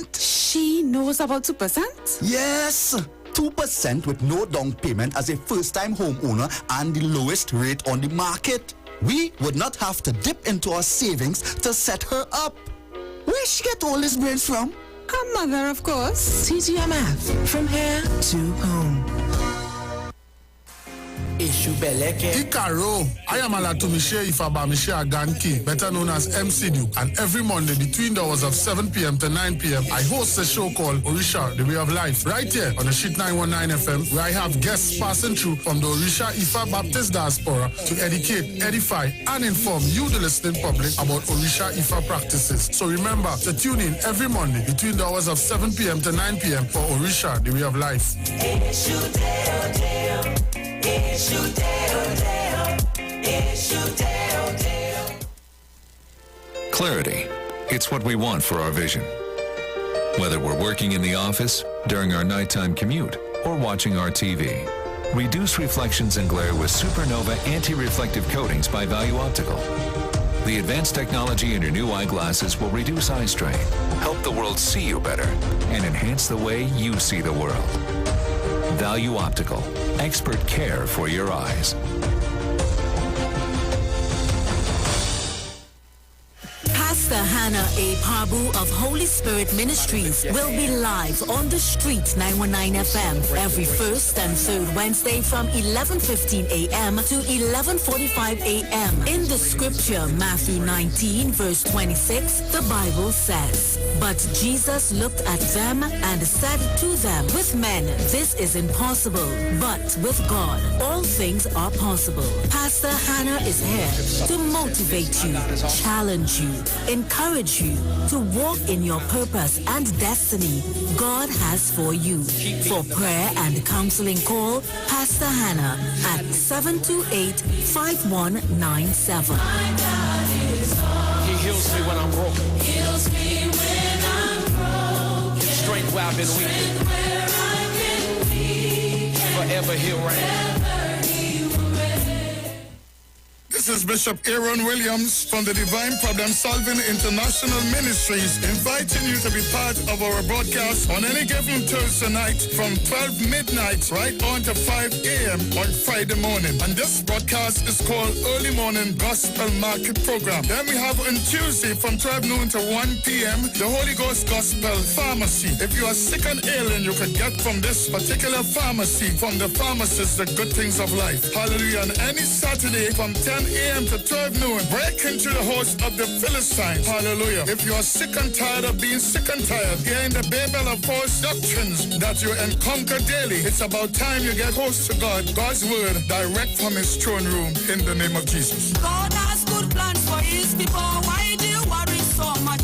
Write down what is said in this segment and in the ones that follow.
2%. She knows about 2%? Yes. 2% with no down payment as a first-time homeowner and the lowest rate on the market. We would not have to dip into our savings to set her up. Where she get all these brains from? Her mother, of course. TGMF, from here to home. Ikaro, I am Alatumishe Ifabamishe Aganki, better known as MC Duke, and every Monday between the hours of 7 p.m. to 9 p.m. I host a show called Orisha, The Way of Life, right here on the Sheet 919 FM, where I have guests passing through from the Orisha Ifa Baptist Diaspora to educate, edify, and inform you, the listening public, about Orisha Ifa practices. So remember to tune in every Monday between the hours of 7 p.m. to 9 p.m. for Orisha, The Way of Life. Clarity. It's what we want for our vision. Whether we're working in the office, during our nighttime commute, or watching our TV. Reduce reflections and glare with Supernova anti-reflective coatings by Value Optical. The advanced technology in your new eyeglasses will reduce eye strain, help the world see you better, and enhance the way you see the world. Value Optical. Expert care for your eyes. Pastor Hannah A. Parbu of Holy Spirit Ministries will be live on the streets 919 FM every first and third Wednesday from 11:15 a.m. to 11:45 a.m. In the scripture, Matthew 19 verse 26, the Bible says, "But Jesus looked at them and said to them, with men this is impossible, but with God all things are possible." Pastor Hannah is here to motivate you, challenge you, encourage you to walk in your purpose and destiny God has for you. For prayer and counseling, call Pastor Hannah at 728-5197. He heals me when I'm broken. Strength where I've been weak. Forever he'll reign. This is Bishop Aaron Williams from the Divine Problem Solving International Ministries, inviting you to be part of our broadcast on any given Thursday night from 12 midnight right on to 5 a.m. on Friday morning. And this broadcast is called Early Morning Gospel Market Program. Then we have on Tuesday from 12 noon to 1 p.m. the Holy Ghost Gospel Pharmacy. If you are sick and ailing, you can get from this particular pharmacy, from the pharmacist, the good things of life. Hallelujah. And any Saturday from 10 a.m. to 12 noon, break into the host of the Philistines. Hallelujah. If you are sick and tired of being sick and tired, hearing the babel of false doctrines that you encounter daily, it's about time you get close to God, God's word, direct from his throne room, in the name of Jesus. God has good plans for his people. Why do you worry so much?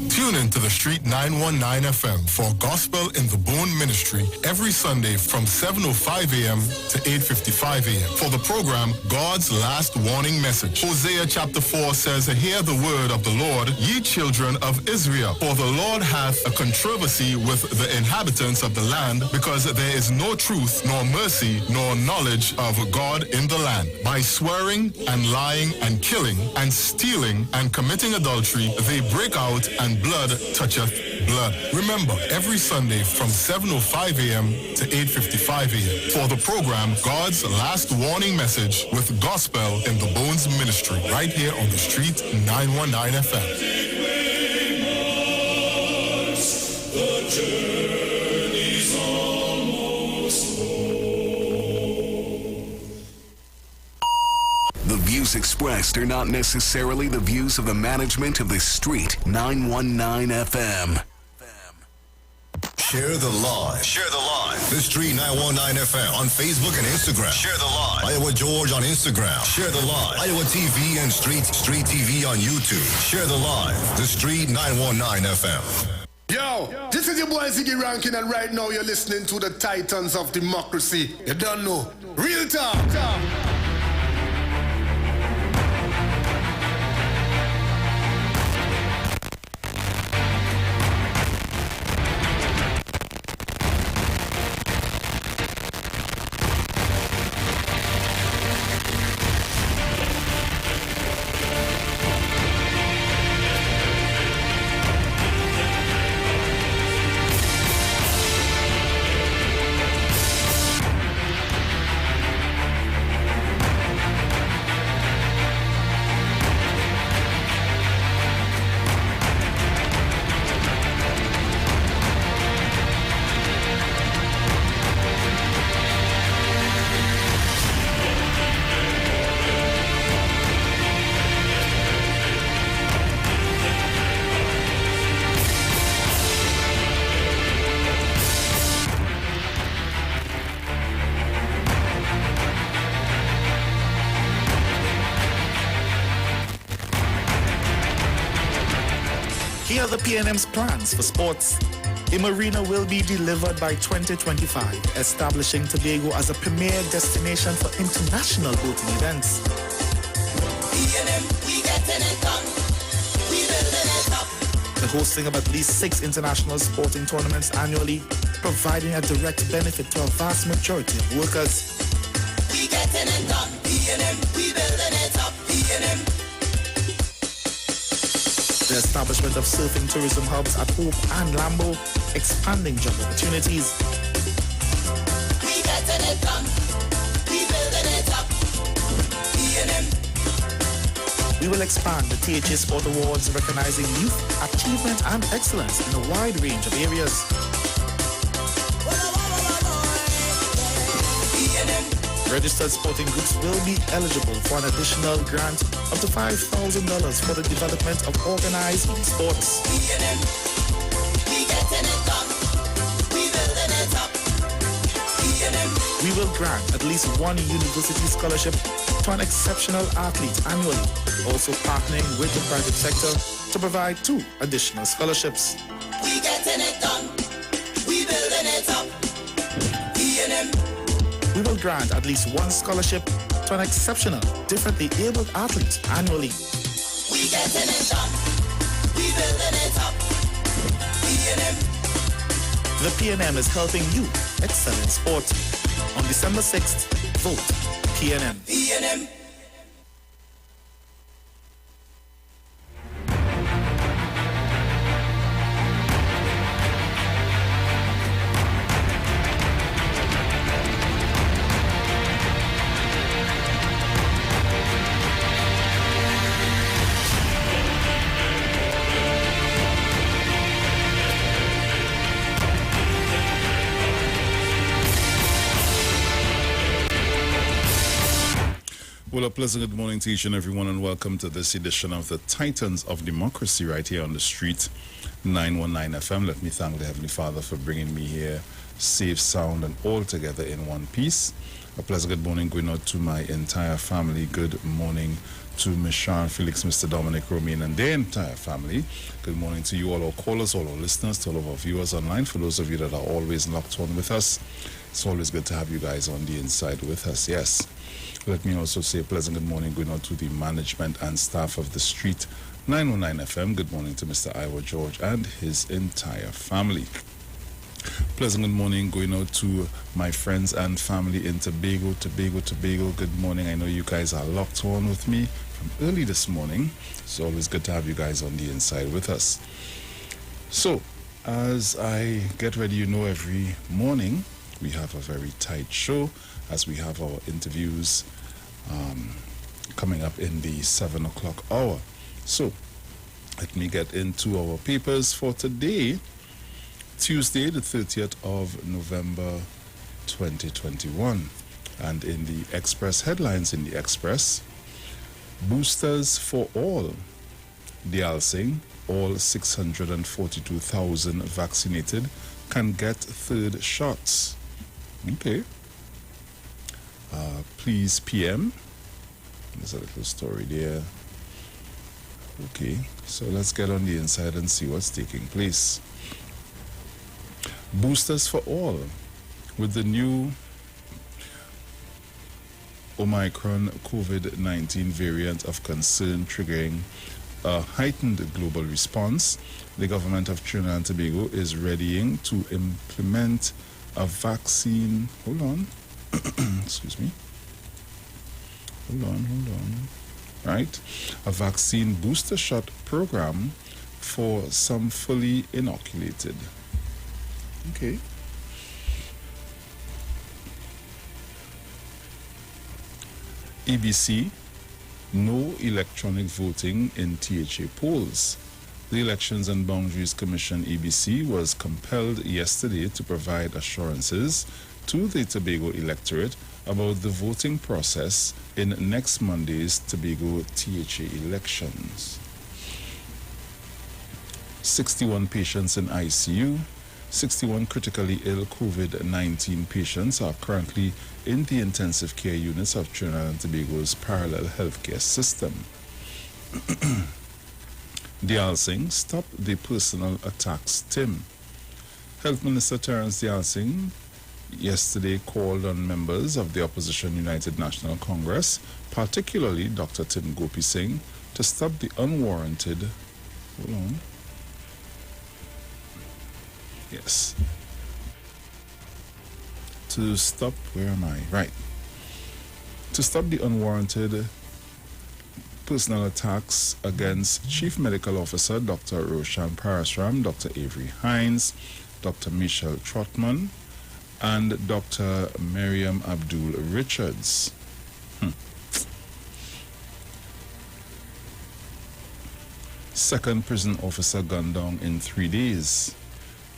Tune in to the Street 919 FM for Gospel in the Bone Ministry every Sunday from 7:05 a.m. to 8:55 a.m. For the program, God's Last Warning Message. Hosea chapter 4 says, "Hear the word of the Lord, ye children of Israel. For the Lord hath a controversy with the inhabitants of the land, because there is no truth, nor mercy, nor knowledge of God in the land. By swearing and lying and killing and stealing and committing adultery, they break out, and blood toucheth blood." Remember, every Sunday from 7:05 a.m. to 8:55 a.m. for the program God's Last Warning Message with Gospel in the Bones Ministry, right here on the Street 919 FM. The journey's almost The views expressed are not necessarily the views of the management of the Street 919 FM. Share the live. Share the live. The Street 919 FM on Facebook and Instagram. Share the live. Iowa George on Instagram. Share the live. Iowa TV and Street TV on YouTube. Share the live. The Street 919 FM. Yo, this is your boy Ziggy Rankin, and right now you're listening to the Titans of Democracy. You don't know. Real talk. Here are the PNM's plans for sports. A marina will be delivered by 2025, establishing Tobago as a premier destination for international boating events. PNM, we getting it done. We building it up. The hosting of at least 6 international sporting tournaments annually, providing a direct benefit to a vast majority of workers. We getting it done. PNM, we building it up. PNM. The establishment of surfing tourism hubs at Hope and Lambo, expanding job opportunities. We getting it done. We building it up. PNM. We will expand the THA Sport Awards, recognizing youth achievement and excellence in a wide range of areas. Registered sporting groups will be eligible for an additional grant up to $5,000 for the development of organized sports. PNM, we getting it done. We building it up. PNM. We will grant at least one university scholarship to an exceptional athlete annually, also partnering with the private sector to provide 2 additional scholarships. We getting it done. We building it up. PNM. We will grant at least 1 scholarship to an exceptional, differently abled athlete annually. We getting it done. We building it up. PNM. The PNM is helping you excel in sport. On December 6th, vote PNM. PNM. Well, a pleasant good morning to each and everyone, and welcome to this edition of the Titans of Democracy right here on the street, 919 FM. Let me thank the Heavenly Father for bringing me here safe, sound, and all together in one piece. A pleasant good morning going out to my entire family. Good morning to Ms. Sharon Felix, Mr. Dominic Romain, and their entire family. Good morning to you, all our callers, all our listeners, to all of our viewers online. For those of you that are always locked on with us, it's always good to have you guys on the inside with us. Yes. Let me also say a pleasant good morning going out to the management and staff of the street 919 FM. Good morning to Mr. Iwer George and his entire family. Pleasant good morning going out to my friends and family in Tobago. Good morning. I know you guys are locked on with me from early this morning. It's always good to have you guys on the inside with us. So, as I get ready, you know, every morning we have a very tight show as we have our interviews coming up in the 7 o'clock hour. So, let me get into our papers for today, Tuesday, the 30th of November, 2021. And in the Express headlines in the Express, boosters for all. Dialsing, all 642,000 vaccinated can get 3rd shots. Okay. Please PM. There's a little story there. Okay, so let's get on the inside and see what's taking place. Boosters for all. With the new Omicron COVID-19 variant of concern triggering a heightened global response, the government of Trinidad and Tobago is readying to implement a vaccine. Hold on. Excuse me. Hold on. Right? A vaccine booster shot program for some fully inoculated. Okay. EBC, no electronic voting in THA polls. The Elections and Boundaries Commission, EBC, was compelled yesterday to provide assurances to the Tobago electorate about the voting process in next Monday's Tobago THA elections. 61 patients in ICU, 61 critically ill COVID-19 patients are currently in the intensive care units of Trinidad and Tobago's parallel healthcare system. Dial Singh stop the personal attacks Tim. Health Minister Terence Dial Singh yesterday called on members of the Opposition United National Congress, particularly Dr. Tim Gopi Singh, to stop the unwarranted... Hold on. Yes. To stop... Where am I? Right. To stop the unwarranted personal attacks against Chief Medical Officer Dr. Roshan Parasram, Dr. Avery Hines, Dr. Michelle Trotman, and Dr. Miriam Abdul Richards. Second prison officer gunned down in 3 days.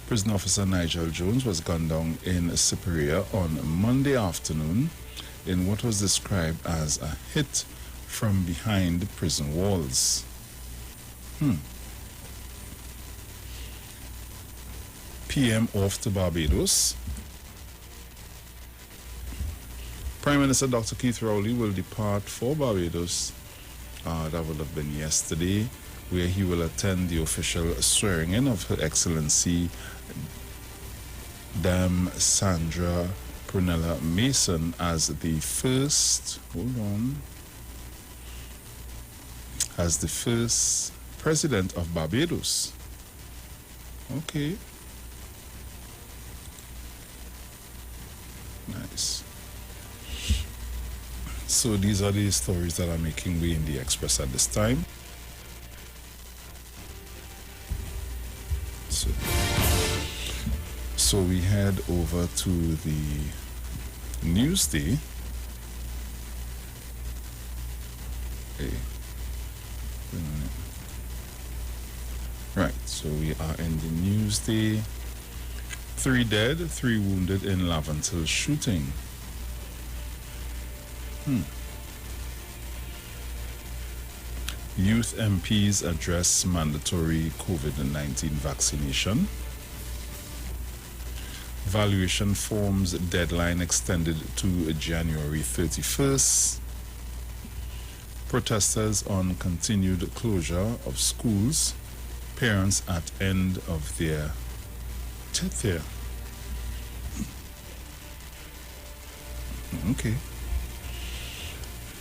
Prison officer Nigel Jones was gunned down in Cyprus on Monday afternoon in what was described as a hit from behind prison walls. PM off to Barbados. Prime Minister Dr. Keith Rowley will depart for Barbados. That would have been yesterday, where he will attend the official swearing-in of Her Excellency Dame Sandra Prunella Mason as the first, as the first president of Barbados. Okay. Nice. So these are the stories that are making way in the Express at this time. So we head over to the Newsday. Okay. Wait a minute. Right, so we are in the Newsday. 3 dead, 3 wounded in Laventille shooting. Youth MPs address mandatory COVID-19 vaccination. Valuation forms deadline extended to January 31st. Protesters on continued closure of schools. Parents at end of their tenth year. Okay.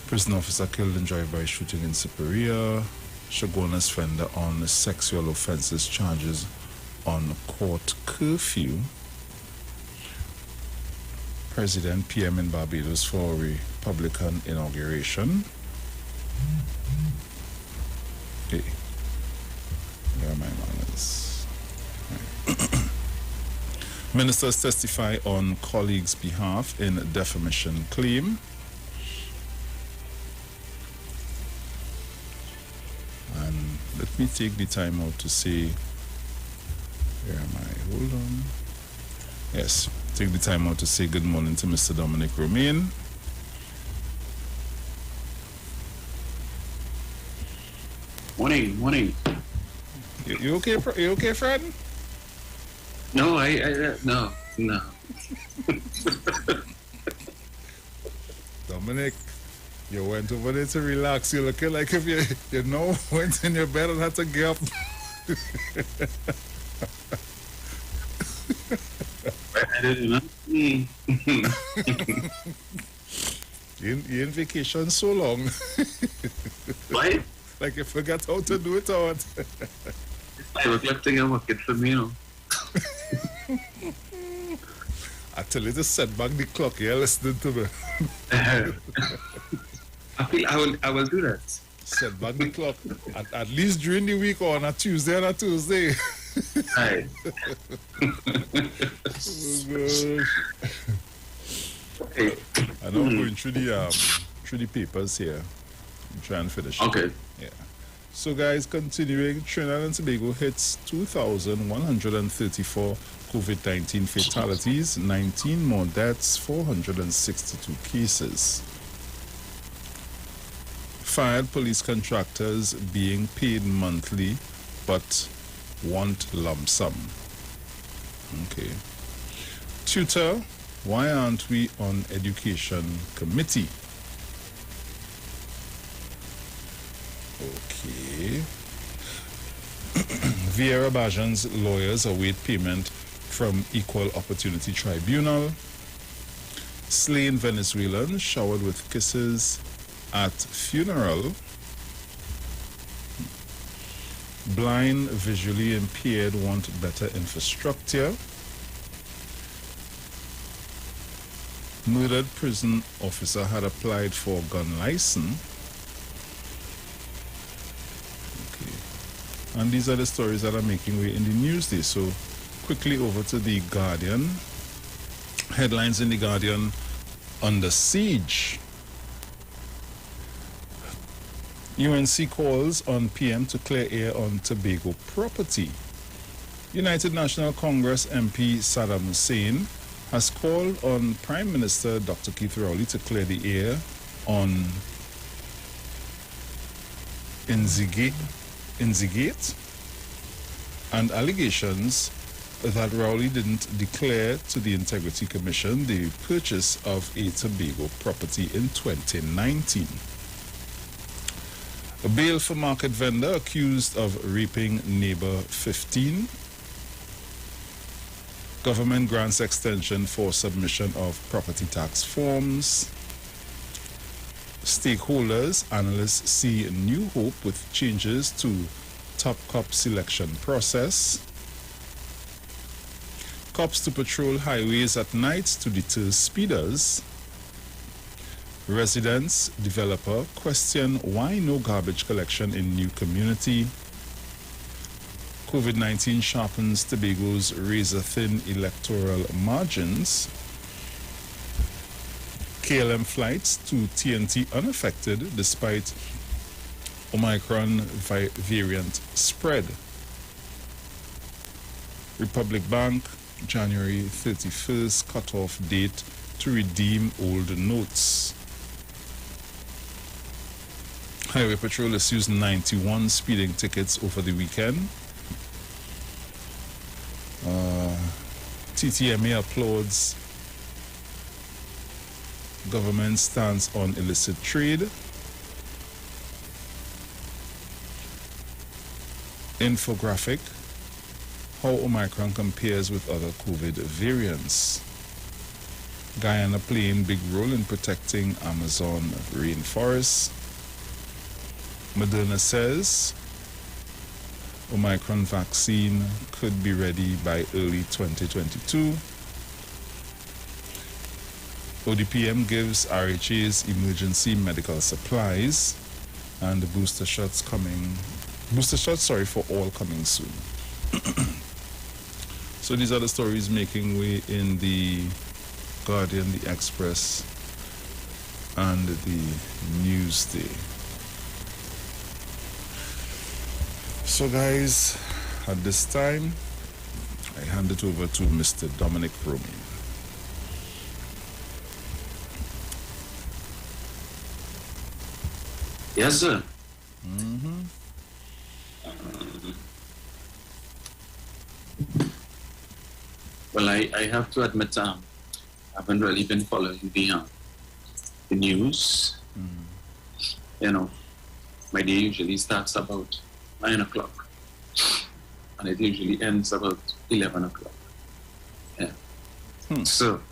Prison officer killed in drive-by shooting in Cyprus. Shogunas Fender on sexual offences charges on court curfew. President PM in Barbados for Republican inauguration. Hey, where are my manners? Right. Ministers testify on colleagues' behalf in defamation claim. And let me take the time out to say, where am I? Hold on. Yes, take the time out to say good morning to Mr. Dominic Romain. Morning. You okay? You okay, friend? No, no. Dominic, you went over there to relax. You're looking like if you know went in your bed and had to get up. I didn't know. You in vacation so long. Why? Like you forgot how to do it or what? 5 o'clock thing I'm working for me, you know. I tell you to set back the clock, you're listening to me. I will do that. Set back the clock. At least during the week or on a Tuesday and a Tuesday. Right. Oh gosh. Okay. I know I'm going through the papers here. I'm trying to finish. Okay. Yeah. So guys, continuing, Trinidad and Tobago hits 2,134 COVID-19 fatalities, 19 more deaths, 462 cases. Fired police contractors being paid monthly but want lump sum. Okay. Tutor, why aren't we on education committee? Okay. Vieira Bajan's lawyers await payment from Equal Opportunity Tribunal. Slain Venezuelan showered with kisses at funeral. Blind, visually impaired want better infrastructure. Murdered prison officer had applied for gun license. Okay. And these are the stories that are making way in the news day. So quickly over to the Guardian. Headlines in the Guardian: under siege. UNC calls on PM to clear air on Tobago property. United National Congress MP Saddam Hussein has called on Prime Minister Dr. Keith Rowley to clear the air on Inzigate and allegations that Rowley didn't declare to the Integrity Commission the purchase of a Tobago property in 2019. A bail for market vendor accused of raping neighbor 15. Government grants extension for submission of property tax forms. Stakeholders, analysts see new hope with changes to top cop selection process. Cops to patrol highways at night to deter speeders. Residents, developer question why no garbage collection in new community. COVID-19 sharpens Tobago's razor-thin electoral margins. KLM flights to TNT unaffected despite Omicron variant spread. Republic Bank, January 31st cutoff date to redeem old notes. Highway Patrol issues 91 speeding tickets over the weekend. TTMA applauds government stance on illicit trade. Infographic: how Omicron compares with other COVID variants. Guyana playing big role in protecting Amazon rainforests. Moderna says Omicron vaccine could be ready by early 2022. ODPM gives RHAs emergency medical supplies, and the booster shots for all coming soon. So these are the stories making way in the Guardian, the Express, and the Newsday. So guys, at this time, I hand it over to Mr. Dominic Romain. Yes, sir. Well, I have to admit, I haven't really been following the news. You know, my day usually starts about 9 o'clock, and it usually ends about 11 o'clock. Yeah. So,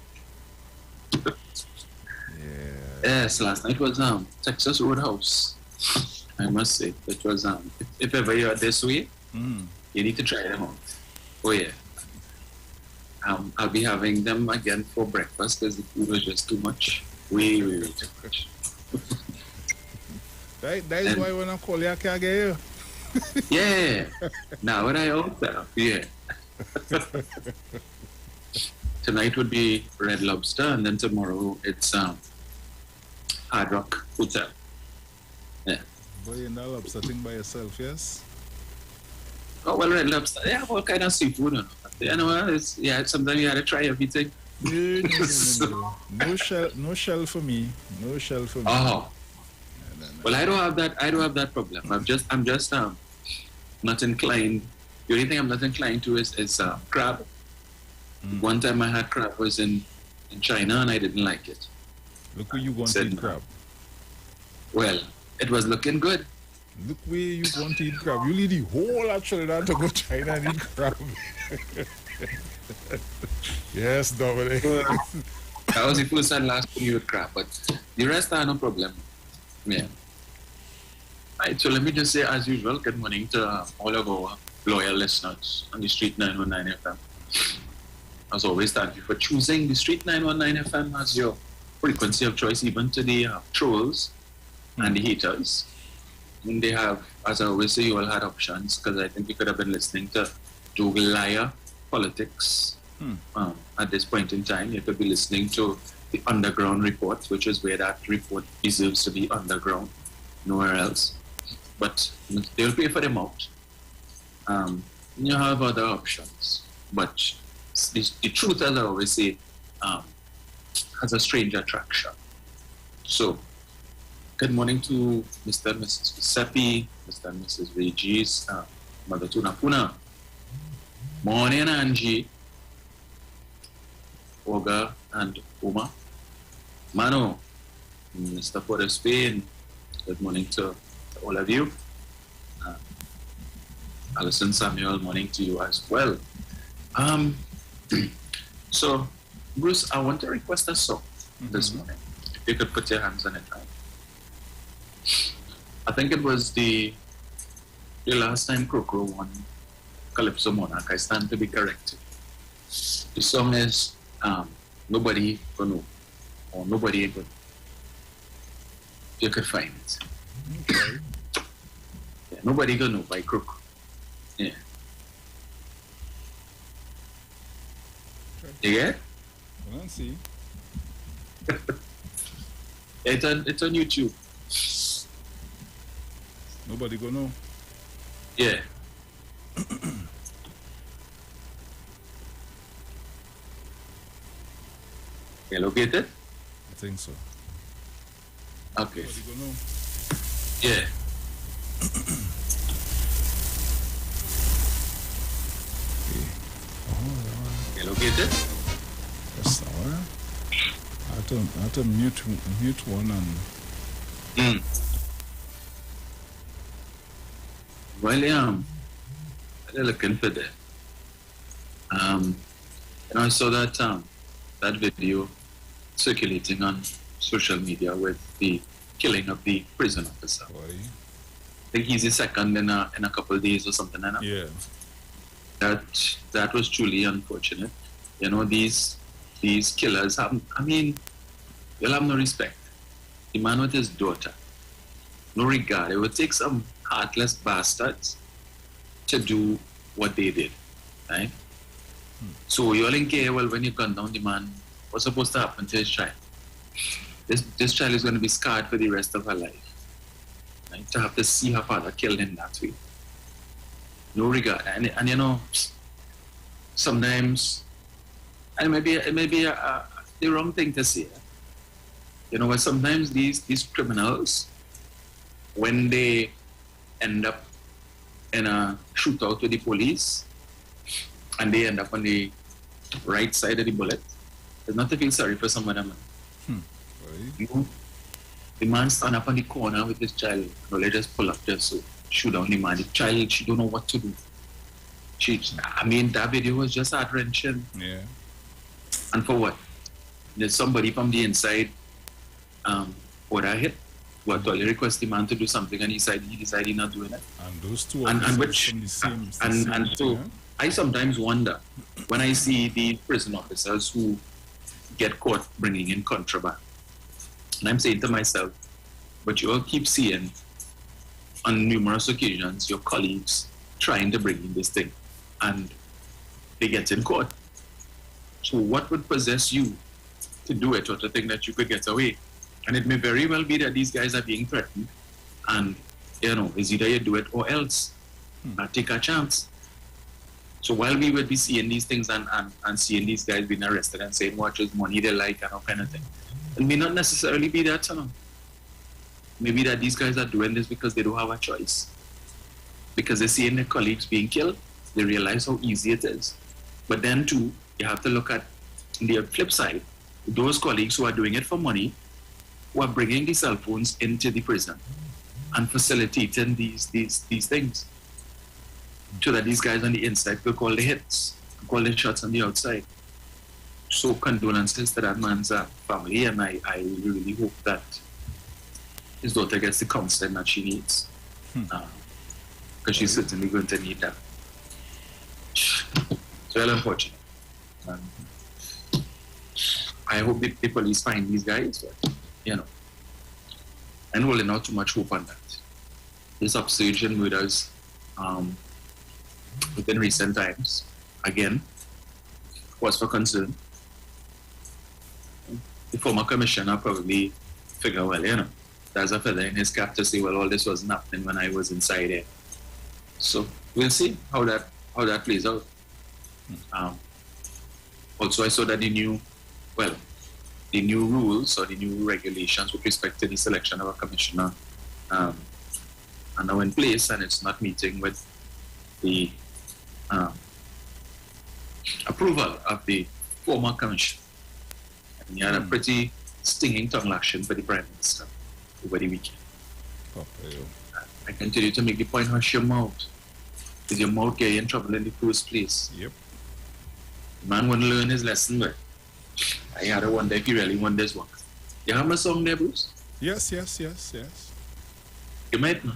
yes, last night was Texas Roadhouse. I must say, it was if ever you are this way, you need to try them out. Oh yeah. I'll be having them again for breakfast because the food was just too much. Way too much. That is why when I call you, I can't get you. Yeah. Now what I hope that, yeah. Tonight would be Red Lobster, and then tomorrow it's Hard Rock Hotel. Yeah. Boy, you're not lobster thing by yourself, yes? Oh, well, Red Lobster, they have all kind of seafood. You know, sometimes you gotta try everything. No. No shell for me. No shell for me. Oh. No. Well, I don't have that problem. I'm just not inclined. The only thing I'm not inclined to is crab. One time I had crab was in China and I didn't like it. Look who you going to eat crab. Well, it was looking good. Look where you want to eat crab. You leave the whole of Trinidad to go China and eat crab. Yes, Dominic. That was the first and last time you would crab, but the rest are no problem. Yeah. Right, so let me just say, as usual, good morning to all of our loyal listeners on the Street 919 FM. As always, thank you for choosing the Street 919 FM as your frequency of choice, even to the trolls and the haters. And they have, as I always say, you all had options, because I think you could have been listening to Liar Politics at this point in time. You could be listening to the Underground Report, which is where that report deserves to be underground, nowhere else. But they'll pay for them out. You have other options. But the truth, as I always say, has a strange attraction. So, good morning to Mr. and Mrs. Giuseppe, Mr. and Mrs. Regis, Mother Tuna Puna. Morning, Angie, Olga, and Uma. Mano, Mr. Porter Spain, good morning to all of you. Alison Samuel, morning to you as well. So, Bruce, I want to request a song this morning. If you could put your hands on it. I think it was the last time Crocro won Calypso Monarch. I stand to be corrected. The song is Nobody Gonna Know, or Nobody Ain't Gonna Know. If you could find it. Okay. Yeah, Nobody Gonna Know by Crook. Yeah. You get it? Let's see. It's on YouTube. Nobody gonna know. Yeah. You located? I think so. Okay. Nobody gonna know. Yeah. You located? Yes, alright. I have to mute one and. Well, yeah, I'm looking for that. I saw that that video circulating on social media with the killing of the prison officer. Boy. I think he's the second in a couple of days or something like that. Yeah. That was truly unfortunate. You know, these killers have, I mean, they'll have no respect. The man with his daughter, no regard. It would take some heartless bastards to do what they did, right? So you all in care, well, when you gun down the man, what's supposed to happen to his child? This child is going to be scarred for the rest of her life, right? To have to see her father killed in that way. No regard. And you know, sometimes, and it may be the wrong thing to say, you know, but sometimes these criminals, when they end up in a shootout with the police and they end up on the right side of the bullet, there's not to feel sorry for some of them. You know, the man stand up on the corner with his child, you know, they just pull up just so shoot down the man. The child, she don't know what to do. I mean, that video was just heart-wrenching. Yeah. And for what? There's somebody from the inside what I hit. What only request the man to do something and he decided not doing it. And those two and which from the same so yeah? I sometimes wonder when I see the prison officers who get caught bringing in contraband. And I'm saying to myself, but you all keep seeing on numerous occasions your colleagues trying to bring in this thing and they get in court. So what would possess you to do it or to think that you could get away? And it may very well be that these guys are being threatened and, you know, it's either you do it or else. Not take a chance. So while we would be seeing these things and seeing these guys being arrested and saying what is money they like and all kind of thing, it may not necessarily be that, you know. Maybe that these guys are doing this because they don't have a choice. Because they're seeing their colleagues being killed, they realize how easy it is. But then too, you have to look at the flip side. Those colleagues who are doing it for money, who are bringing the cell phones into the prison, and facilitating these things, so that these guys on the inside could call the hits, call the shots on the outside. So condolences to that man's family, and I really hope that his daughter gets the counseling that she needs, because she's certainly going to need that. It's well unfortunate. I hope the police find these guys, but, and holding out too much hope on that. This upsurge in murders within recent times, again, was for concern. The former commissioner probably figure, well, there's a feather in his cap to say, well, all this wasn't happening when I was inside there. So we'll see how that plays out. Also, I saw that the new rules or the new regulations with respect to the selection of a commissioner are now in place, and it's not meeting with the approval of the former commissioner. And he had a pretty stinging tongue lashing for the Prime Minister over the weekend. I continue to make the point, hush your mouth. Because your mouth get you in trouble in the first place. Yep. The man wouldn't learn his lesson, but I had to wonder if he really won this one. You have my song there, Bruce? Yes. You might know.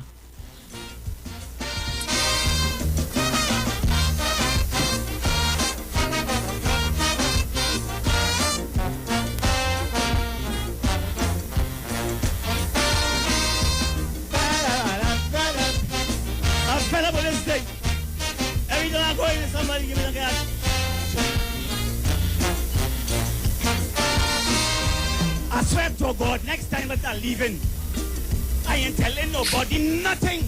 Somebody give me the gas. I swear to God, next time that I'm leaving, I ain't telling nobody nothing.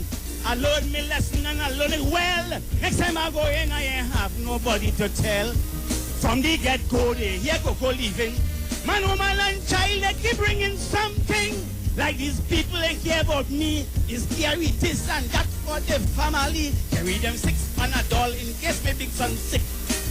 I learned my lesson and I learned it well. Next time I go in, I ain't have nobody to tell. From the get-go, they hear go leaving. Man, woman, and child, they keep bringing something. Like these people ain't care about me. Is carry this and that for the family. Carry them 6 Panadol in case my big son sick.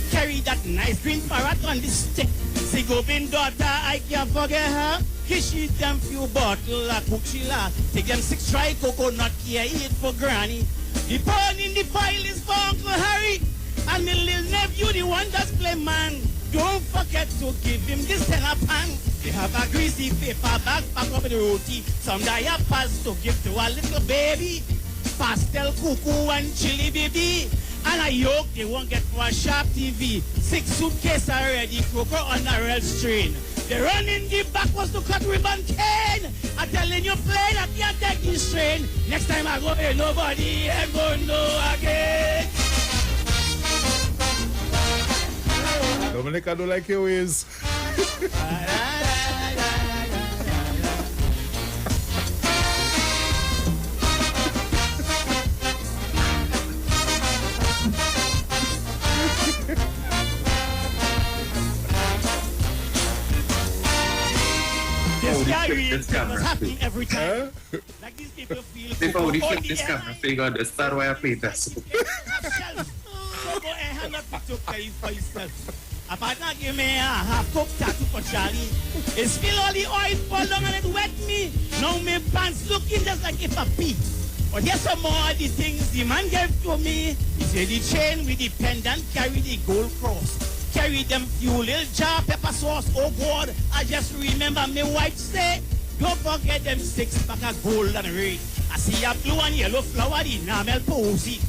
Carry that nice green parrot on the stick. See go bin daughter, I can't forget her. Kiss them few bottle of Coachella. Take them 6 dry coconut care, eat for granny. The pawn in the pile is for Uncle Harry. And my little nephew, the one that's play man. Don't forget to give him this 10 a pan. They have a greasy paper bag packed up with roti. Some diapers to give to a little baby. Pastel cuckoo and chili baby. And a yoke they won't get for a sharp TV. 6 suitcases already, croaker on a rail strain. They run in the back was to cut ribbon cane. I'm telling you plain, I can't take this train. Next time I go here, nobody ever know again. Dominic, I don't like your ways. This camera happening every time. Like these people feel. Before we flip this camera, figure out the star why I played that. So go and hang up to play for yourself. Apart not give me a half-cooked tattoo for Charlie. It spill all the oil fall down and it wet me. Now my pants looking just like if I pee. But here's some more of the things the man gave to me. He said the chain with the pendant carry the gold cross. Carry them few little jar pepper sauce. Oh God, I just remember my wife say, don't forget them 6 pack of gold and red. I see a blue and yellow flower, the enamel posy.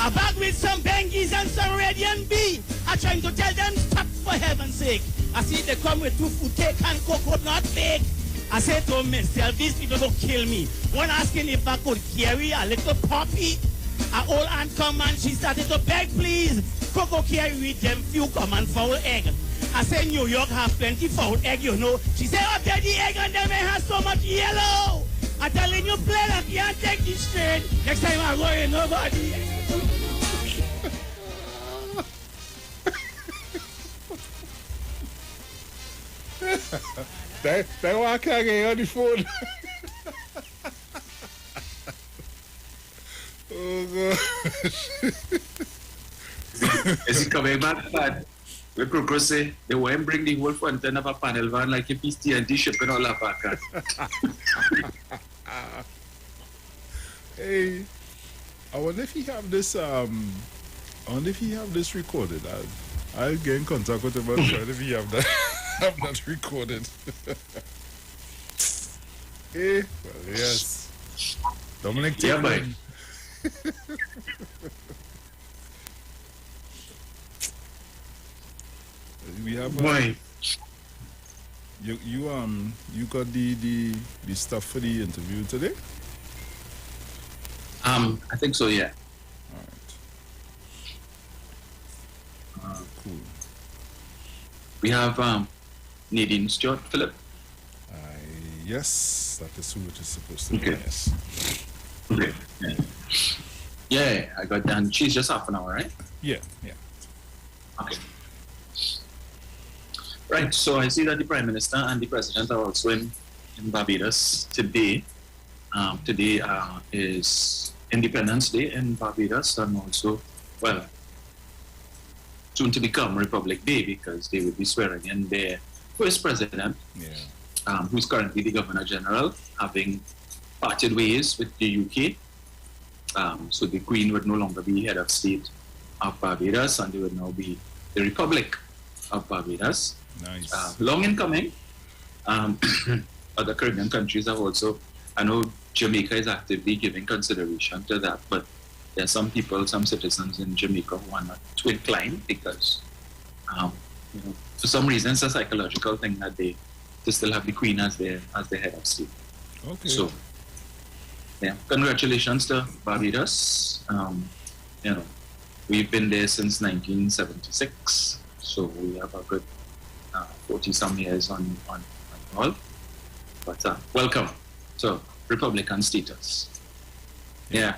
A bag with some bengies and some radiant bee. I'm trying to tell them stop for heaven's sake. I see they come with 2 food cake and coconut bake. I said to myself, these people don't kill me. One asking if I could carry a little puppy. An old aunt come and she started to beg, please. Coco carry with them few common foul egg. I said New York have plenty foul egg, you know. She said, oh, there the egg and them has so much yellow. I'm telling you, plain, I can't take this straight. Next time I go in, nobody. They walk again on the phone. Oh gosh. Is he coming back? But we Coco say they won't bring the whole fountain of a panel van like a piece TNT shipping all that back. Hey, I wonder if he have this. I wonder if he have this recorded. I'll get in contact with him and try if he have that. Have that recorded. Hey, well, yes. Dominic, take one. We have you got the stuff for the interview today? I think so, yeah. All right. Cool. We have Nadine Stewart Phillip. Yes, that is who it is supposed to be. Okay. Yes. Okay. Yeah, I got done. She's just half an hour, right? Yeah. Okay. Right, so I see that the Prime Minister and the President are also in Barbados today. Today is Independence Day in Barbados, and also, well, soon to become Republic Day, because they will be swearing in their first president, who's currently the Governor General, having parted ways with the UK. So the Queen would no longer be head of state of Barbados, and they would now be the Republic of Barbados. Nice. Long in coming. Other Caribbean countries have also, I know Jamaica is actively giving consideration to that, but there are some people, some citizens in Jamaica who are not too inclined because, for some reason, it's a psychological thing that they still have the Queen as their head of state. Okay. So, yeah, congratulations to Barbados. We've been there since 1976, so we have a good 40-some years on all. But welcome to Republican status. Yeah.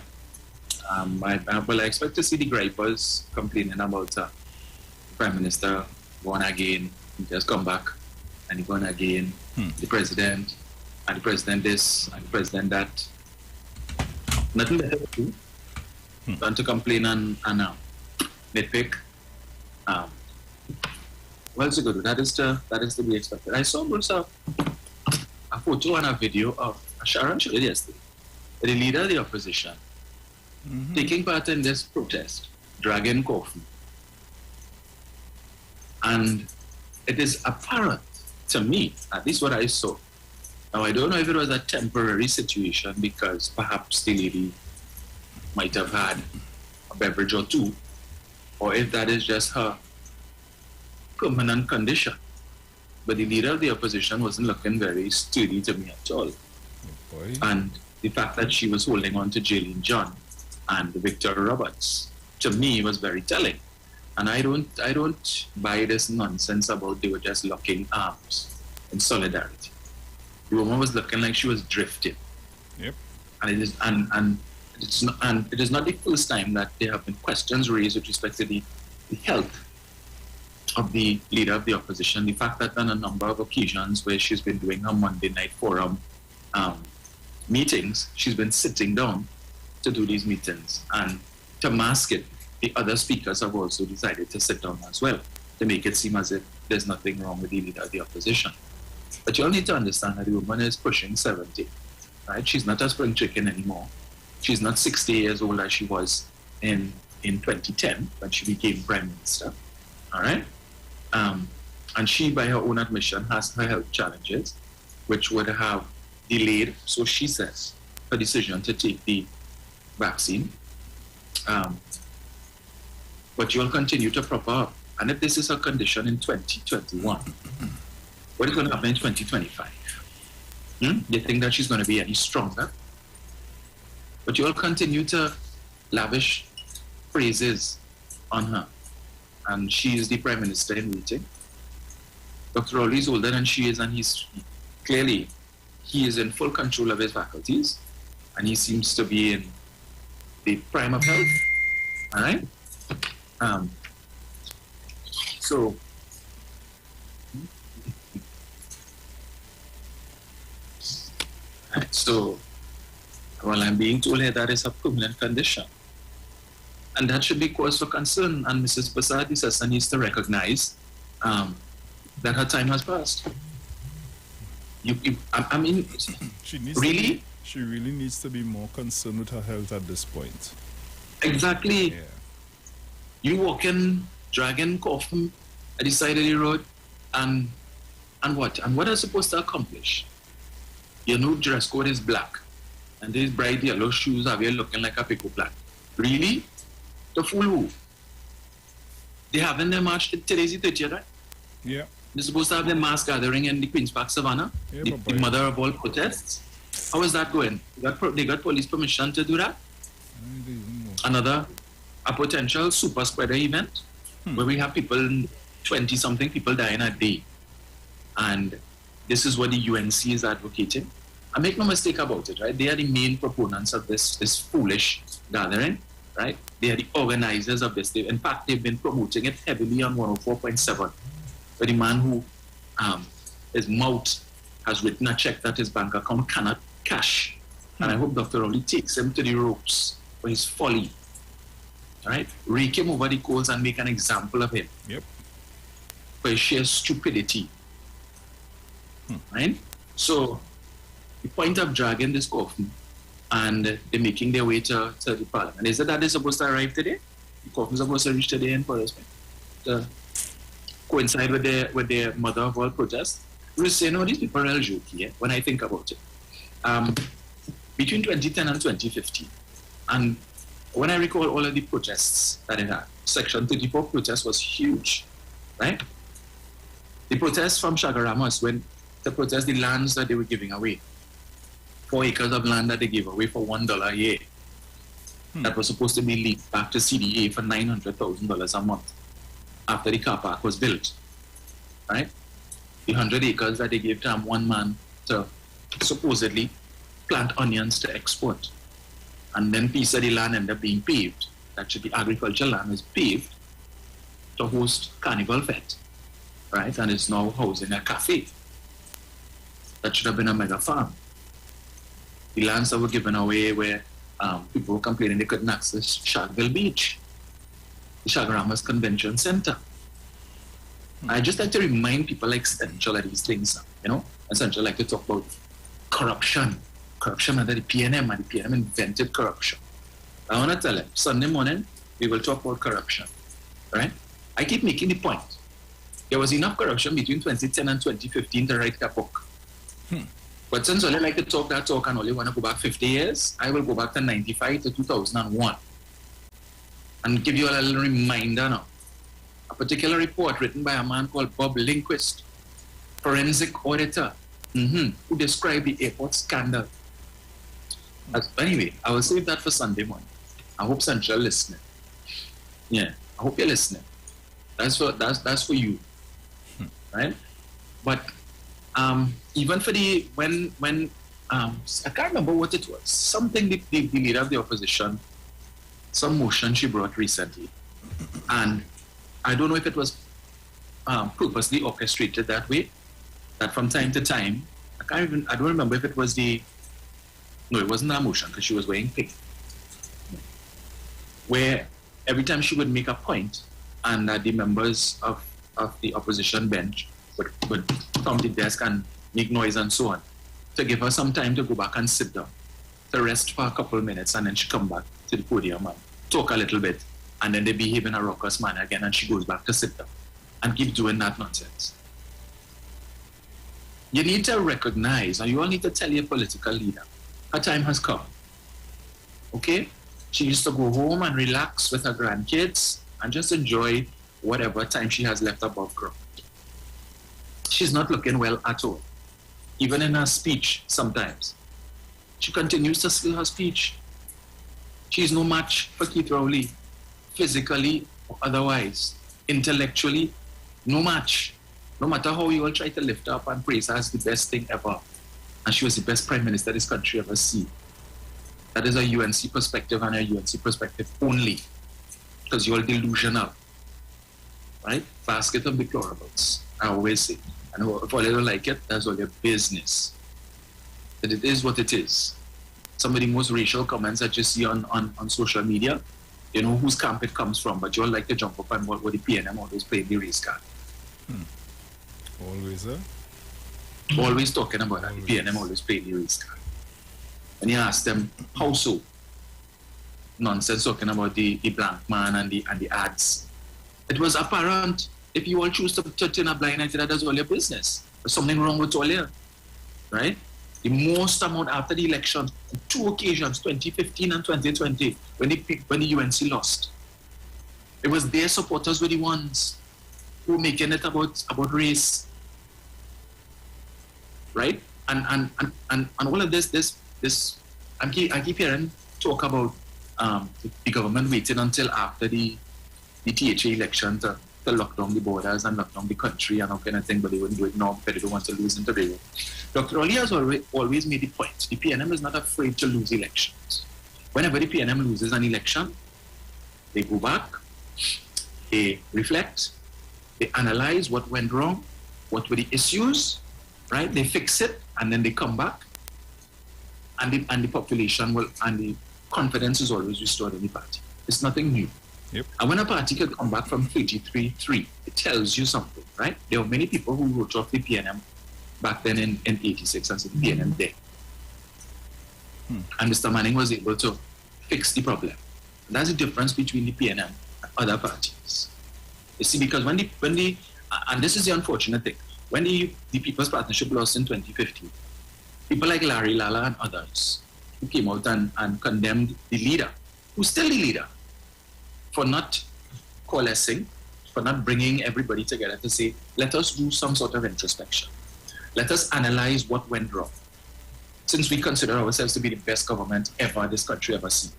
I expect to see the gripers complaining about the Prime Minister going again, he just come back, and he going again, the President, and the President this, and the President that. Nothing better to do than to complain and nitpick. Well, so good. That is to be expected. I saw Bruce a photo and a video of Sharon showed it yesterday, the leader of the opposition, taking part in this protest, dragging coffee. And it is apparent to me, at least what I saw. Now, I don't know if it was a temporary situation because perhaps the lady might have had a beverage or two, or if that is just her permanent condition. But the leader of the opposition wasn't looking very sturdy to me at all. And the fact that she was holding on to Jaylene John and Victor Roberts, to me, was very telling. And I don't buy this nonsense about they were just locking arms in solidarity. The woman was looking like she was drifting. Yep. And it is not the first time that there have been questions raised with respect to the health of the leader of the opposition. The fact that on a number of occasions where she's been doing her Monday night forum meetings, she's been sitting down to do these meetings. And to mask it, the other speakers have also decided to sit down as well, to make it seem as if there's nothing wrong with the leader of the opposition. But you all need to understand that the woman is pushing 70, right? She's not a spring chicken anymore. She's not 60 years old as she was in 2010 when she became Prime Minister, all right? And she, by her own admission, has her health challenges, which would have delayed, so she says, her decision to take the vaccine. But you'll continue to prop her up. And if this is her condition in 2021, what is going to happen in 2025? You think that she's going to be any stronger? But you'll continue to lavish praises on her. And she is the Prime Minister in waiting. Dr. Rowley is older than she is, and he is in full control of his faculties, and he seems to be in the prime of health. All right? So, well, I'm being told here that is a permanent condition. And that should be cause for concern. And Mrs. Prasad, sister, needs to recognize that her time has passed. I mean, really? She really needs to be more concerned with her health at this point. Exactly. Yeah. You walking, dragging coffin at the side of the road, and what? And what are you supposed to accomplish? Your new dress code is black, and these bright yellow shoes are looking like a pickle plant. Really? The fool who? They haven't their march today's the 30th, right? Yeah. They're supposed to have their mass gathering in the Queen's Park Savannah, Yeah, the mother of all protests. How is that going? They got police permission to do that? Another, a potential super spreader event where we have people, 20-something people dying a day. And this is what the UNC is advocating. And make no mistake about it, right? They are the main proponents of this foolish gathering, right? They are the organizers of this. In fact, they've been promoting it heavily on 104.7. But the man who, his mouth has written a check that his bank account cannot cash. And I hope Dr. Rowley takes him to the ropes for his folly. Right? Rake him over the coals and make an example of him. Yep. For his sheer stupidity. Right? So, the point of dragging this coffin and they're making their way to the parliament. Is it that they're supposed to arrive today? The coffin's supposed to reach today in Parliament to coincide with their mother of all protests. We say, no, these people are real jokey, when I think about it. Between 2010 and 2015, and when I recall all of the protests that it had, Section 34 protest was huge, right? The protests from Shagaramas, when to protest the lands that they were giving away, 4 acres of land that they gave away for $1 a year, that was supposed to be leased back to CDA for $900,000 a month after the car park was built, right? The 100 acres that they gave to one man to supposedly plant onions to export. And then piece of the land ended up being paved. Actually, the agricultural land is paved to host Carnival Fete, right? And it's now housing a cafe. That should have been a mega farm. The lands that were given away where people were complaining they couldn't access Shagville Beach, the Shagaramas Convention Center. I just like to remind people like Central of these things, you know? And Central like to talk about corruption under the PNM, and the PNM invented corruption. I want to tell them, Sunday morning, we will talk about corruption, right? I keep making the point. There was enough corruption between 2010 and 2015 to write that book. But since I like to talk that talk and only want to go back 50 years, I will go back to 95 to 2001 and give you a little reminder now. A particular report written by a man called Bob Lindquist, forensic auditor, who described the airport scandal. Anyway, I will save that for Sunday morning. I hope Central listening. Yeah, I hope you're listening. That's for you, right? But even for the when I can't remember what it was. Something the leader of the opposition, some motion she brought recently, and I don't know if it was purposely orchestrated that way. That from time to time, I don't remember if it was no, it wasn't that motion because she was wearing pink. Where every time she would make a point, and the members of the opposition bench would come to the desk and make noise and so on, to give her some time to go back and sit down, to rest for a couple of minutes, and then she come back to the podium and talk a little bit, and then they behave in a raucous manner again, and she goes back to sit down and keep doing that nonsense. You need to recognize, and you all need to tell your political leader, her time has come. Okay? She needs to go home and relax with her grandkids and just enjoy whatever time she has left above ground. She's not looking well at all. Even in her speech, sometimes. She continues to steal her speech. She's no match for Keith Rowley, physically or otherwise. Intellectually, no match. No matter how you all try to lift her up and praise her as the best thing ever. And she was the best prime minister this country ever seen. That is a UNC perspective and a UNC perspective only. Because you're delusional. Right? Basket of deplorables, I always say. And if all you don't like it, that's all your business. But it is what it is. Some of the most racial comments that you see on social media, you know whose camp it comes from, but you all like to jump up and what the PNM always playing the race card. Always, Always talking about that. The PNM always playing the race card. And he asked them, how so? Nonsense talking about the blank man and the ads. It was apparent if you all choose to turn a blind eye to that, that's all your business. There's something wrong with all here, right? The most amount after the election, 2 occasions, 2015 and 2020, when the UNC lost. It was their supporters were the ones who were making it about race, right? And all of this I keep hearing talk about the government waiting until after the THA election to lock down the borders and lock down the country and all kind of thing, but they wouldn't do it now because they don't want to lose in Tobago. Dr. Oli has always made the point, the PNM is not afraid to lose elections. Whenever the PNM loses an election, they go back, they reflect, they analyze what went wrong, what were the issues, right? They fix it, and then they come back, and the population will, and the confidence is always restored in the party. It's nothing new. Yep. And when a party can come back from 33-3, it tells you something, right? There were many people who wrote off the PNM back then in 86 and said the PNM dead. And Mr. Manning was able to fix the problem. And that's the difference between the PNM and other parties. You see, because when the and this is the unfortunate thing, when the People's Partnership lost in 2015, people like Larry Lala and others who came out and condemned the leader, who's still the leader, for not coalescing, for not bringing everybody together to say, let us do some sort of introspection. Let us analyze what went wrong. Since we consider ourselves to be the best government ever this country ever seen.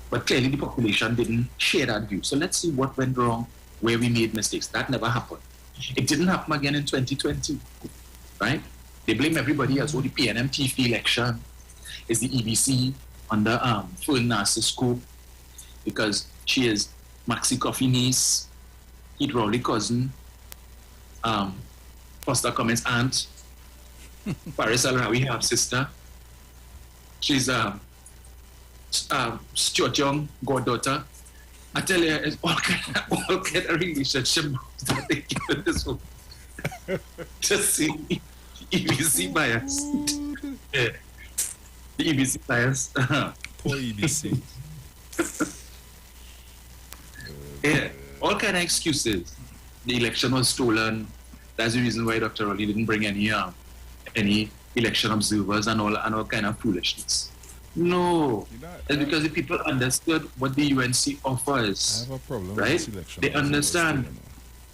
But clearly the population didn't share that view. So let's see what went wrong, where we made mistakes. That never happened. It didn't happen again in 2020, right? They blame everybody as, oh, the PNM TF election is the EBC under Fern Narcissus scope because she is Maxi Coffee niece, Heath Rowley cousin, Foster Cummins aunt, Paris Al-Rawi half sister. She's Stuart Young goddaughter. I tell you, it's all kind of relationship that they give in this one. Just see EBC bias. Yeah. The EBC bias. Poor EBC. Yeah, all kind of excuses. The election was stolen. That's the reason why Dr. Rowley didn't bring any election observers and all kind of foolishness. No, it's because the people understood what the UNC offers. I have a problem right? with this election. They understand.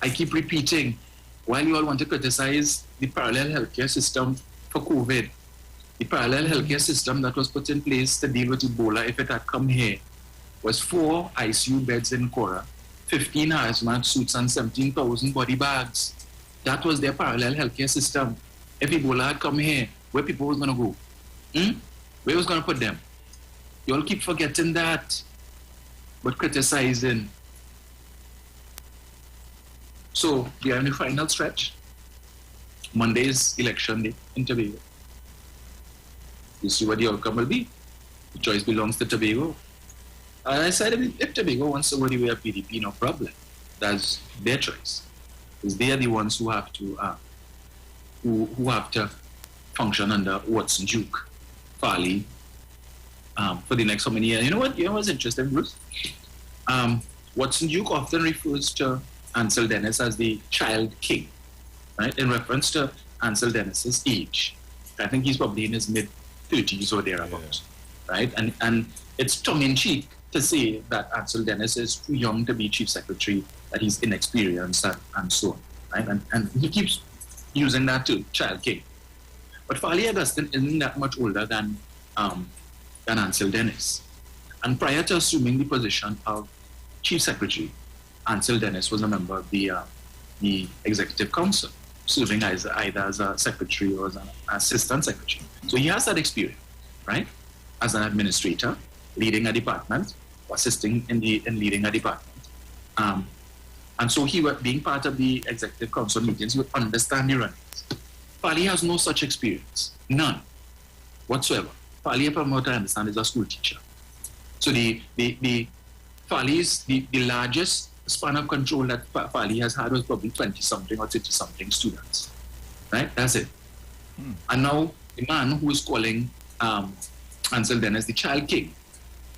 I keep repeating, while you all want to criticize the parallel healthcare system for COVID, the parallel healthcare system that was put in place to deal with Ebola, if it had come here, was 4 ICU beds in Cora, 15 hazmat suits and 17,000 body bags. That was their parallel healthcare system. If Ebola had come here, where people was going to go? Where was going to put them? You all keep forgetting that, but criticizing. So we are in the final stretch. Monday's election day in Tobago. You see what the outcome will be. The choice belongs to Tobago. And I said, if Tobago wants to go the way of PDP, no problem. That's their choice. Because they are the ones who have to who have to function under Watson Duke, Farley, for the next so many years. You know what's interesting, Bruce? Watson Duke often refers to Ansel Dennis as the child king, right? In reference to Ansel Dennis's age. I think he's probably in his mid-30s or thereabouts, right? And it's tongue-in-cheek to say that Ansel Dennis is too young to be chief secretary, that he's inexperienced and so on, right? And he keeps using that too, child king. But Farley Augustine isn't that much older than Ansel Dennis. And prior to assuming the position of chief secretary, Ansel Dennis was a member of the executive council, serving either as a secretary or as an assistant secretary. So he has that experience, right? As an administrator, leading a department, or assisting in leading a department. And so he was being part of the executive council meetings, he would understand the runnings. Farley has no such experience, none whatsoever. Farley, from what I understand, is a school teacher. So Farley's the largest span of control that Farley has had was probably 20-something or 30-something students, right? That's it. And now the man who is calling Ansel then, as the child king,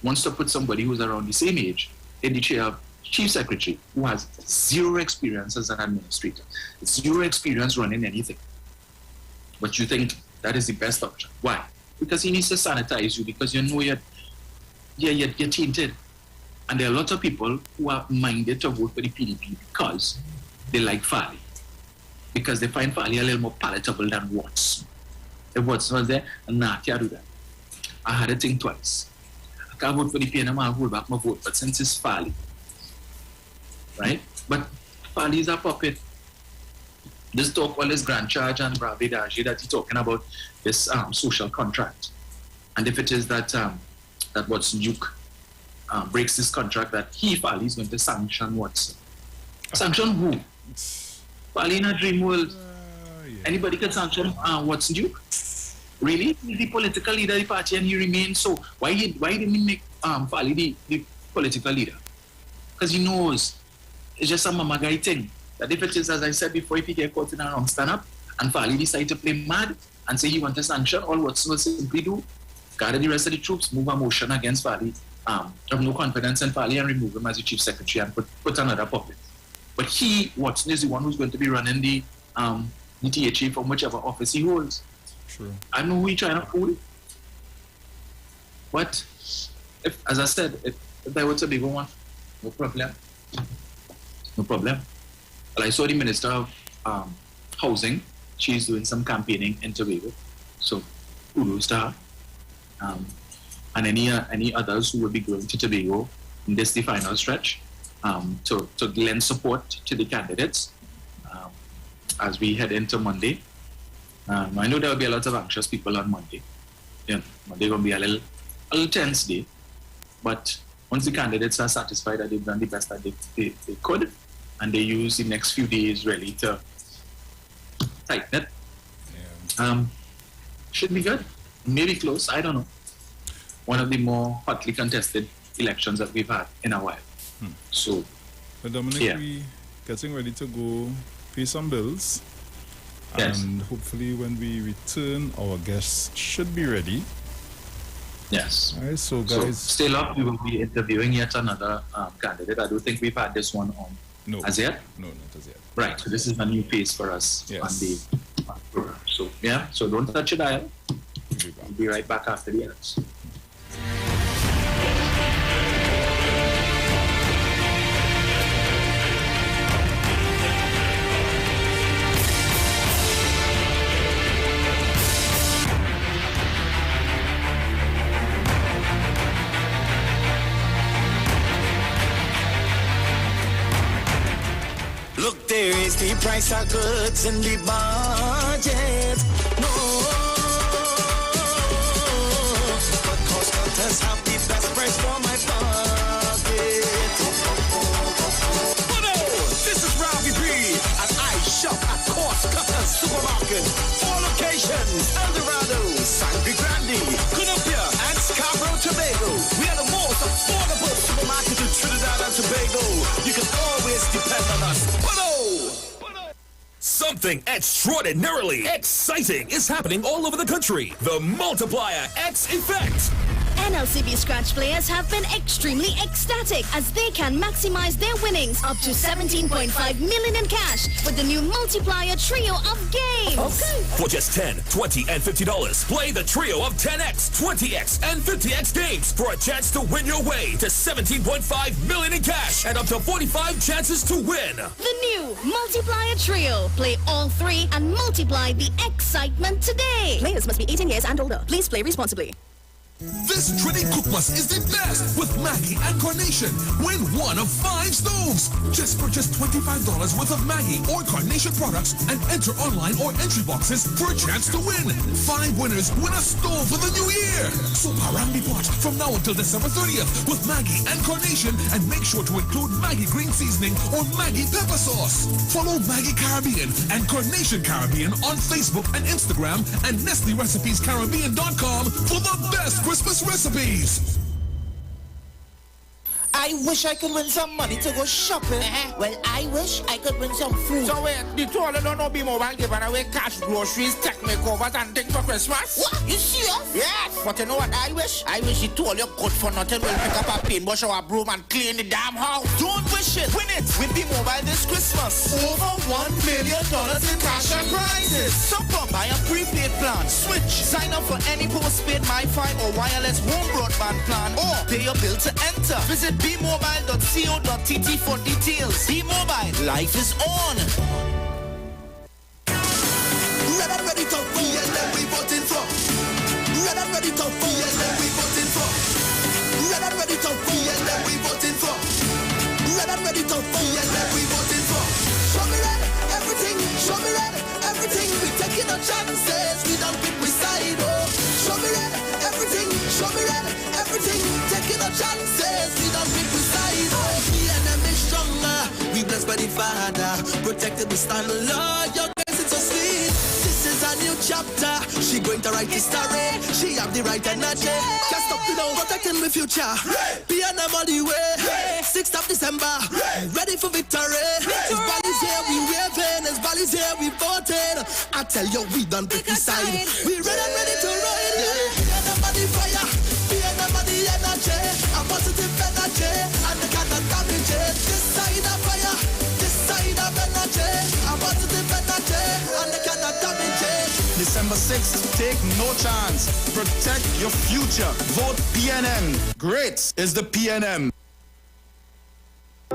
wants to put somebody who's around the same age in the chair of chief secretary, who has zero experience as an administrator, zero experience running anything. But you think that is the best option. Why? Because he needs to sanitize you, because you know you're tainted. And there are a lot of people who are minded to vote for the PDP because they like Farley. Because they find Farley a little more palatable than Watts. If Watts was there, nah, I can't do that. I had to think twice. I can't vote for the PNM, I'll hold back my vote, but since it's Farley, right? But Farley is a puppet. This talk, all this grand charge and bravedaje that he's talking about, this social contract. And if it is that that Watson Duke breaks this contract, that Farley is going to sanction Watson. Sanction who? Farley in a dream world. Anybody can sanction Watson Duke? Really? He's the political leader of the party and he remains so. Why didn't he make Farley the political leader? Because he knows it's just a mama guy thing. That if it is, as I said before, if he get caught in a wrong stand-up and Farley decide to play mad and say he wants to sanction, all Watson will simply do, gather the rest of the troops, move a motion against Farley, have no confidence in Farley and remove him as the chief secretary and put another puppet. But Watson, is the one who's going to be running the THA from whichever office he holds. True. I know who he's trying to fool. But, if, as I said, if I were to be one, no problem. No problem. Well, I saw the Minister of Housing. She's doing some campaigning in Tobago. So, kudos to her. And any others who will be going to Tobago in this the final stretch to lend support to the candidates as we head into Monday. I know there will be a lot of anxious people on Monday. Monday will be a little tense day. But once the candidates are satisfied that they've done the best that they could, and they use the next few days really to tighten it, should be good. Maybe close, I don't know. One of the more hotly contested elections that we've had in a while. So, but Dominic, we getting ready to go pay some bills. Yes. And hopefully when we return, our guests should be ready. Yes. All right, so guys. So still up, we will be interviewing yet another candidate. I don't think we've had this one on as yet. No, not as yet. Right, so this is a new pace for us on the program. So, so don't touch your dial. We'll be right back after the ads. Look, there is the price of goods in the budget. No, but cost cutters have the best price for my pocket. This is Robbie B, and I shop at Cost Cutters Supermarket. 4 locations: Eldorado, Sangre Grande, Columbia, and Scarborough, Tobago. We are the most affordable supermarket in Trinidad and Tobago. You can always depend on us. Something extraordinarily exciting is happening all over the country. The Multiplier X Effect. NLCB Scratch players have been extremely ecstatic as they can maximize their winnings up to 17.5 million in cash with the new Multiplier Trio of Games. Okay. For just $10, $20, and $50, play the trio of 10X, 20X, and 50X games for a chance to win your way to 17.5 million in cash and up to 45 chances to win. The new Multiplier Trio. Play all 3 and multiply the excitement today. Players must be 18 years and older. Please play responsibly. This Trinity Cookmas is the best with Maggie and Carnation. Win 1 of 5 stoves. Just purchase $25 worth of Maggie or Carnation products and enter online or entry boxes for a chance to win. 5 winners win a stove for the new year. So around the pot from now until December 30th with Maggie and Carnation, and make sure to include Maggie green seasoning or Maggie pepper sauce. Follow Maggie Caribbean and Carnation Caribbean on Facebook and Instagram and NestleRecipesCaribbean.com for the best Christmas recipes. I I wish I could win some money to go shopping. Well, I wish I could win some food. So wait, the two of them don't be mobile giving away cash, groceries, tech makeovers, and things for Christmas? What? You serious? Yes, but you know what I wish? I wish the two of you good for nothing will pick up a paintbrush or a broom and clean the damn house. Don't wish it. Win it with B-Mobile this Christmas. Over $1 million in cash and prizes. So come buy a prepaid plan. Switch. Sign up for any postpaid MiFi or wireless home broadband plan or pay your bill to enter. Visit bmobile.co.tt for details. B-Mobile. Life is on. Red and ready to be and then we voting for. Red and ready to be and then we voting for. Red and ready to be and then we voting for. Red and ready to be and then we voting for. Show me red, everything. Show me red, everything. We taking our chances. We don't pick we side. Oh, show me red, everything. Show me red, everything. Taking our chances. We don't pick we side. Oh, the enemy stronger. We blessed by the Father. Protected we stand alone. Your grace is so sweet. This is a new chapter. She going to write history. She have the right energy. Can't stop, you know, protecting my future. Be an all the way. 6th of December. Ready for victory. His body's here, we waving. His body's here, we voting. I tell you, we done pick the side. We ready to ride. Be an body fire. Be an body energy. A positive energy. And the cannot damage it. This side of fire. This side of energy. A positive energy. And the cannot damage it. December 6th, take no chance. Protect your future. Vote PNM. Great is the PNM.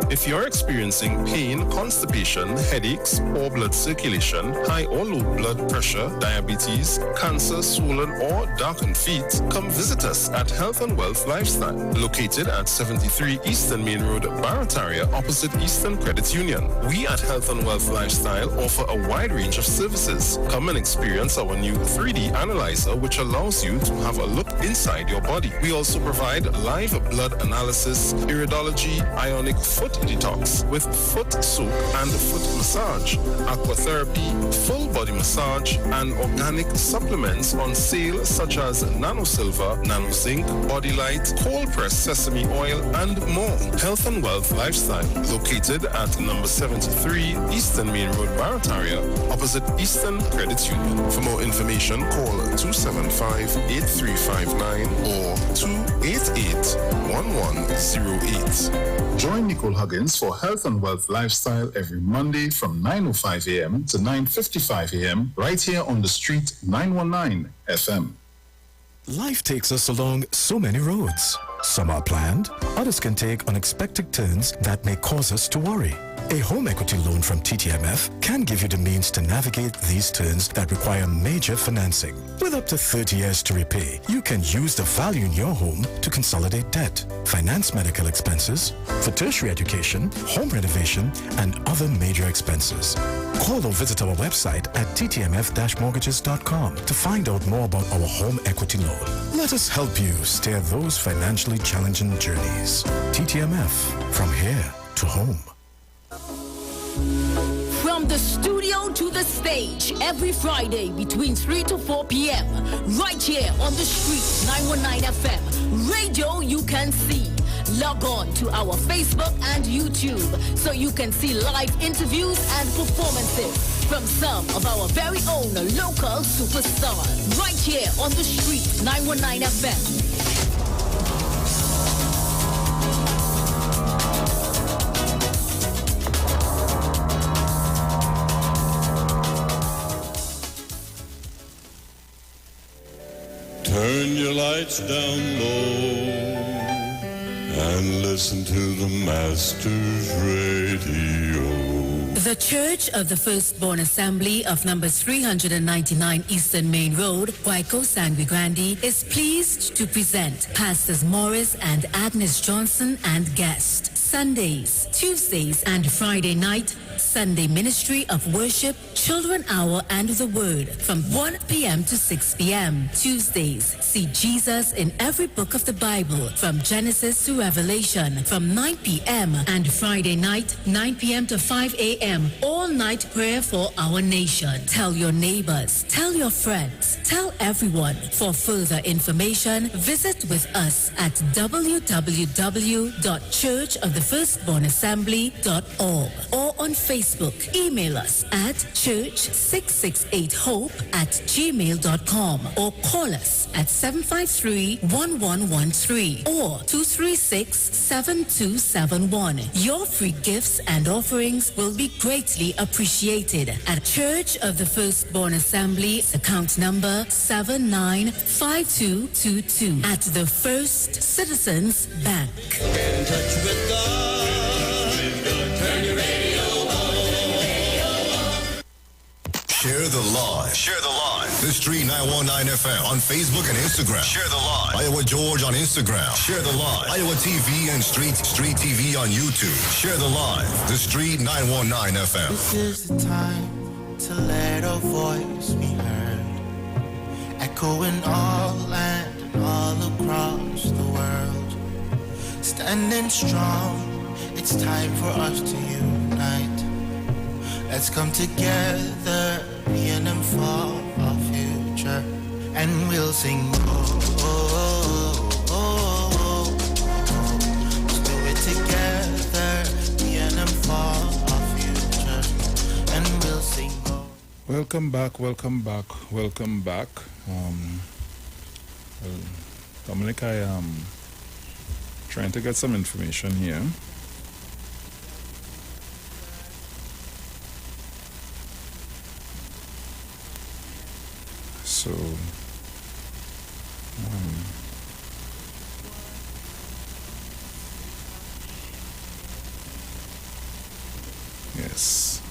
If you're experiencing pain, constipation, headaches, poor blood circulation, high or low blood pressure, diabetes, cancer, swollen or darkened feet, come visit us at Health and Wealth Lifestyle, located at 73 Eastern Main Road, Barataria, opposite Eastern Credit Union. We at Health and Wealth Lifestyle offer a wide range of services. Come and experience our new 3D analyzer, which allows you to have a look inside your body. We also provide live blood analysis, iridology, ionic foot detox with foot soak and foot massage, aquatherapy, full body massage, and organic supplements on sale such as Nano Silver, Nano Zinc, Body Light, cold pressed sesame oil, and more. Health and Wealth Lifestyle, located at number 73 Eastern Main Road, Barataria, opposite Eastern Credit Union. For more information, call 275-8359 or 288-1108. Join Nicole Huggins for Health and Wealth Lifestyle every Monday from 9:05 a.m. to 9:55 a.m. right here on the street 919 FM. Life takes us along so many roads. Some are planned, others can take unexpected turns that may cause us to worry. A home equity loan from TTMF can give you the means to navigate these turns that require major financing. With up to 30 years to repay, you can use the value in your home to consolidate debt, finance medical expenses, for tertiary education, home renovation, and other major expenses. Call or visit our website at ttmf-mortgages.com to find out more about our home equity loan. Let us help you steer those financially challenging journeys. TTMF, from here to home. From the studio to the stage, every Friday between 3 to 4 p.m. right here on the street, 919 FM. Radio you can see. Log on to our Facebook and YouTube so you can see live interviews and performances from some of our very own local superstars. Right here on the street, 919 FM. Turn your lights down low and listen to the Master's Radio. The Church of the Firstborn Assembly of number 399 Eastern Main Road, Waiko Sangre Grande, is pleased to present Pastors Morris and Agnes Johnson and guest Sundays, Tuesdays, and Friday night, Sunday Ministry of Worship, Children Hour, and the Word from 1 p.m. to 6 p.m. Tuesdays, see Jesus in every book of the Bible from Genesis to Revelation from 9 p.m. and Friday night, 9 p.m. to 5 a.m. All night prayer for our nation. Tell your neighbors, tell your friends, tell everyone. For further information, visit with us at www.churchofthefirstbornassembly.org or on Facebook. Email us at church668hope@gmail.com or call us at 753-1113 or 236-7271. Your free gifts and offerings will be greatly appreciated at Church of the Firstborn Assembly, account number 795222 at the First Citizens Bank. Get in touch with God. Turn your radio Share the live. Share the live. The Street 919 FM on Facebook and Instagram. Share the live. Iowa George on Instagram. Share the live. Iowa TV and Street TV on YouTube. Share the live. The Street 919 FM. This is the time to let our voice be heard, echoing all land and all across the world. Standing strong, it's time for us to unite. Let's come together, being them for our future, and we'll sing. Let's do it together, being them for our future, and we'll sing. Welcome back. Dominic, I am trying to get some information here. So, yes.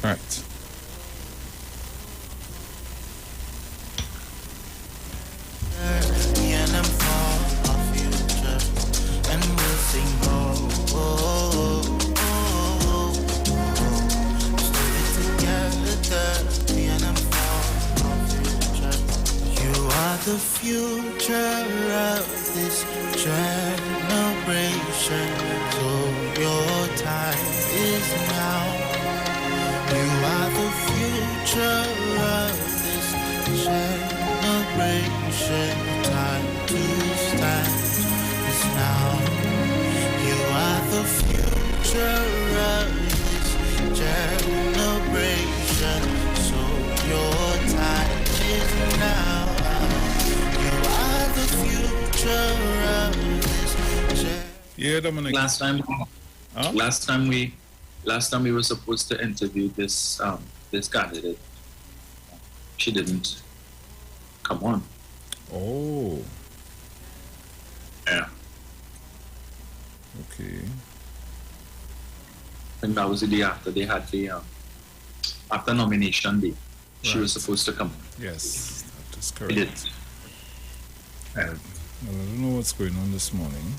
Right. The future of this generation, so your time is now. You are the future of this generation. Time to stand is now. You are the future of this generation, so your time is now. Yeah, Dominic. Last time we were supposed to interview this this candidate. She didn't come on. Oh. Yeah. Okay. And that was the day after they had the after nomination day. She was supposed to come. Yes, that is correct. She did. Well, I don't know what's going on this morning.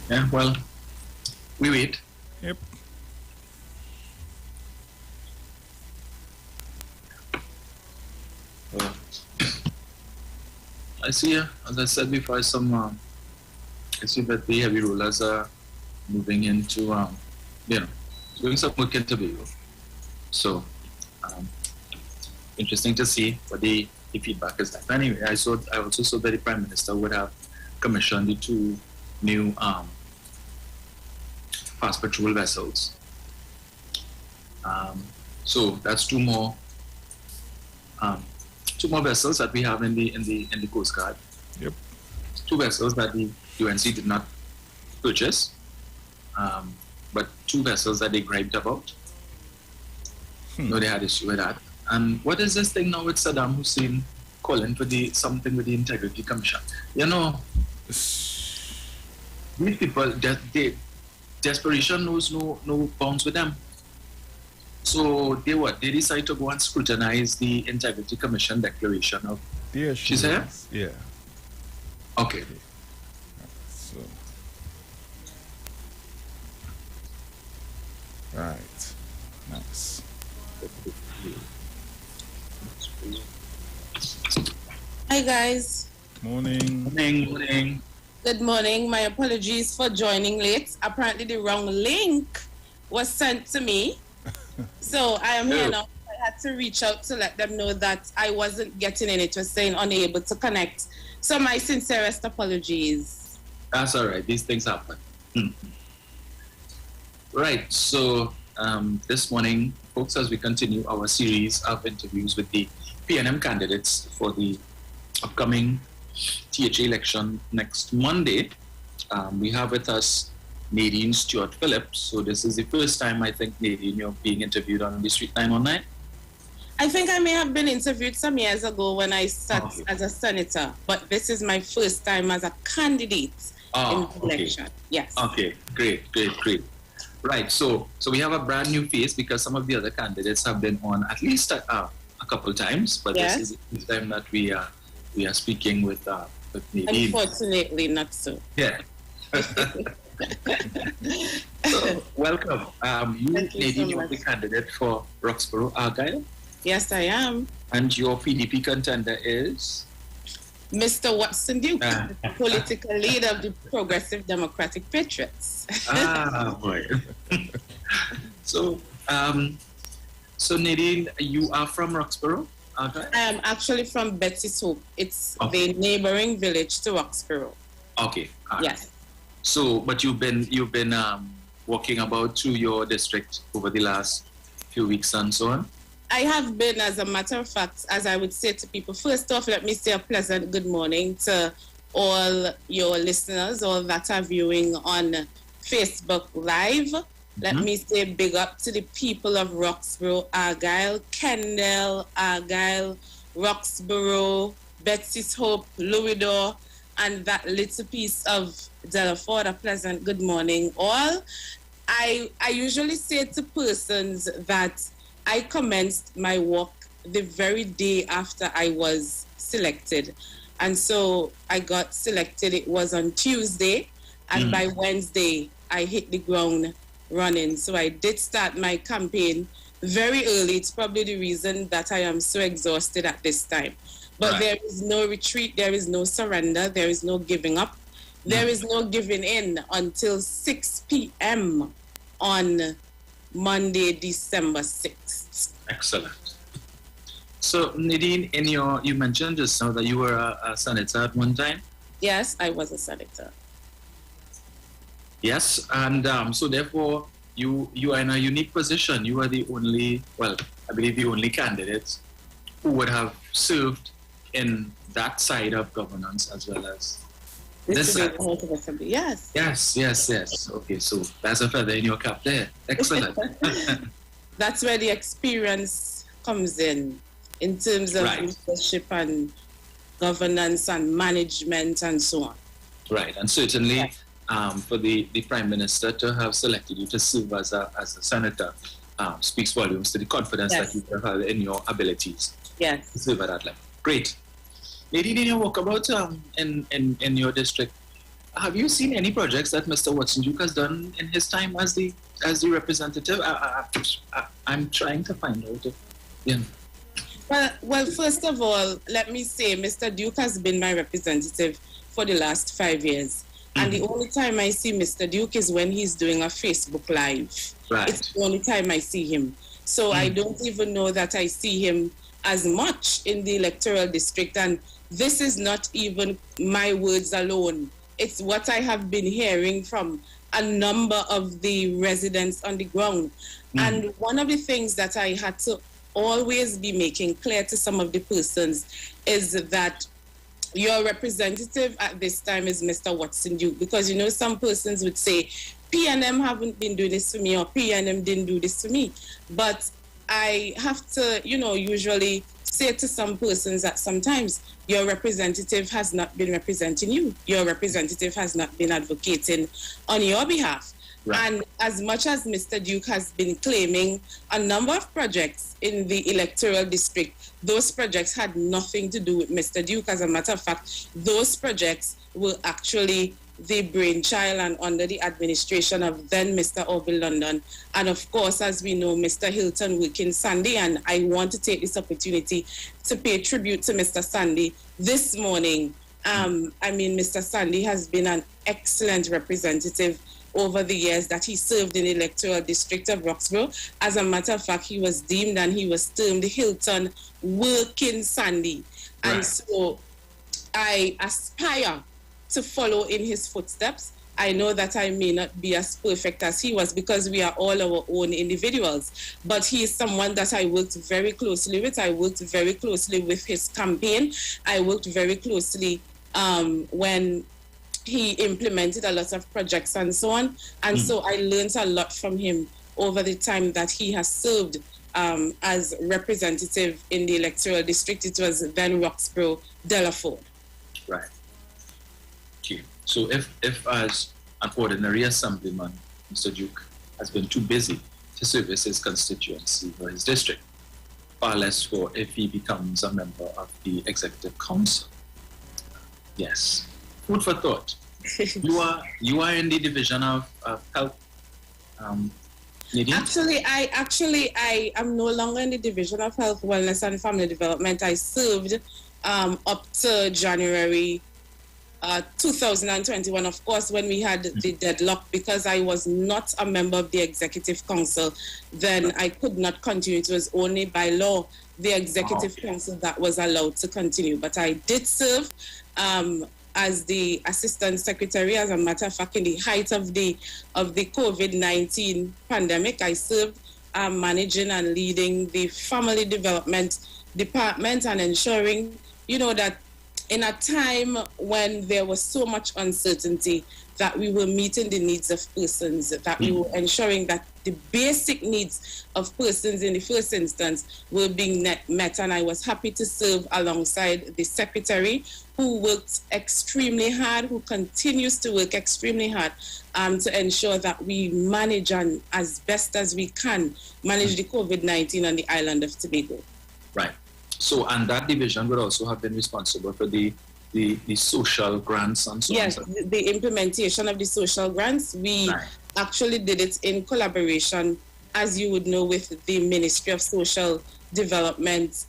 Yeah, well, we wait. Yep. I see, as I said before, I see that the heavy rollers are moving into, doing some work in Tobago. So, interesting to see what the feedback is like. Anyway, I also saw that the Prime Minister would have commissioned the 2 new fast patrol vessels. So that's 2 more vessels that we have in the Coast Guard. Yep. 2 vessels that the UNC did not purchase, but 2 vessels that they griped about. No, they had issue with that. And what is this thing now with Saddam Hussein calling for something with the Integrity Commission? These people, desperation knows no bounds with them. So they decide to go and scrutinize the Integrity Commission declaration of. Yeah, she's here? Yeah. Okay. Right. Nice. Hi guys. Morning. Morning. Good morning. My apologies for joining late. Apparently the wrong link was sent to me. So I am here now. I had to reach out to let them know that I wasn't getting in. It was saying unable to connect. So my sincerest apologies. That's all right. These things happen. Right. So this morning, folks, as we continue our series of interviews with the PNM candidates for the upcoming THA election next Monday, we have with us Nadine Stewart Phillips. So this is the first time, I think, Nadine, you're being interviewed on the Street 919. I think I may have been interviewed some years ago when I sat as a senator, but this is my first time as a candidate in the election. Yes. Okay, great. Right, so we have a brand new face because some of the other candidates have been on at least a couple times, but this is the time that we are speaking with Nadine. Unfortunately, not so. Yeah. So, welcome. Nadine, you are the candidate for Roxborough Argyle. Yes, I am. And your PDP contender is? Mr. Watson Duke, political leader of the Progressive Democratic Patriots. Boy. So Nadine, you are from Roxborough? Argyle? I am actually from Betsy's Hope. It's the neighboring village to Roxborough. Okay. Yes. So, but you've been walking about through your district over the last few weeks and so on? I have been, as a matter of fact, as I would say to people, first off, let me say a pleasant good morning to all your listeners, all that are viewing on Facebook Live. Let me say big up to the people of Roxborough, Argyle, Kendall, Argyle, Roxborough, Betsy's Hope, Louisdore, and that little piece of Delaford. A pleasant good morning, all. I usually say to persons that I commenced my work the very day after I was selected. And so I got selected, it was on Tuesday, and by Wednesday, I hit the ground running. So I did start my campaign very early. It's probably the reason that I am so exhausted at this time. But there is no retreat, there is no surrender, there is no giving up, there is no giving in until 6 p.m. on Monday, December 6th. Excellent. So, Nadine, you mentioned just now that you were a senator at one time? Yes, I was a senator. Yes, and so therefore, you are in a unique position. You are the only, I believe the only candidate who would have served in that side of governance as well as this side. Yes. Yes. Okay, so that's a feather in your cap there. Excellent. That's where the experience comes in terms of leadership and governance and management and so on. Right, and certainly for the Prime Minister to have selected you to serve as a senator speaks volumes to the confidence that you have in your abilities to serve at that level. Great. Nadine, in your walkabout in your district, have you seen any projects that Mr. Watson Duke has done in his time as the representative? I'm trying to find out if, Well, first of all, let me say Mr. Duke has been my representative for the last 5 years. And the only time I see Mr. Duke is when he's doing a Facebook Live. Right. It's the only time I see him. So I don't even know that I see him as much in the electoral district. And this is not even my words alone. It's what I have been hearing from a number of the residents on the ground. And one of the things that I had to always be making clear to some of the persons is that your representative at this time is Mr. Watson Duke, because some persons would say PNM haven't been doing this for me or PNM didn't do this for me. But I have to, usually say to some persons that sometimes your representative has not been representing you. Your representative has not been advocating on your behalf. Right. And as much as Mr. Duke has been claiming a number of projects in the electoral district, those projects had nothing to do with Mr. Duke. As a matter of fact, those projects were actually the brainchild and under the administration of then Mr. Orville London. And of course, as we know, Mr. Hilton working Sandy, and I want to take this opportunity to pay tribute to Mr. Sandy this morning. Mr. Sandy has been an excellent representative over the years that he served in the electoral district of Roxborough. As a matter of fact, he was deemed and he was termed Hilton working Sandy. Right. And so I aspire to follow in his footsteps. I know that I may not be as perfect as he was because we are all our own individuals, but he is someone that I worked very closely with. I worked very closely with his campaign. I worked very closely when he implemented a lot of projects and so on. And so I learned a lot from him over the time that he has served as representative in the electoral district. It was then Roxborough, Delaford. Right. Okay. So if as an ordinary assemblyman, Mr. Duke has been too busy to service his constituency or his district, far less for if he becomes a member of the executive council. Yes. Food for thought. You are in the division of health. Actually, I am no longer in the division of health, wellness, and family development. I served up to January 2021, of course, when we had the deadlock, because I was not a member of the executive council. Then I could not continue. It was only by law the executive council that was allowed to continue. But I did serve as the assistant secretary. As a matter of fact, in the height of the COVID-19 pandemic, I served managing and leading the family development department and ensuring, that in a time when there was so much uncertainty, that we were meeting the needs of persons, that we were ensuring that the basic needs of persons in the first instance were being met. And I was happy to serve alongside the secretary, who worked extremely hard, who continues to work extremely hard to ensure that we manage and as best as we can manage the COVID-19 on the island of Tobago. Right. So, and that division would also have been responsible for the social grants and so on. Yes, the implementation of the social grants. We actually did it in collaboration, as you would know, with the Ministry of Social Development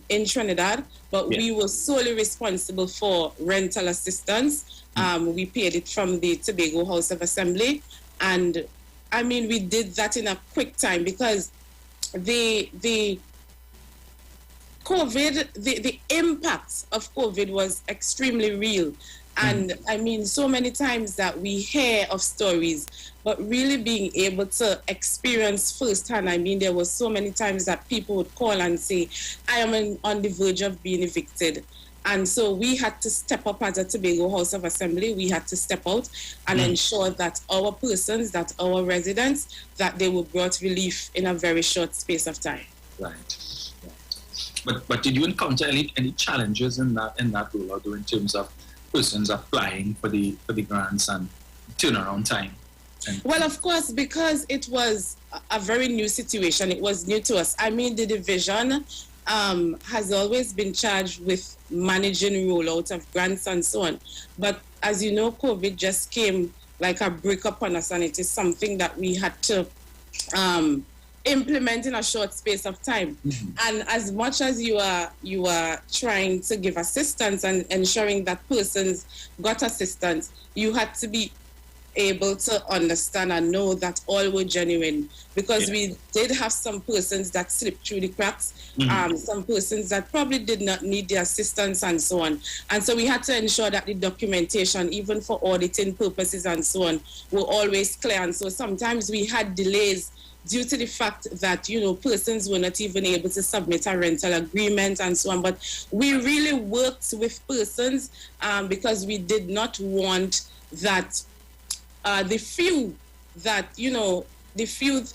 in Trinidad, but we were solely responsible for rental assistance. We paid it from the Tobago House of Assembly, and we did that in a quick time because the COVID, the impact of COVID was extremely real. And so many times that we hear of stories, but really being able to experience firsthand, there was so many times that people would call and say, I am on the verge of being evicted. And so we had to step up as a Tobago House of Assembly. We had to step out and ensure that our persons, that our residents, that they were brought relief in a very short space of time. Right. But did you encounter any challenges in that role, although in terms of persons applying for the grants and turnaround time? Well, of course, because it was a very new situation. It was new to us. The division has always been charged with managing rollout of grants and so on. But as you know, COVID just came like a brick upon us, and it is something that we had to implement in a short space of time. And as much as you are trying to give assistance and ensuring that persons got assistance, you had to be able to understand and know that all were genuine, because we did have some persons that slipped through the cracks, some persons that probably did not need the assistance and so on. And so we had to ensure that the documentation, even for auditing purposes and so on, were always clear. And so sometimes we had delays due to the fact that, persons were not even able to submit a rental agreement and so on. But we really worked with persons because we did not want that the few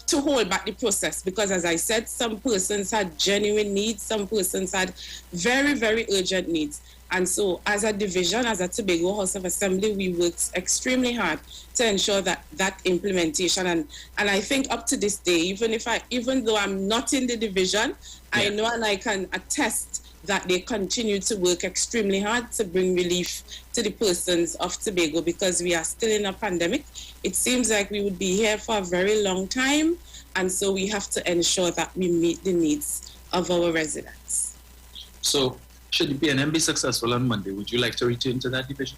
to hold back the process, because as I said, some persons had genuine needs, some persons had very, very urgent needs. And so as a division, as a Tobago House of Assembly, we worked extremely hard to ensure that implementation. And I think up to this day, even though I'm not in the division, I know and I can attest that they continue to work extremely hard to bring relief to the persons of Tobago, because we are still in a pandemic. It seems like we would be here for a very long time, and so we have to ensure that we meet the needs of our residents. So, should the PNM be successful on Monday, would you like to return to that division?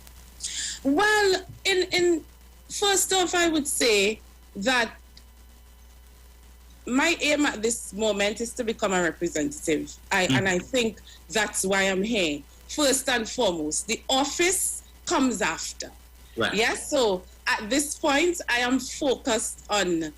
Well, in first off, I would say that my aim at this moment is to become a representative. And I think that's why I'm here. First and foremost, the office comes after. Right. Yes, so at this point, I am focused on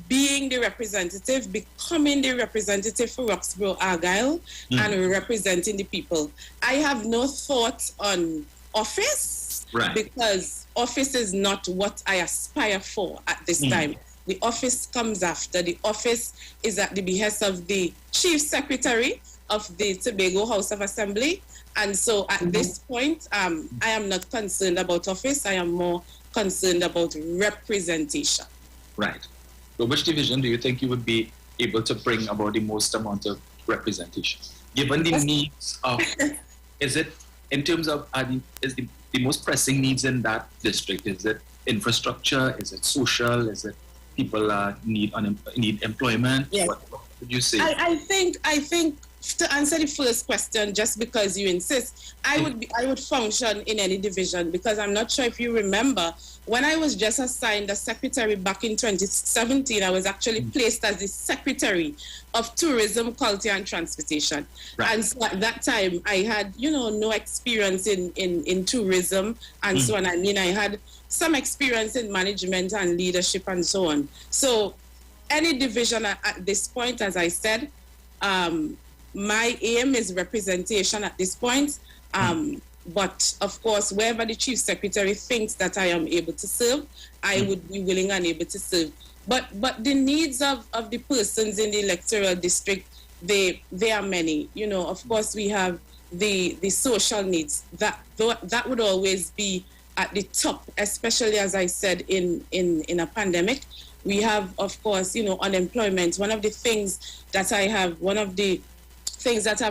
being the representative, becoming the representative for Roxborough Argyle, and representing the people. I have no thought on office, because office is not what I aspire for at this time. The office comes after. The office is at the behest of the Chief Secretary of the Tobago House of Assembly. And so at this point, I am not concerned about office. I am more concerned about representation. Right. So which division do you think you would be able to bring about the most amount of representation? Given the needs of, is it in terms of, is the most pressing needs in that district? Is it infrastructure? Is it social? Is it people need employment? Yes. What would you say? I think to answer the first question, just because you insist, I would function in any division, because I'm not sure if you remember, when I was just assigned as secretary back in 2017, I was actually placed as the secretary of tourism, quality and transportation. Right. And so at that time, I had, no experience in tourism and so on. I mean, I had some experience in management and leadership and so on. So any division at this point, as I said, my aim is representation at this point. But of course, wherever the chief secretary thinks that I am able to serve, I would be willing and able to serve. But the needs of the persons in the electoral district, they are many. Of course, we have the social needs. That would always be at the top, especially, as I said, in a pandemic. We have, of course, unemployment. One of the things that I've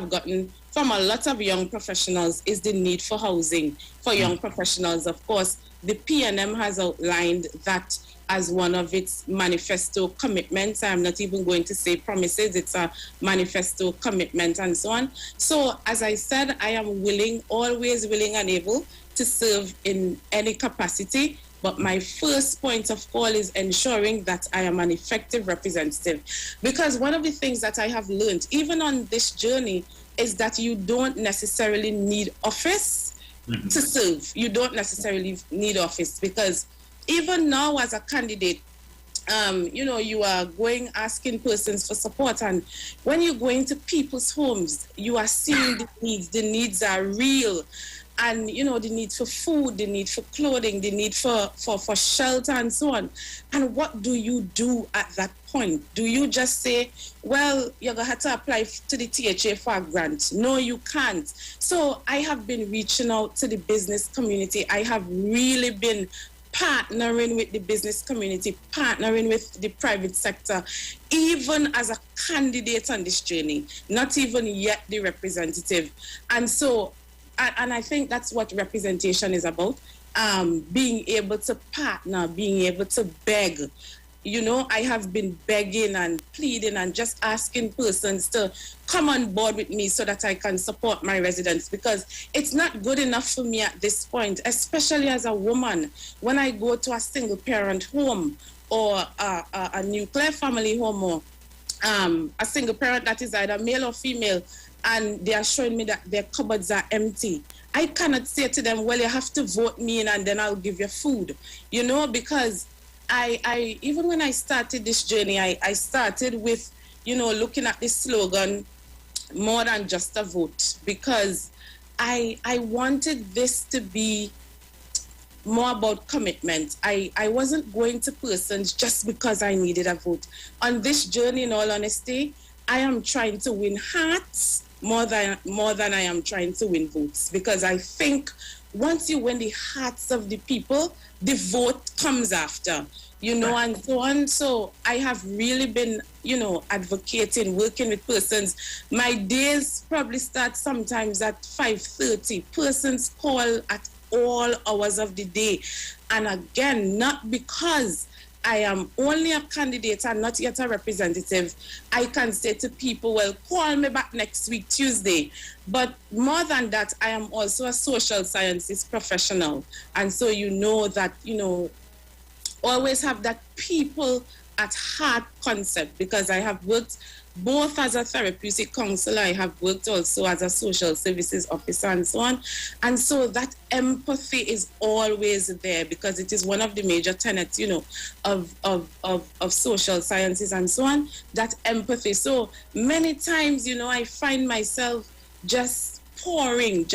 gotten from a lot of young professionals is the need for housing for young professionals. Of course, the PNM has outlined that as one of its manifesto commitments. I'm not even going to say promises, it's a manifesto commitment and so on. So as I said, I am always willing and able to serve in any capacity. But my first point of call is ensuring that I am an effective representative. Because one of the things that I have learned, even on this journey, is that you don't necessarily need office to serve. You don't necessarily need office, because even now as a candidate, you are asking persons for support. And when you go into people's homes, you are seeing the needs. The needs are real. And, the need for food, the need for clothing, the need for shelter and so on. And what do you do at that point? Do you just say, well, you're going to have to apply to the THA for a grant? No, you can't. So I have been reaching out to the business community. I have really been partnering with the business community, partnering with the private sector, even as a candidate on this journey, not even yet the representative. And so, and I think that's what representation is about, being able to partner, being able to beg. I have been begging and pleading and just asking persons to come on board with me so that I can support my residents, because it's not good enough for me at this point, especially as a woman. When I go to a single parent home or a nuclear family home, or a single parent that is either male or female, and they are showing me that their cupboards are empty, I cannot say to them, well, you have to vote me in and then I'll give you food, because I even when I started this journey, I started with, looking at this slogan, more than just a vote, because I wanted this to be more about commitment. I wasn't going to persons just because I needed a vote. On this journey, in all honesty, I am trying to win hearts more than I am trying to win votes, because I think once you win the hearts of the people, the vote comes after. you know, and so on. So I have really been, you know, advocating, working with persons. My days probably start sometimes at 5:30. Persons call at all hours of the day. And again, not because I am only a candidate and not yet a representative, I can say to people, well, call me back next week, Tuesday. But more than that, I am also a social sciences professional. And so you know that, you know, always have that people at heart concept, because I have worked both as a therapeutic counselor, I have worked also as a social services officer and so on. And so that empathy is always there, because it is one of the major tenets, you know, of social sciences and so on, that empathy. So many times, you know, I find myself just pouring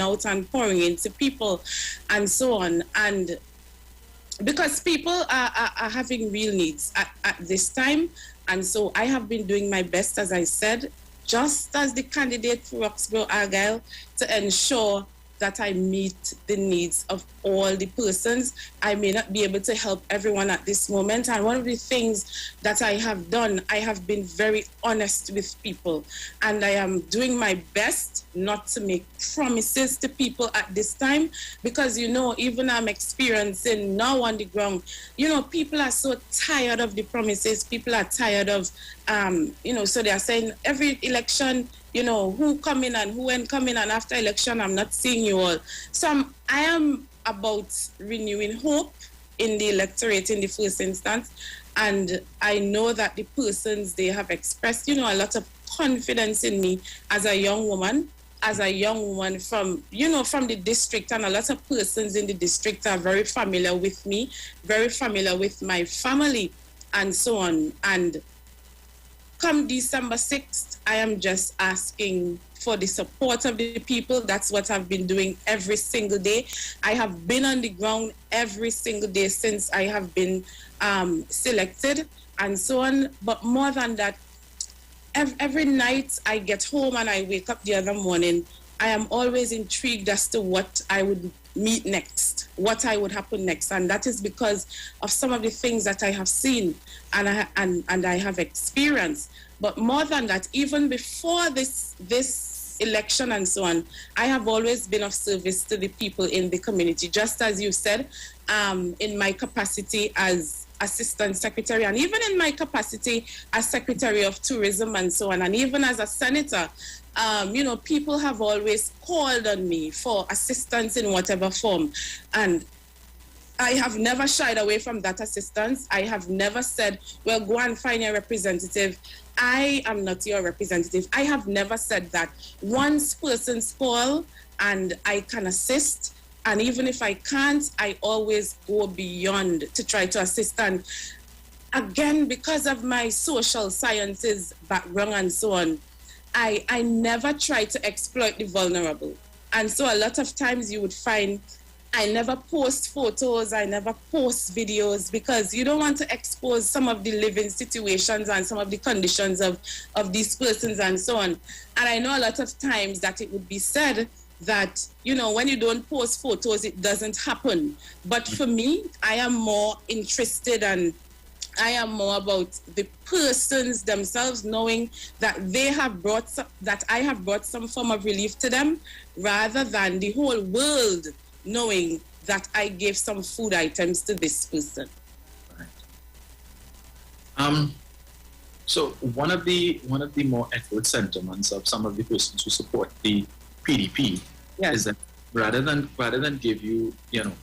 out and pouring into people and so on. And because people are having real needs at this time. And so I have been doing my best, as I said, just as the candidate for Roxborough Argyle, to ensure that I meet the needs of all the persons. I may not be able to help everyone at this moment. And one of the things that I have done, I have been very honest with people. And I am doing my best not to make promises to people at this time, because, you know, even I'm experiencing now on the ground, you know, people are so tired of the promises. People are tired of, you know, so they are saying every election, you know, who come in and who ain't coming, and after election, I'm not seeing you all. So I am about renewing hope in the electorate in the first instance. And I know that the persons, they have expressed, you know, a lot of confidence in me as a young woman from, you know, from the district. And a lot of persons in the district are very familiar with me, very familiar with my family and so on. And come December 6th, I am just asking for the support of the people. That's what I've been doing every single day. I have been on the ground every single day since I have been selected and so on. But more than that, every night I get home and I wake up the other morning, I am always intrigued as to what I would meet next, what I would happen next. And that is because of some of the things that I have seen and I have experienced. But more than that, even before this election and so on, I have always been of service to the people in the community, just as you said, in my capacity as Assistant Secretary, and even in my capacity as Secretary of Tourism and so on, and even as a senator. You know, people have always called on me for assistance in whatever form. And I have never shied away from that assistance. I have never said, well, go and find a representative. I am not your representative. I have never said that. Once persons call and I can assist, and even if I can't, I always go beyond to try to assist. And again, because of my social sciences background and so on, I never try to exploit the vulnerable. And so a lot of times you would find I never post photos, I never post videos, because you don't want to expose some of the living situations and some of the conditions of these persons and so on. And I know a lot of times that it would be said that, you know, when you don't post photos, it doesn't happen. But for me, I am more interested and I am more about the persons themselves, knowing that they have brought that I have brought some form of relief to them, rather than the whole world knowing that I gave some food items to this person. Right. So one of the more echoed sentiments of some of the persons who support the PDP is that rather than give you, you know,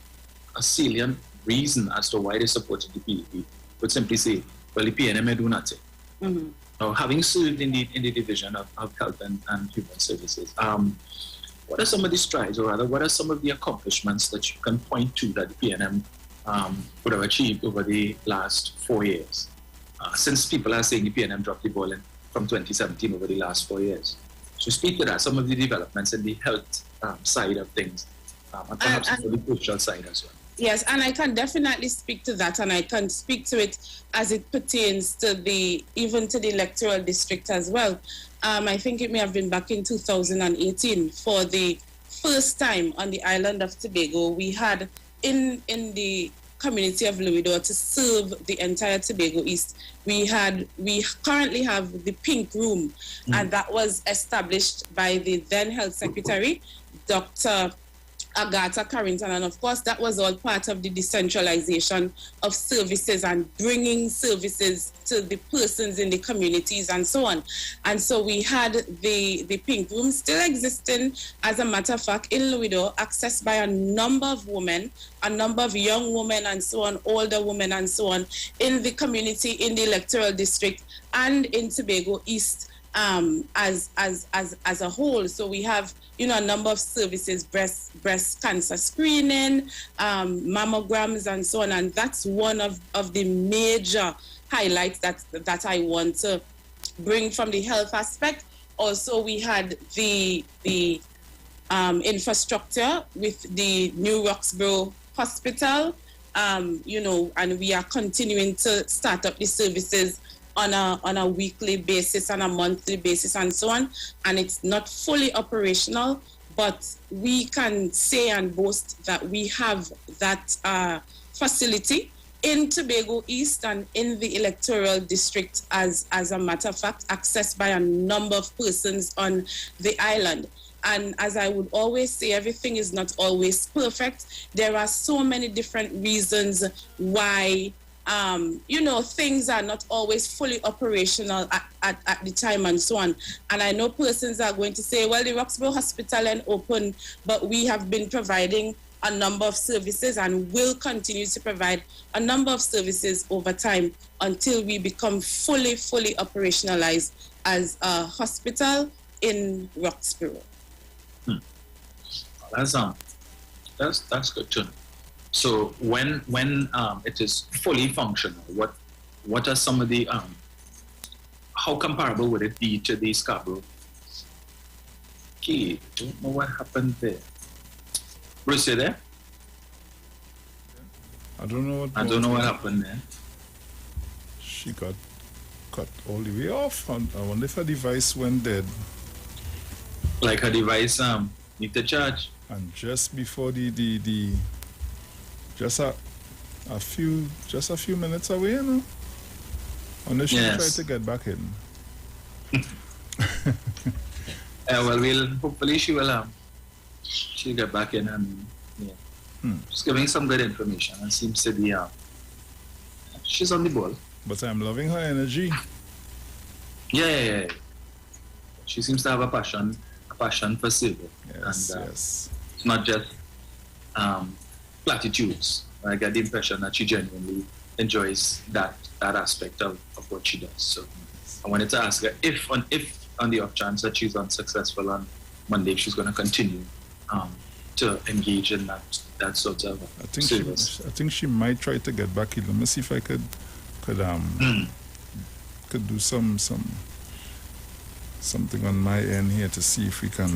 a salient reason as to why they supported the PDP, would simply say, well, the PNM may do nothing. Mm-hmm. Now, having served in the division of health and human services, what are some of the strides, or rather, what are some of the accomplishments that you can point to that the PNM would have achieved over the last 4 years? Since people are saying the PNM dropped the ball from 2017 over the last 4 years. So speak to that, some of the developments in the health side of things, and perhaps on the social side as well. Yes, and I can definitely speak to that, and I can speak to it as it pertains to even to the electoral district as well. I think it may have been back in 2018 for the first time on the island of Tobago. We had in the community of Louisdor to serve the entire Tobago East. We currently have the Pink Room, and that was established by the then Health Secretary, Dr. Agatha Carrington, and of course that was all part of the decentralization of services and bringing services to the persons in the communities and so on. And so we had the Pink Room still existing, as a matter of fact, in Louisdor, accessed by a number of women, a number of young women and so on, older women and so on, in the community, in the electoral district, and in Tobago East as a whole. So we have, you know, a number of services, breast cancer screening, mammograms and so on, and that's one of the major highlights that I want to bring from the health aspect. Also, we had the infrastructure with the new Roxborough Hospital, you know, and we are continuing to start up the services on a weekly basis, on a monthly basis, and so on. And it's not fully operational, but we can say and boast that we have that facility in Tobago East and in the electoral district, as a matter of fact, accessed by a number of persons on the island. And as I would always say, everything is not always perfect. There are so many different reasons why you know, things are not always fully operational at the time and so on. And I know persons are going to say, well, the Roxborough Hospital ain't open, but we have been providing a number of services and will continue to provide a number of services over time until we become fully operationalized as a hospital in Roxborough. That's good to know. So when it is fully functional, what are some of the how comparable would it be to the Scarborough? Okay, don't know what happened there. Bruce, you there? I don't know what happened there. She got cut all the way off. I wonder if her device went dead. Like her device need to charge. And just before the just a few minutes away, you know. Unless she tried to get back in. Well, hopefully she'll get back in and just giving some good information and seems to be she's on the ball. But I'm loving her energy. Yeah. She seems to have a passion for silver. Yes, and yes. It's not just platitudes. I get the impression that she genuinely enjoys that aspect of what she does. So I wanted to ask her if on the off chance that she's unsuccessful on Monday, she's going to continue to engage in that sort of service. I think she might try to get back in. Let me see if I could do something on my end here to see if we can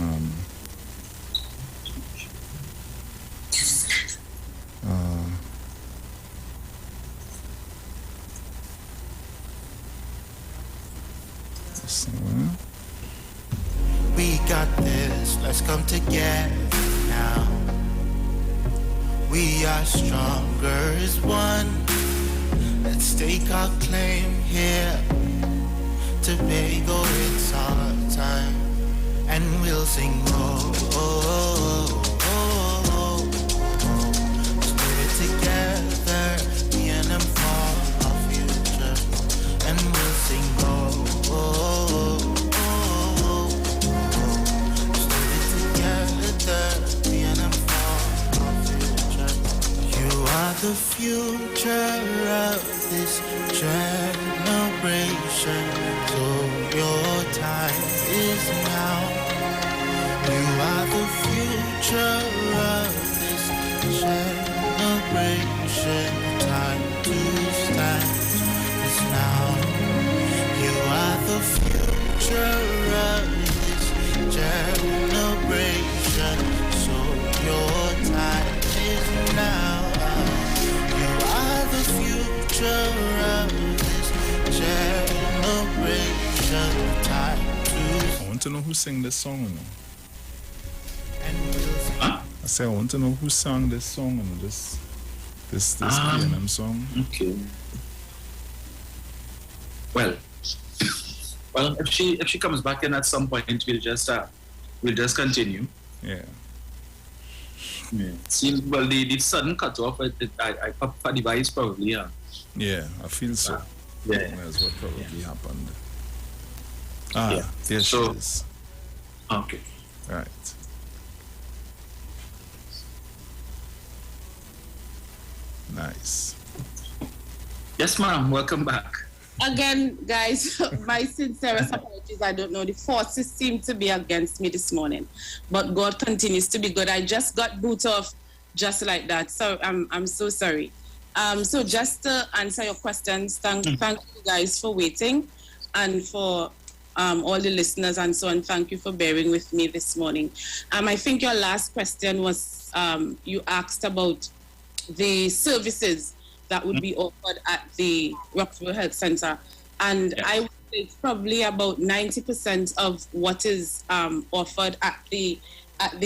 we got this, let's come together now. We are stronger as one. Let's stake our claim here. Tobago, it's our time. And we'll sing, oh, oh, oh, oh, oh, oh. Let's do it together, me and them for our future. And we'll sing, oh, oh, oh, oh, oh, oh. Let's do it together, me and them for our future. You are the future of this generation, so your time is now. You are the future of this generation, time to stand is now. You are the future of this generation, so your time is now. You are the future of this generation, time to I want to know who sang this song, you know. Huh? I say I want to know who sang this song, and just This P&M song. Okay. Well, if she comes back in at some point, we'll just continue. Yeah. Seems the sudden cut off. I pop for device probably. Yeah. Yeah, I feel so. Yeah. That's what probably happened. There she is. Okay. Right. Nice. Yes, ma'am. Welcome back. Again, guys, my sincerest apologies. I don't know. The forces seem to be against me this morning, but God continues to be good. I just got boot off just like that. So I'm so sorry. So just to answer your questions, thank you guys for waiting, and for all the listeners and so on. Thank you for bearing with me this morning. I think your last question was you asked about the services that would be offered at the Roxborough Health Center. And I would say it's probably about 90% of what is offered at the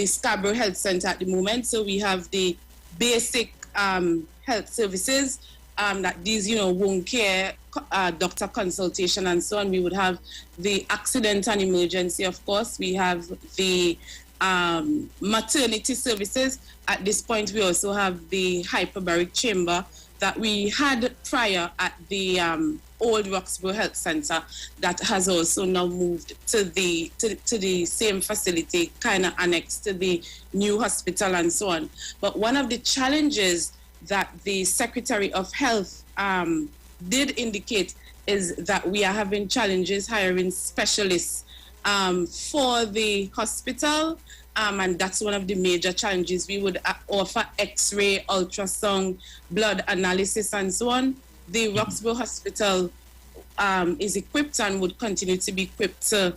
Scarborough Health Center at the moment. So we have the basic health services that these, wound care, doctor consultation and so on. We would have the accident and emergency, of course. We have the maternity services. At this point, we also have the hyperbaric chamber that we had prior at the old Roxborough Health Center that has also now moved to the same facility, kind of annexed to the new hospital and so on. But one of the challenges that the Secretary of Health did indicate is that we are having challenges hiring specialists for the hospital. And that's one of the major challenges. We would offer X-ray, ultrasound, blood analysis, and so on. The Roxborough Hospital is equipped and would continue to be equipped to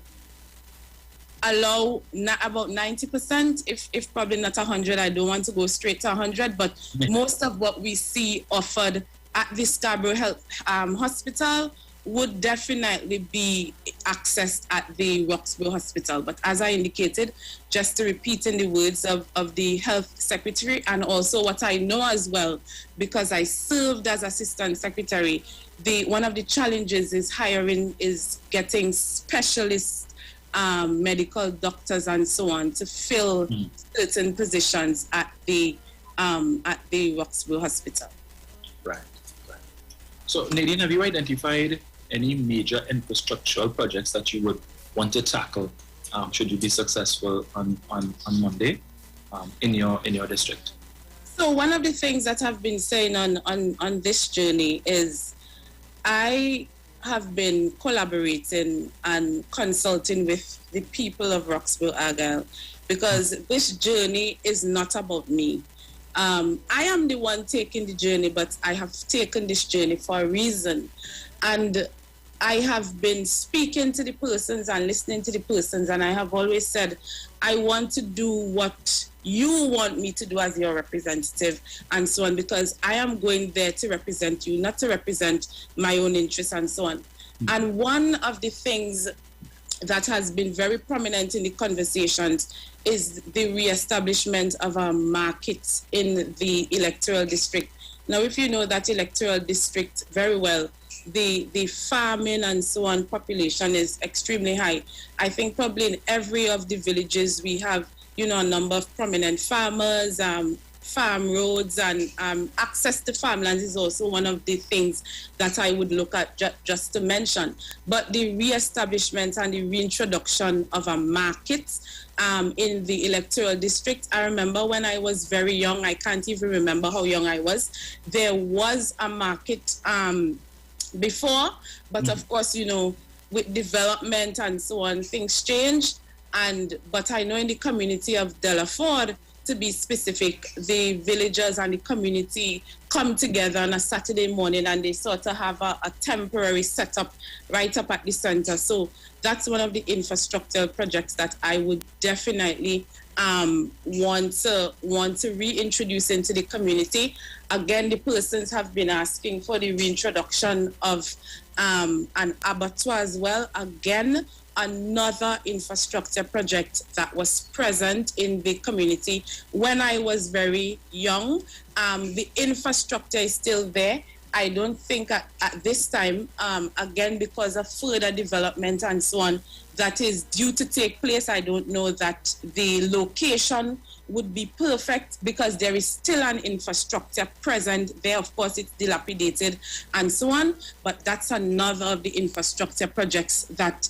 allow about 90%, if probably not 100. I don't want to go straight to 100, but most of what we see offered at the Scarborough Health Hospital would definitely be accessed at the Roxborough Hospital. But as I indicated, just to repeat in the words of the Health Secretary, and also what I know as well, because I served as Assistant Secretary, one of the challenges is getting specialist medical doctors and so on to fill certain positions at the Roxborough Hospital. Right. So Nadine, have you identified any major infrastructural projects that you would want to tackle should you be successful on Monday in your district? So one of the things that I've been saying on this journey is I have been collaborating and consulting with the people of Roxborough Argyle, because this journey is not about me. I am the one taking the journey, but I have taken this journey for a reason. And I have been speaking to the persons and listening to the persons, and I have always said, I want to do what you want me to do as your representative and so on, because I am going there to represent you, not to represent my own interests and so on. And one of the things that has been very prominent in the conversations is the reestablishment of a market in the electoral district. Now, if you know that electoral district very well, the farming and so on population is extremely high. I think probably in every of the villages we have, a number of prominent farmers, farm roads, and access to farmlands is also one of the things that I would look at just to mention. But the re-establishment and the reintroduction of a market in the electoral district. I remember when I was very young, I can't even remember how young I was, there was a market before, but of course, with development and so on, things change. But I know in the community of Delaford, to be specific, the villagers and the community come together on a Saturday morning and they sort of have a temporary setup right up at the center. So that's one of the infrastructural projects that I would definitely want to reintroduce into the community. Again, the persons have been asking for the reintroduction of an abattoir as well. Again, another infrastructure project that was present in the community when I was very young. The infrastructure is still there. I don't think at this time, again, because of further development and so on, that is due to take place. I don't know that the location would be perfect because there is still an infrastructure present there. Of course, it's dilapidated and so on, but that's another of the infrastructure projects that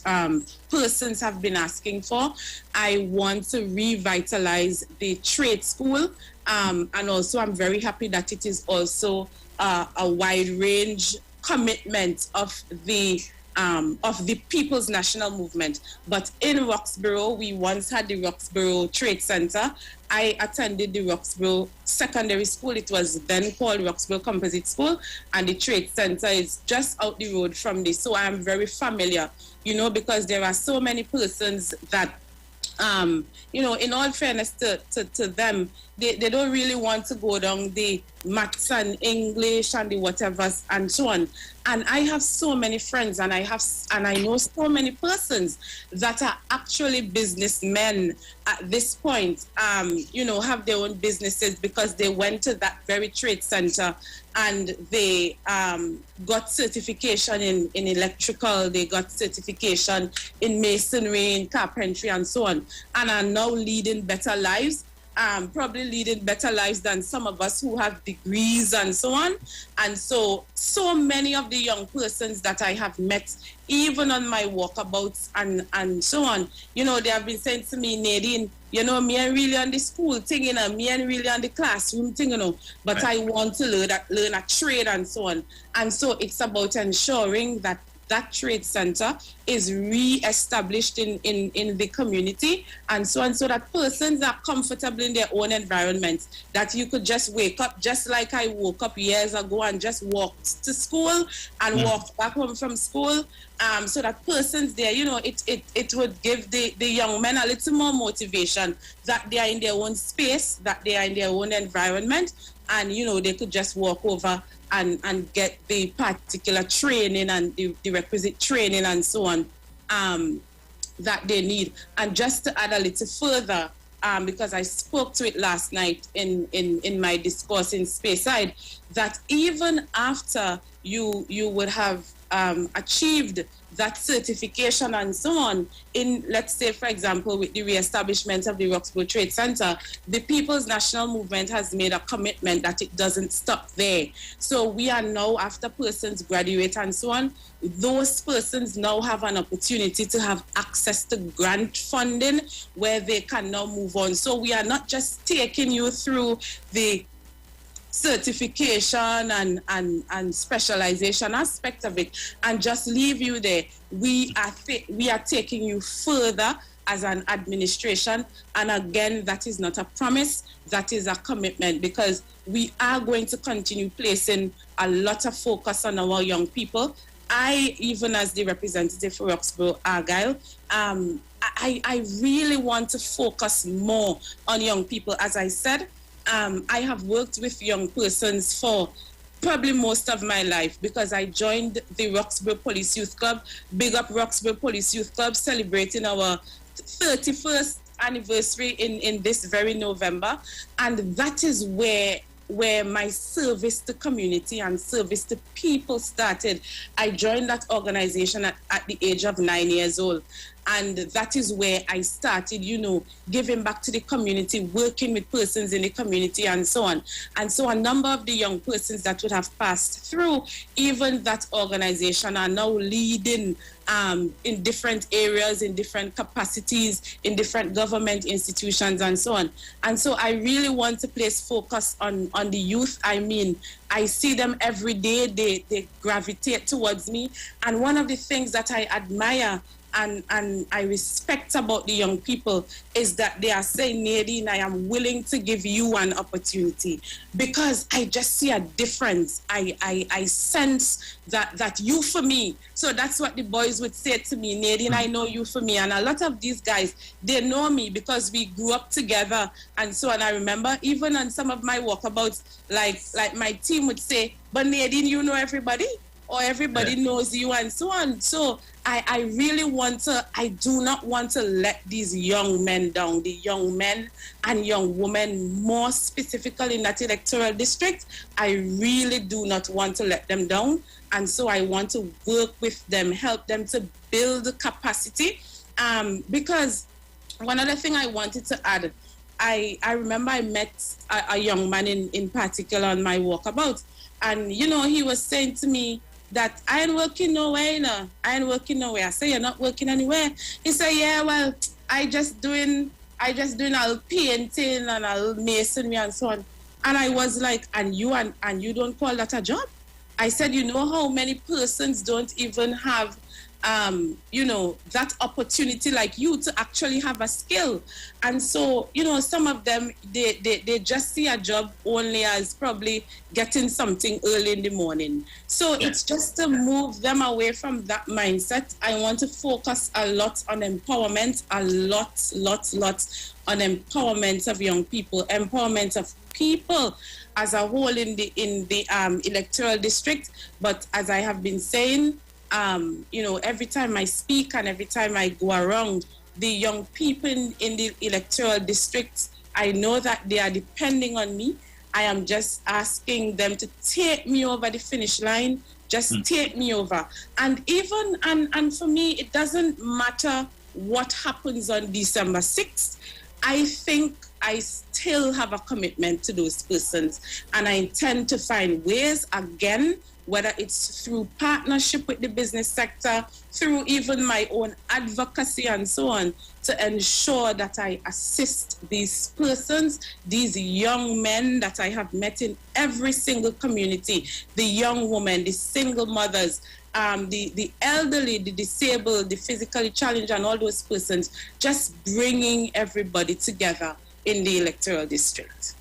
persons have been asking for. I want to revitalize the trade school, and also I'm very happy that it is also a wide range commitment of the People's National Movement. But in Roxborough, we once had the Roxborough Trade Center. I attended the Roxborough Secondary School. It was then called Roxborough Composite School, and the Trade Center is just out the road from this. So I am very familiar, because there are so many persons that, in all fairness to them, they don't really want to go down the maths and English and the whatevers and so on. And I have so many friends, and I know so many persons that are actually businessmen at this point, have their own businesses because they went to that very trade center and they got certification in electrical, they got certification in masonry, in carpentry and so on, and are now leading better lives. Probably leading better lives than some of us who have degrees and so on. And so many of the young persons that I have met, even on my walkabouts and so on, they have been saying to me, Nadine, me ain't really on the school thing, me ain't really on the classroom thing, but I want to learn a trade and so on. And so it's about ensuring that trade center is re-established in the community and so on, so that persons are comfortable in their own environment, that you could just wake up just like I woke up years ago and just walked to school and walked back home from school, so that persons there, it would give the young men a little more motivation that they are in their own space, that they are in their own environment, and they could just walk over and get the particular training and the requisite training and so on that they need. And just to add a little further, because I spoke to it last night in my discourse in Speyside, that even after you would have achieved that certification and so on, in, let's say, for example, with the re-establishment of the Roxborough Trade Center, the People's National Movement has made a commitment that it doesn't stop there. So we are now, after persons graduate and so on, those persons now have an opportunity to have access to grant funding where they can now move on. So we are not just taking you through the certification and specialization aspect of it and just leave you there. We are taking you further as an administration, and again, that is not a promise, that is a commitment, because we are going to continue placing a lot of focus on our young people. I, even as the representative for Roxborough Argyle, I really want to focus more on young people. As I said, I have worked with young persons for probably most of my life, because I joined the Roxborough Police Youth Club. Big up Roxborough Police Youth Club, celebrating our 31st anniversary in this very November. And that is where my service to community and service to people started. I joined that organization at the age of 9 years old. And that is where I started, giving back to the community, working with persons in the community and so on. And so a number of the young persons that would have passed through even that organization are now leading in different areas, in different capacities, in different government institutions and so on. And so I really want to place focus on the youth. I mean, I see them every day, they gravitate towards me. And one of the things that I admire and I respect about the young people is that they are saying, Nadine, I am willing to give you an opportunity, because I just see a difference. I sense that you for me. So that's what the boys would say to me, Nadine, I know you for me. And a lot of these guys, they know me because we grew up together and so on. I remember even on some of my walkabouts, like my team would say, but Nadine, you know everybody? or everybody knows you and so on. So I really I do not want to let these young men down, the young men and young women, more specifically in that electoral district. I really do not want to let them down. And so I want to work with them, help them to build capacity. Because one other thing I wanted to add, I remember I met a young man in particular on my walkabout. And, he was saying to me that I ain't working nowhere, I ain't working nowhere. I say, you're not working anywhere? He said, yeah, well, I just doing a little painting and a little masonry and so on. And I was like, and you don't call that a job? I said, you know how many persons don't even have that opportunity like you to actually have a skill. And so, some of them, they just see a job only as probably getting something early in the morning. So it's just to move them away from that mindset. I want to focus a lot on empowerment, a lot on empowerment of young people, empowerment of people as a whole in the electoral district. But as I have been saying, every time I speak and every time I go around, the young people in the electoral district, I know that they are depending on me. I am just asking them to take me over the finish line, just take me over. And for me, it doesn't matter what happens on December 6th. I think I still have a commitment to those persons, and I intend to find ways again, whether it's through partnership with the business sector, through even my own advocacy and so on, to ensure that I assist these persons, these young men that I have met in every single community, the young women, the single mothers, the elderly, the disabled, the physically challenged, and all those persons, just bringing everybody together in the electoral district.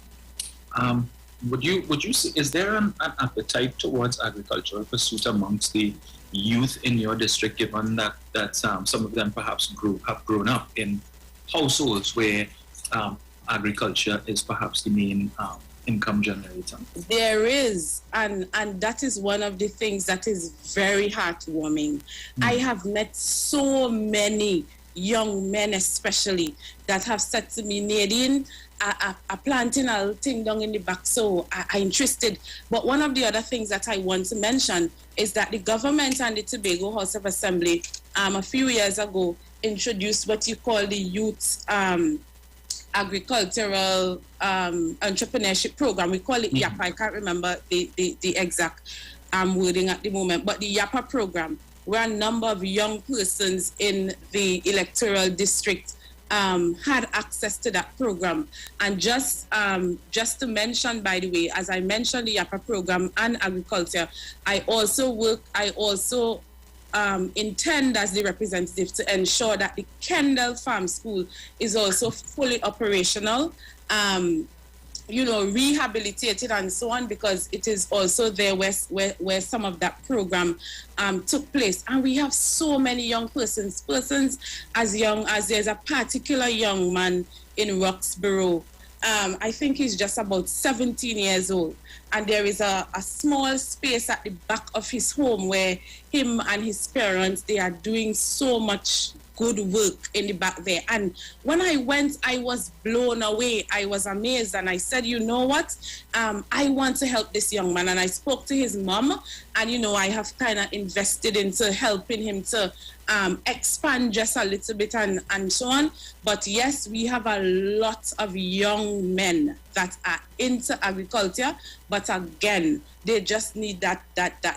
Would you say, is there an appetite towards agricultural pursuit amongst the youth in your district, given that some of them perhaps have grown up in households where agriculture is perhaps the main income generator? There is, and that is one of the things that is very heartwarming. I have met so many young men especially that have said to me, Nadine, I planting a little thing down in the back, so I'm interested. But one of the other things that I want to mention is that the government and the Tobago House of Assembly a few years ago introduced what you call the Youth Agricultural Entrepreneurship Program. We call it YAPA. I can't remember the exact wording at the moment, but the YAPA program, where a number of young persons in the electoral district had access to that program. And just to mention, by the way, as I mentioned the YAPA program and agriculture, I also intend as the representative to ensure that the Kendall Farm School is also fully operational, rehabilitated and so on, because it is also there where some of that program took place. And we have so many young persons as young as there's a particular young man in Roxborough. I think he's just about 17 years old. And there is a small space at the back of his home where him and his parents, they are doing so much good work in the back there. And when I went, I was blown away. I was amazed. And I said, you know what? I want to help this young man. And I spoke to his mom. And, I have kind of invested into helping him to expand just a little bit and so on. But yes, we have a lot of young men that are into agriculture. But again, they just need that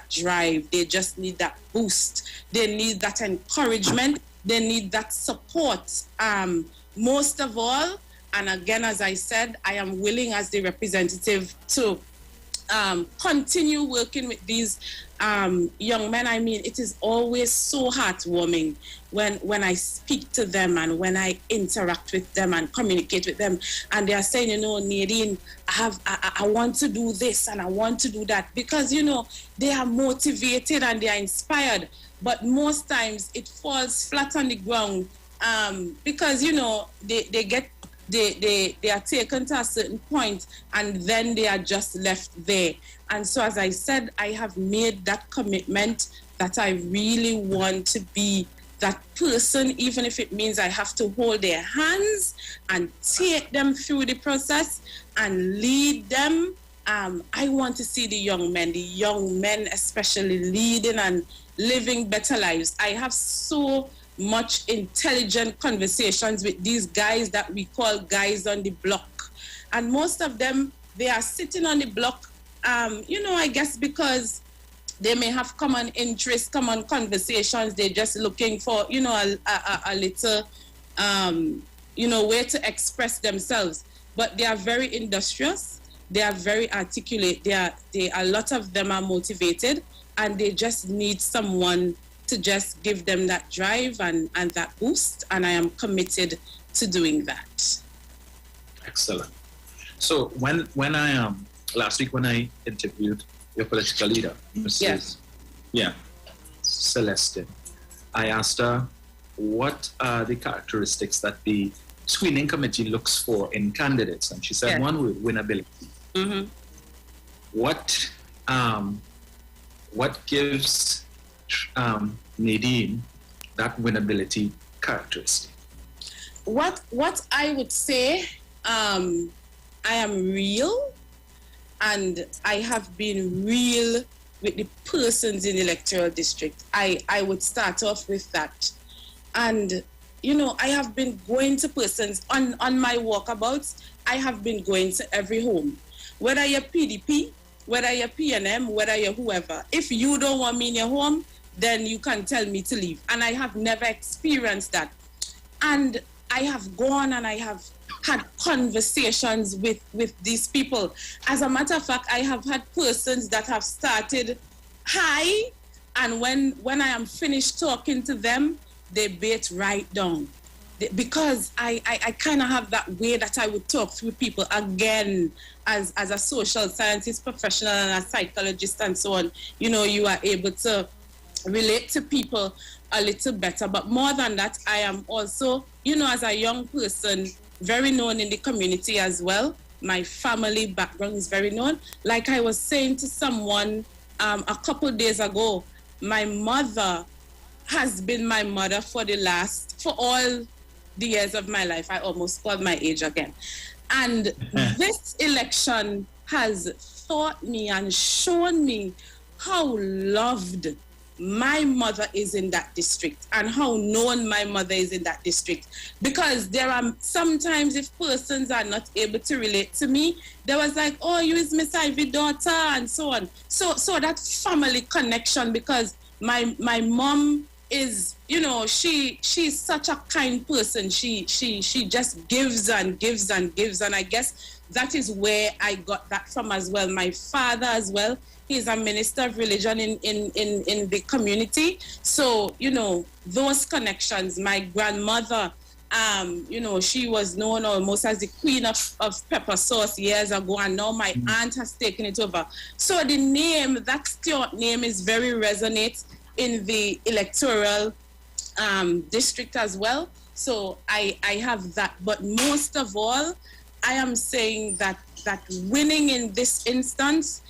drive. They just need that boost. They need that encouragement. They need that support. Most of all, and again, as I said, I am willing as the representative to continue working with these young men. I mean, it is always so heartwarming when I speak to them and when I interact with them and communicate with them, and they are saying, Nadine, I want to do this and I want to do that, because they are motivated and they are inspired. But most times it falls flat on the ground because they are taken to a certain point and then they are just left there. And so, as I said, I have made that commitment that I really want to be that person, even if it means I have to hold their hands and take them through the process and lead them. I want to see the young men especially leading and living better lives. I have so much intelligent conversations with these guys that we call guys on the block. And most of them, they are sitting on the block, I guess because they may have common interests, common conversations. They're just looking for, a little, way to express themselves. But they are very industrious. They are very articulate. A lot of them are motivated, and they just need someone to just give them that drive and that boost. And I am committed to doing that. Excellent. So when I last week when I interviewed your political leader, Mrs. Celeste, I asked her what are the characteristics that the screening committee looks for in candidates, and she said one word: winnability. Mm-hmm. What gives Nadine that winnability characteristic? What I would say, I am real, and I have been real with the persons in the electoral district. I would start off with that. And, I have been going to persons on my walkabouts. I have been going to every home. Whether you're PDP, whether you're PNM, whether you're whoever. If you don't want me in your home, then you can tell me to leave. And I have never experienced that. And I have gone and I have had conversations with these people. As a matter of fact, I have had persons that have started high, and when I am finished talking to them, they bait right down. Because I kind of have that way that I would talk through people again as a social scientist professional and a psychologist and so on. You are able to relate to people a little better. But more than that, I am also, as a young person, very known in the community as well. My family background is very known. Like I was saying to someone a couple days ago, my mother has been my mother for all the years of my life. I almost called my age again. And this election has taught me and shown me how loved my mother is in that district and how known my mother is in that district. Because there are sometimes, if persons are not able to relate to me, they was like, oh, you is Miss Ivy daughter and so on. So that family connection, because my mom is, she's such a kind person. She just gives and gives and gives. And I guess that is where I got that from as well. My father as well, he's a minister of religion in the community. So, those connections. My grandmother, she was known almost as the queen of pepper sauce years ago, and now my aunt has taken it over. So the name, that Stewart name, is very resonant in the electoral district as well. So I have that. But most of all, I am saying that winning in this instance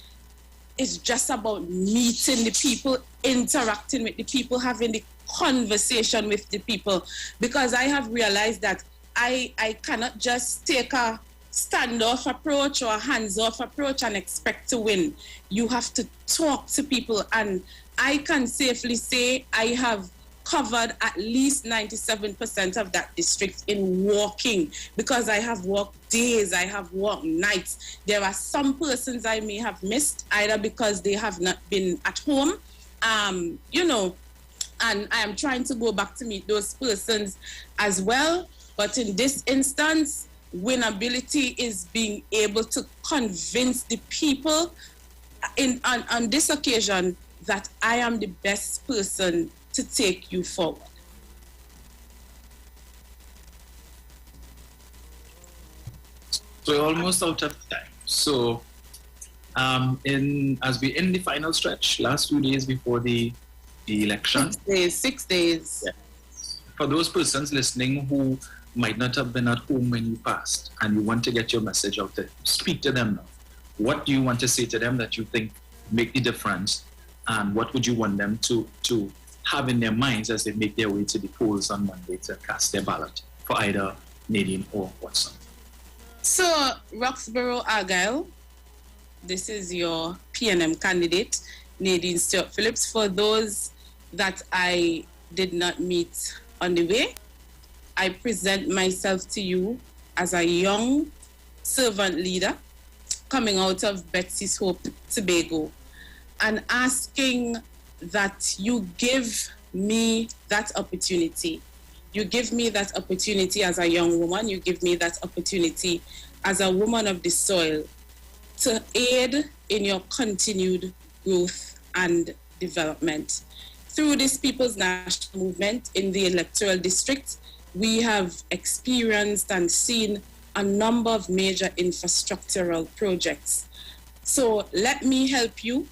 is just about meeting the people, interacting with the people, having the conversation with the people. Because I have realized that I cannot just take a standoff approach or a hands-off approach and expect to win. You have to talk to people, and I can safely say I have covered at least 97% of that district in walking, because I have walked days, I have walked nights. There are some persons I may have missed, either because they have not been at home, and I am trying to go back to meet those persons as well. But in this instance, winnability is being able to convince the people on this occasion that I am the best person to take you forward. So we're almost out of time. So as we end the final stretch, last 2 days before the election. 6 days. Yeah. For those persons listening who might not have been at home when you passed and you want to get your message out there, speak to them now. what do you want to say to them that you think make the difference, and what would you want them to have in their minds as they make their way to the polls on Monday to cast their ballot for either Nadine or Watson? So, Roxborough Argyle, this is your PNM candidate, Nadine Stewart Phillips. For those that I did not meet on the way, I present myself to you as a young servant leader coming out of Betsy's Hope, Tobago, and asking that you give me that opportunity. You give me that opportunity as a young woman. You give me that opportunity as a woman of the soil to aid in your continued growth and development. Through this People's National Movement in the electoral district, we have experienced and seen a number of major infrastructural projects. So let me help you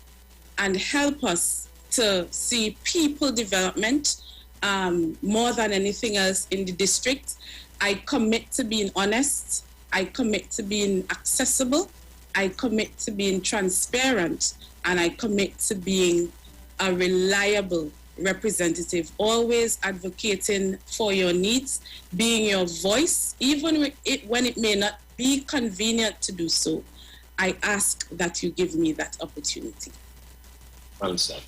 and help us to see people development more than anything else in the district. I commit to being honest. I commit to being accessible. I commit to being transparent. And I commit to being a reliable representative, always advocating for your needs, being your voice, even when it may not be convenient to do so. I ask that you give me that opportunity. Well said.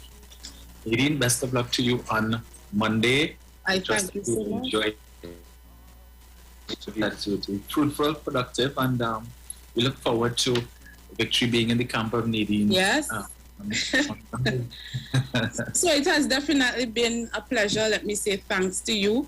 Nadine, best of luck to you on Monday. I thank you so much. Enjoy to be fruitful, productive, and we look forward to victory being in the camp of Nadine. Yes. So it has definitely been a pleasure. Let me say thanks to you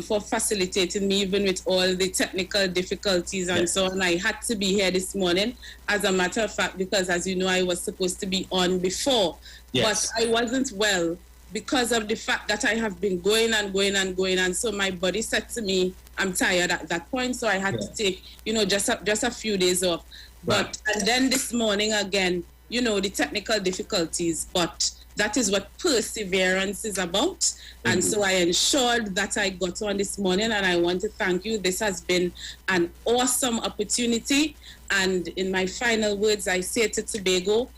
for facilitating me, even with all the technical difficulties and so on. I had to be here this morning, as a matter of fact, because as you know, I was supposed to be on before, but I wasn't well because of the fact that I have been going and going and going. And so my body said to me, I'm tired at that point. So I had to take, just a few days off. But, and then this morning again, the technical difficulties, but that is what perseverance is about. Mm-hmm. And so I ensured that I got on this morning, and I want to thank you. This has been an awesome opportunity. And in my final words, I say to Tobago,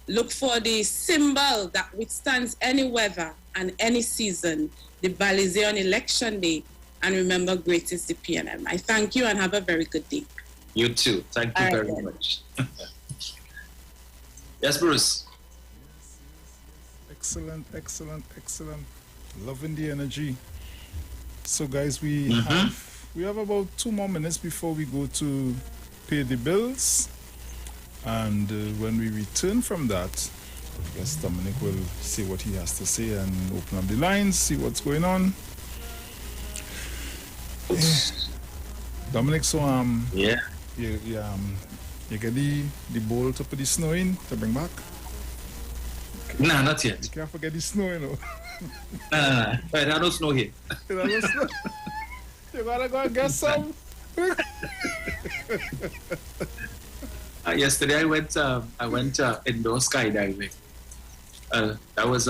look for the symbol that withstands any weather and any season, the Balize on election day. And remember, great is the PNM. I thank you and have a very good day. You too. Thank you very much. Yes, Bruce. Excellent. Loving the energy. So, guys, we have about 2 more minutes before we go to pay the bills. And when we return from that, I guess Dominic will say what he has to say and open up the lines, see what's going on. Dominic, so you get the bowl to put the snow in to bring back? Okay. Nah, not yet. You can't forget the snow, But I don't snow here. You gotta go and get some. Yesterday I went indoor skydiving. That was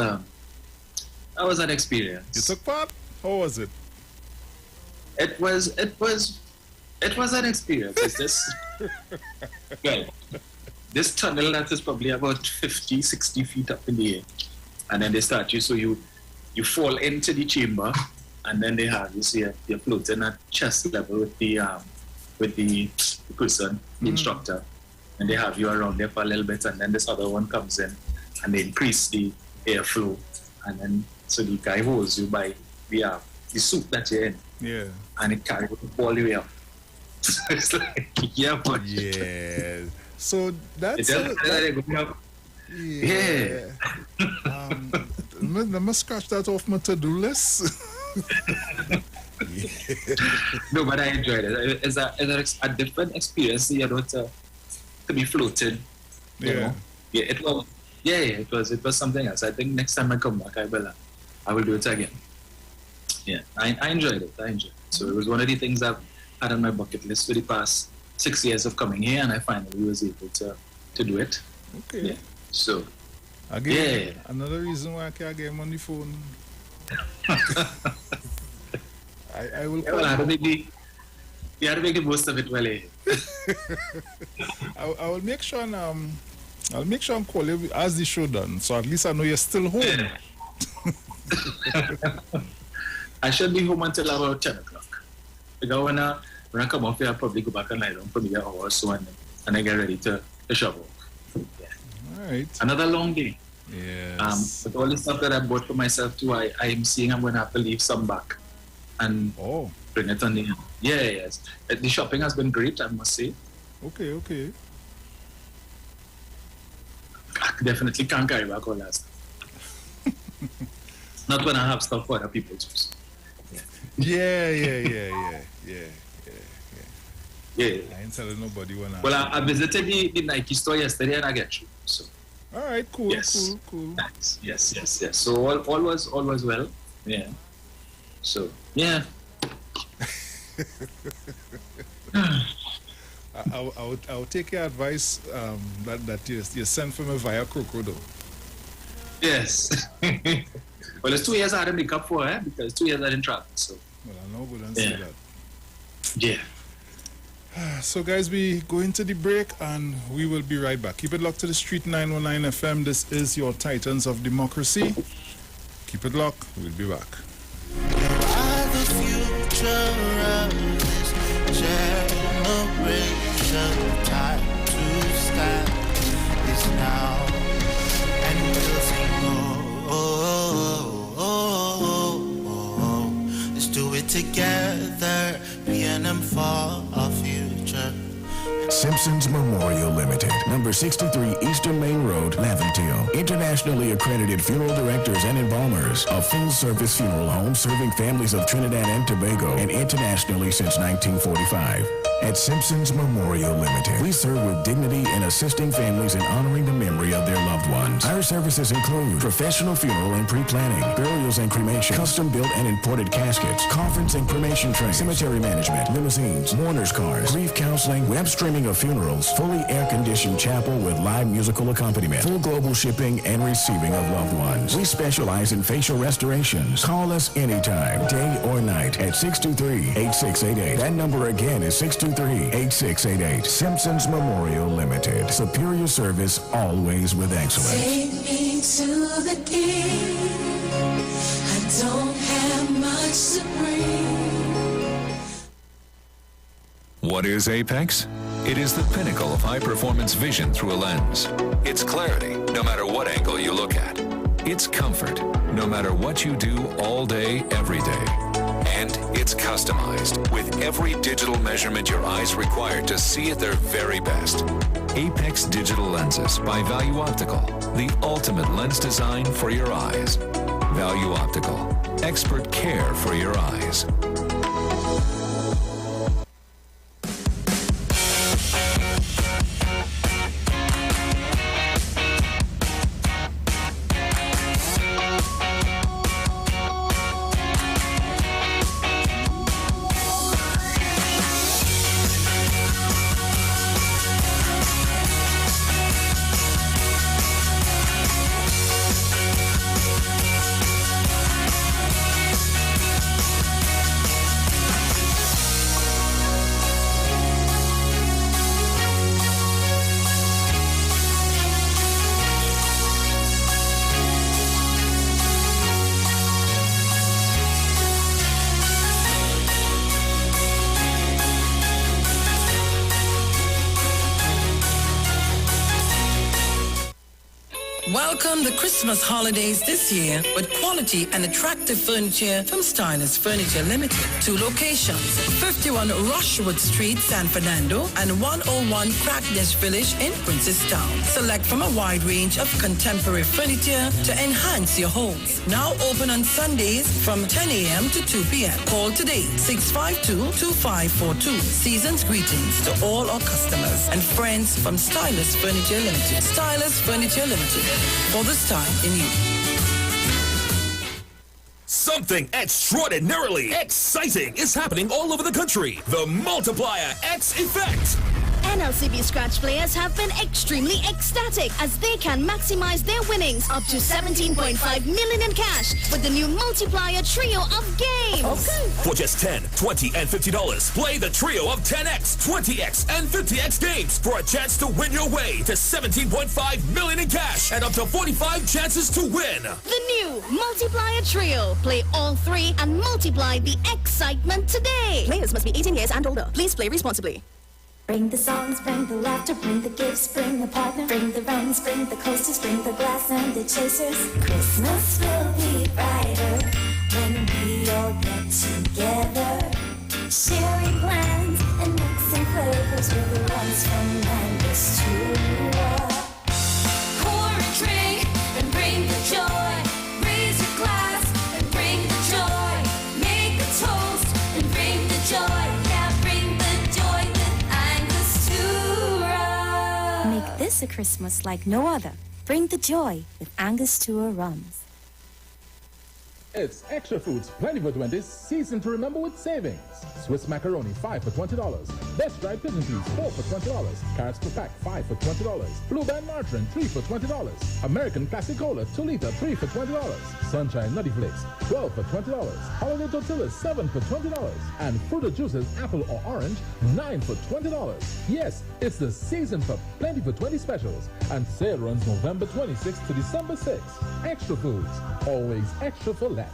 an experience. You took part? How was it? It was an experience. It's this good. This tunnel that is probably about 50, 60 feet up in the air. And then they start you, so you fall into the chamber, and then they have you see you're floating at chest level with the person, the instructor, and they have you around there for a little bit, and then this other one comes in and they increase the airflow, and then so the guy holds you by the suit that you're in. Yeah. And it carries you all the way up. So it's like, yeah. So that's yeah. Let me scratch that off my to-do list. No, but I enjoyed it. It's a different experience, to be floating. You know? Yeah, it was. Yeah, it was something else. I think next time I come back, I will do it again. Yeah, I enjoyed it. So it was one of the things I've had on my bucket list for the past 6 years of coming here, and I finally was able to do it. Okay. Yeah. So. Again, another reason why I can't get him on the phone. I will. Yeah, well, You had to make the most of it, well, eh? I will make sure and I'll make sure and call you as the show done, so at least I know you're still home. I should be home until about 10 o'clock. Because when I come off here, I'll probably go back and lie down for maybe an hour or so, and I get ready to shove off. Yeah. All right. Another long day. Yes. With all the stuff that I bought for myself too, I'm seeing I'm going to have to leave some back and bring it on the end. Yeah, yes. The shopping has been great, I must say. Okay. I definitely can't carry back all that stuff. Not when I have stuff for other people too. So. Yeah. Yeah. I ain't telling nobody when I... Well, I visited the Nike store yesterday and I get through. So. All right, cool. Nice. Yes. So all was well. Yeah. So, yeah. I'll take your advice that you sent for me via Crocodile. Yes. Well, it's 2 years I had to make up for, because 2 years I didn't travel. So. Well, I know, but don't say that. Yeah. So, guys, we go into the break and we will be right back. Keep it locked to the Street 919 FM. This is your Titans of Democracy. Keep it locked. We'll be back. You are the future of this generation. Time to stand is now. And we'll sing, let's do it together. B&M for our future. Simpsons Memorial Limited, number 63 Eastern Main Road, Laventille. Internationally accredited funeral directors and embalmers. A full-service funeral home serving families of Trinidad and Tobago and internationally since 1945. At Simpsons Memorial Limited, we serve with dignity in assisting families in honoring the memory of their loved ones. Our services include professional funeral and pre-planning, burials and cremation, custom-built and imported caskets, conference and cremation trays, cemetery management, limousines, mourners cars, grief counseling, web streaming of funerals, fully air-conditioned chapel with live musical accompaniment, full global shipping and receiving of loved ones. We specialize in facial restorations. Call us anytime, day or night, at 623-8688. That number again is 623-8688. Simpsons Memorial Limited. Superior service, always with excellence. Take me to the king. I don't have much to bring. What is Apex? It is the pinnacle of high-performance vision through a lens. It's clarity, no matter what angle you look at. It's comfort, no matter what you do all day, every day. And it's customized with every digital measurement your eyes require to see at their very best. Apex Digital Lenses by Value Optical, the ultimate lens design for your eyes. Value Optical, expert care for your eyes. Welcome the Christmas holidays this year with quality and attractive furniture from Stylist Furniture Limited. 2 locations, 51 Rushwood Street, San Fernando, and 101 Crackness Village in Princestown. Select from a wide range of contemporary furniture to enhance your homes. Now open on Sundays from 10 a.m. to 2 p.m. Call today, 652-2542. Season's greetings to all our customers and friends from Stylist Furniture Limited. Stylist Furniture Limited. For this time in you. Something extraordinarily exciting is happening all over the country. The Multiplier X Effect. NLCB Scratch players have been extremely ecstatic as they can maximize their winnings up to 17.5 million in cash with the new multiplier trio of games. Okay. For just $10, $20, and $50, play the trio of 10X, 20X, and 50X games for a chance to win your way to 17.5 million in cash and up to 45 chances to win. The new multiplier trio. Play all three and multiply the excitement today. Players must be 18 years and older. Please play responsibly. Bring the songs, bring the laughter, bring the gifts, bring the partner, bring the runs, bring the coasters, bring the glass and the chasers. Christmas will be brighter when we all get together. Sharing plans and mixing flavors with the ones from Angus to pour a drink and bring the joy. Raise your glass and bring the joy. Make a toast and bring the joy. Yeah, bring the joy with Angus to Make this a Christmas like no other. Bring the joy with Angus Tour Rums. It's Extra Foods Plenty for 20s, season to remember with savings. Swiss macaroni, 5 for $20. Best dried pigeon peas, 4 for $20. Carrots per pack, 5 for $20. Blue Band margarine, 3 for $20. American Classic Cola, 2 liter, 3 for $20. Sunshine Nutty Flakes, 12 for $20. Holiday Tortillas, 7 for $20. And Fruit Juices, apple or orange, 9 for $20. Yes, it's the season for Plenty for 20 specials. And sale runs November 26th to December 6th. Extra Foods, always extra for less.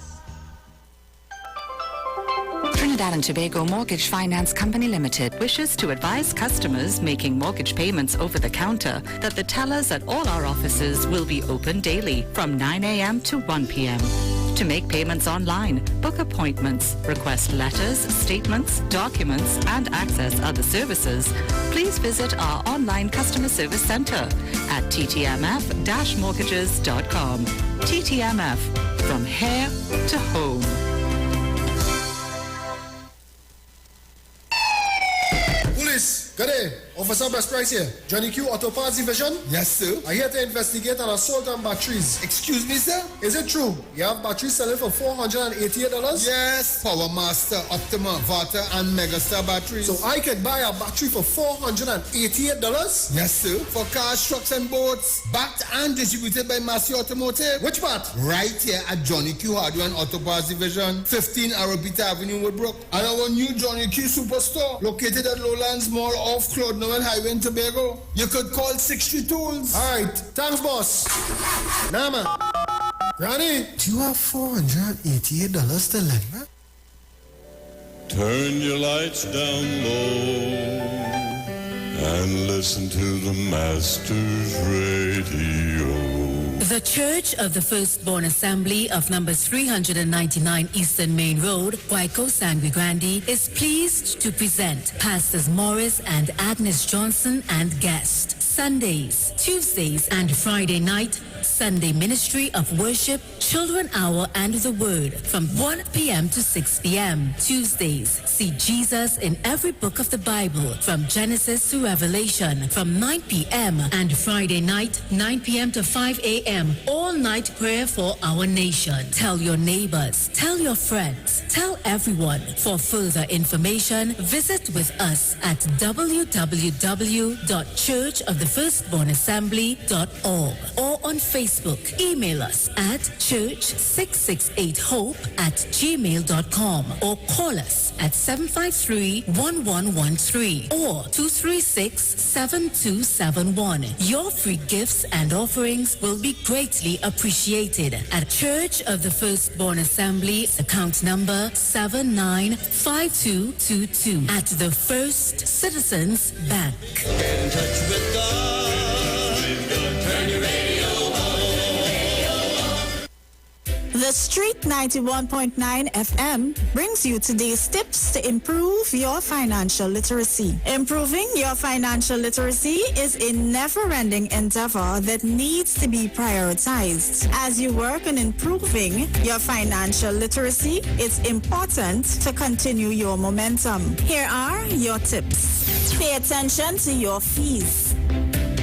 Trinidad and Tobago Mortgage Finance Company Limited wishes to advise customers making mortgage payments over the counter that the tellers at all our offices will be open daily from 9 a.m. to 1 p.m. To make payments online, book appointments, request letters, statements, documents, and access other services, please visit our online customer service center at ttmf-mortgages.com. TTMF, from here to home. Police, good day. Officer Best Price here. Johnny Q Auto Parts Division? Yes, sir. I'm here to investigate an assault on batteries. Excuse me, sir? Is it true? You have batteries selling for $488? Yes. Power Master, Optima, Vata, and Megastar batteries. So I could buy a battery for $488? Yes, sir. For cars, trucks, and boats. Backed and distributed by Massey Automotive. Which part? Right here at Johnny Q Hardware and Auto Parts Division, 15 Arabita Avenue, Woodbrook. And our new Johnny Q Superstore, located at Lowlands Mall off Claude Noel Highway in Tobago. You could call 60 Tools. All right. Thanks, boss. Nah, man. Granny, do you have $488 to lend, man? Turn your lights down low and listen to the Master's Radio. The Church of the Firstborn Assembly of number 399 Eastern Main Road, Waiko Sangre Grande, is pleased to present Pastors Morris and Agnes Johnson and guest. Sundays, Tuesdays, and Friday night, Sunday Ministry of Worship, Children Hour, and the Word from 1 p.m. to 6 p.m. Tuesdays, see Jesus in every book of the Bible from Genesis to Revelation from 9 p.m. and Friday night, 9 p.m. to 5 a.m. All night prayer for our nation. Tell your neighbors, tell your friends, tell everyone. For further information, visit with us at www.churchofthefirstbornassembly.org or on Facebook. Email us at church668hope@gmail.com or call us at 753-1113 or 236-7271. Your free gifts and offerings will be greatly appreciated at Church of the Firstborn Assembly, account number 795222 at the First Citizens Bank. Get in touch with God. Turn your radio on. The Street 91.9 FM brings you today's tips to improve your financial literacy. Improving your financial literacy is a never-ending endeavor that needs to be prioritized. As you work on improving your financial literacy, it's important to continue your momentum. Here are your tips. Pay attention to your fees.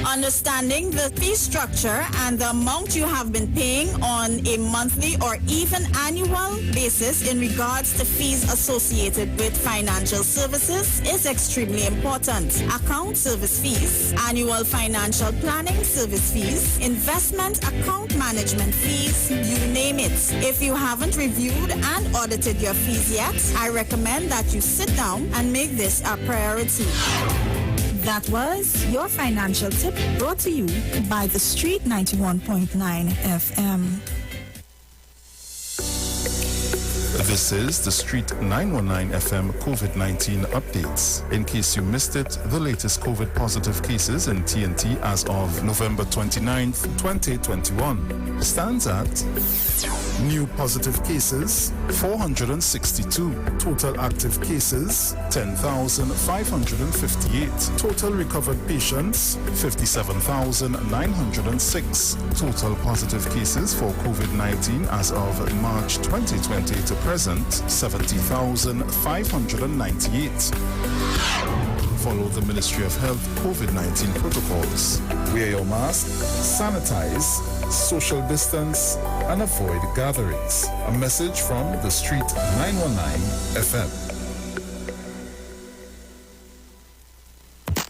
Understanding the fee structure and the amount you have been paying on a monthly or even annual basis in regards to fees associated with financial services is extremely important. Account service fees, annual financial planning service fees, investment account management fees, you name it. If you haven't reviewed and audited your fees yet, I recommend that you sit down and make this a priority. That was your financial tip brought to you by The Street 91.9 FM. This is the Street 919 FM COVID-19 updates. In case you missed it, the latest COVID positive cases in TNT as of November 29th, 2021 stands at new positive cases 462, total active cases 10,558, total recovered patients 57,906, total positive cases for COVID-19 as of March 2020 to present 70,598. Follow the Ministry of Health COVID-19 protocols. Wear your mask, sanitize, social distance, and avoid gatherings. A message from the Street 919 FM.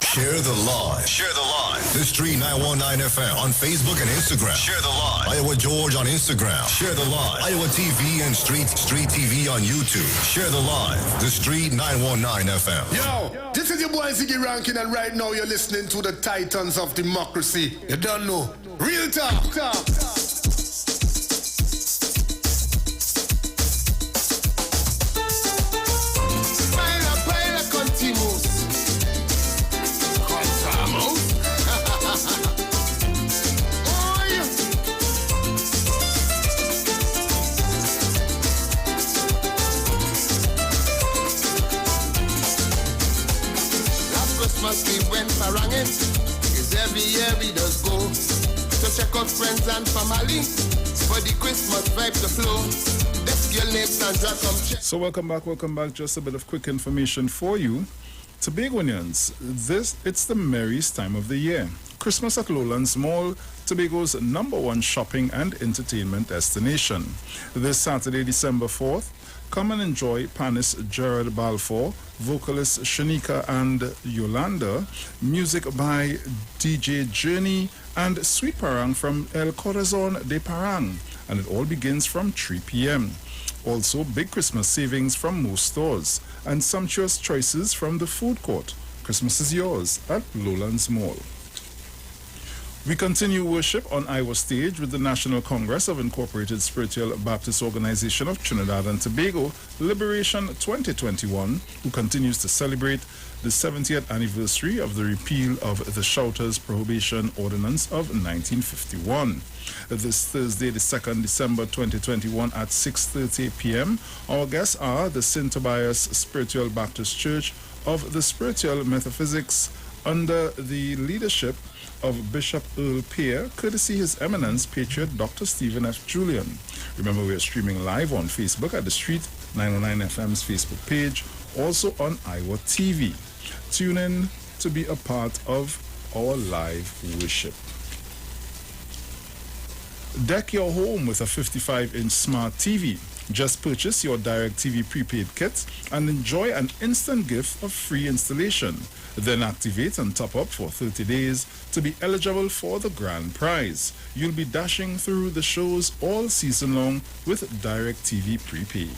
Share the live. Share the live. The Street 919 FM on Facebook and Instagram. Share the live. Iowa George on Instagram. Share the live. Iowa TV and Street TV on YouTube. Share the live. The Street 919 FM. Yo, this is your boy Ziggy Rankin, and right now you're listening to the Titans of Democracy. You don't know. Real talk. We went farangin', is every year we does go to check out friends and family for the Christmas vibe to flow. This girl named Sandra come check. So welcome back. Just a bit of quick information for you. Tobagoans, it's the merriest time of the year. Christmas at Lowlands Mall, Tobago's #1 shopping and entertainment destination. This Saturday, December 4th, come and enjoy pianist Gerard Balfour, vocalist Shanika and Yolanda, music by DJ Journey, and Sweet Parang from El Corazon de Parang. And it all begins from 3 p.m. Also, big Christmas savings from most stores and sumptuous choices from the food court. Christmas is yours at Lowlands Mall. We continue worship on Iwer stage with the National Congress of Incorporated Spiritual Baptist Organization of Trinidad and Tobago, Liberation 2021, who continues to celebrate the 70th anniversary of the repeal of the Shouters Prohibition Ordinance of 1951. This Thursday, the 2nd December 2021 at 6:30 p.m., our guests are the St. Tobias Spiritual Baptist Church of the Spiritual Metaphysics under the leadership of Bishop Earl Peer, courtesy His Eminence Patriot Dr. Stephen F. Julian. Remember, we are streaming live on Facebook at the Street 909 FM's Facebook page, also on Iwer TV. Tune in to be a part of our live worship. Deck your home with a 55-inch smart TV. Just purchase your DirecTV prepaid kit and enjoy an instant gift of free installation. Then activate and top up for 30 days to be eligible for the grand prize. You'll be dashing through the shows all season long with DirecTV prepaid.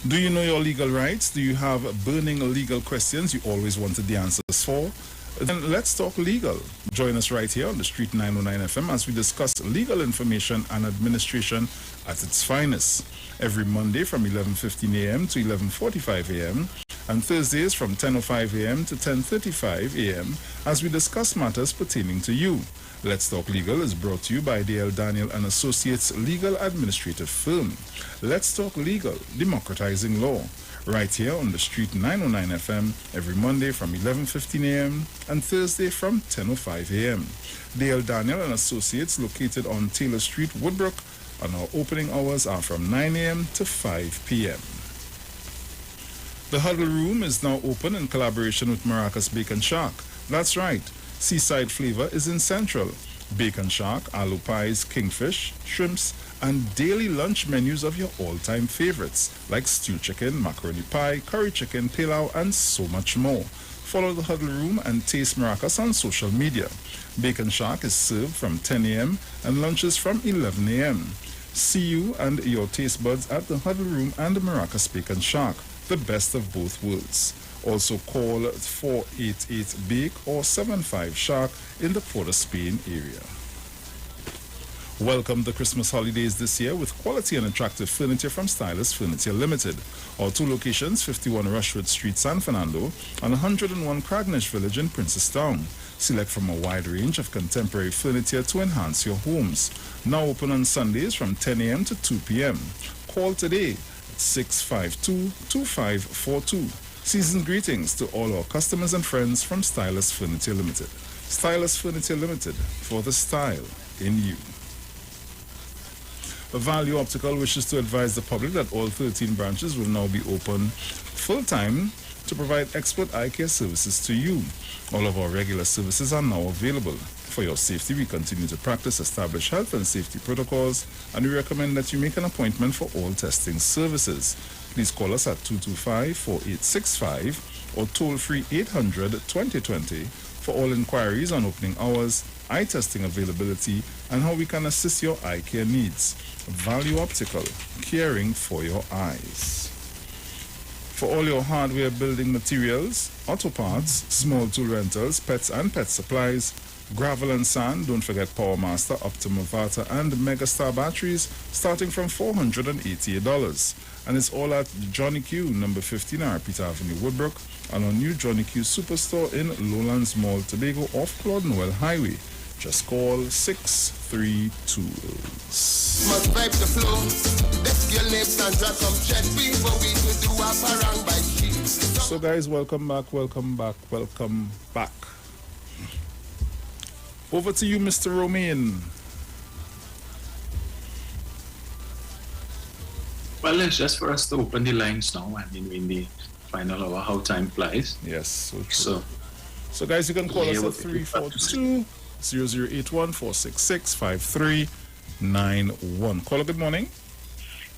Do you know your legal rights? Do you have burning legal questions you always wanted the answers for? Then let's talk legal. Join us right here on the Street 909 FM as we discuss legal information and administration at its finest. Every Monday from 11:15 a.m. to 11:45 a.m. and Thursdays from 10:05 a.m. to 10:35 a.m. as we discuss matters pertaining to you. Let's Talk Legal is brought to you by D.L. Daniel and Associates Legal Administrative Firm. Let's Talk Legal, democratizing law. Right here on the Street 909 FM every Monday from 11:15 a.m. and Thursday from 10:05 a.m. D.L. Daniel and Associates located on Taylor Street, Woodbrook, and our opening hours are from 9 a.m. to 5 p.m. The Huddle Room is now open in collaboration with Maracas Bacon Shark. That's right. Seaside flavor is in Central. Bacon Shark, aloo pies, kingfish, shrimps, and daily lunch menus of your all-time favorites like stew chicken, macaroni pie, curry chicken, pilau, and so much more. Follow the Huddle Room and taste Maracas on social media. Bacon Shark is served from 10 a.m. and lunches from 11 a.m. See you and your taste buds at the Huddle Room and the Maracas Bacon Shark, the best of both worlds. Also call 488-BAKE or 75-SHARK in the Port of Spain area. Welcome the Christmas holidays this year with quality and attractive furniture from Stylus Furniture Limited. Our 2 locations, 51 Rushwood Street, San Fernando, and 101 Cragnish Village in Princestown. Select from a wide range of contemporary furniture to enhance your homes. Now open on Sundays from 10 a.m. to 2 p.m. Call today at 652-2542. Season's greetings to all our customers and friends from Stylus Furniture Limited. Stylus Furniture Limited, for the style in you. Value Optical wishes to advise the public that all 13 branches will now be open full-time to provide expert eye care services to you. All of our regular services are now available. For your safety, we continue to practice established health and safety protocols, and we recommend that you make an appointment for all testing services. Please call us at 225-4865 or toll-free 800-2020 for all inquiries on opening hours, eye testing availability, and how we can assist your eye care needs. Value Optical, caring for your eyes. For all your hardware building materials, auto parts, small tool rentals, pets and pet supplies, gravel and sand, don't forget Power Master, Optima Vata, and Megastar batteries starting from $488. And it's all at Johnny Q, number 15 Arpita Avenue, Woodbrook, and our new Johnny Q Superstore in Lowlands Mall, Tobago, off Claude Noel Highway. Just call 632. Must vibe the flow. Let's get lips and drop some chat people. We will do a parang by sheets. So guys, welcome back. Over to you, Mr. Romain. Well, it's just for us to open the lines now. I mean, in the final hour, how time flies. Yes, so true. So guys, you can call us at 342-081-466-5391. Caller, good morning.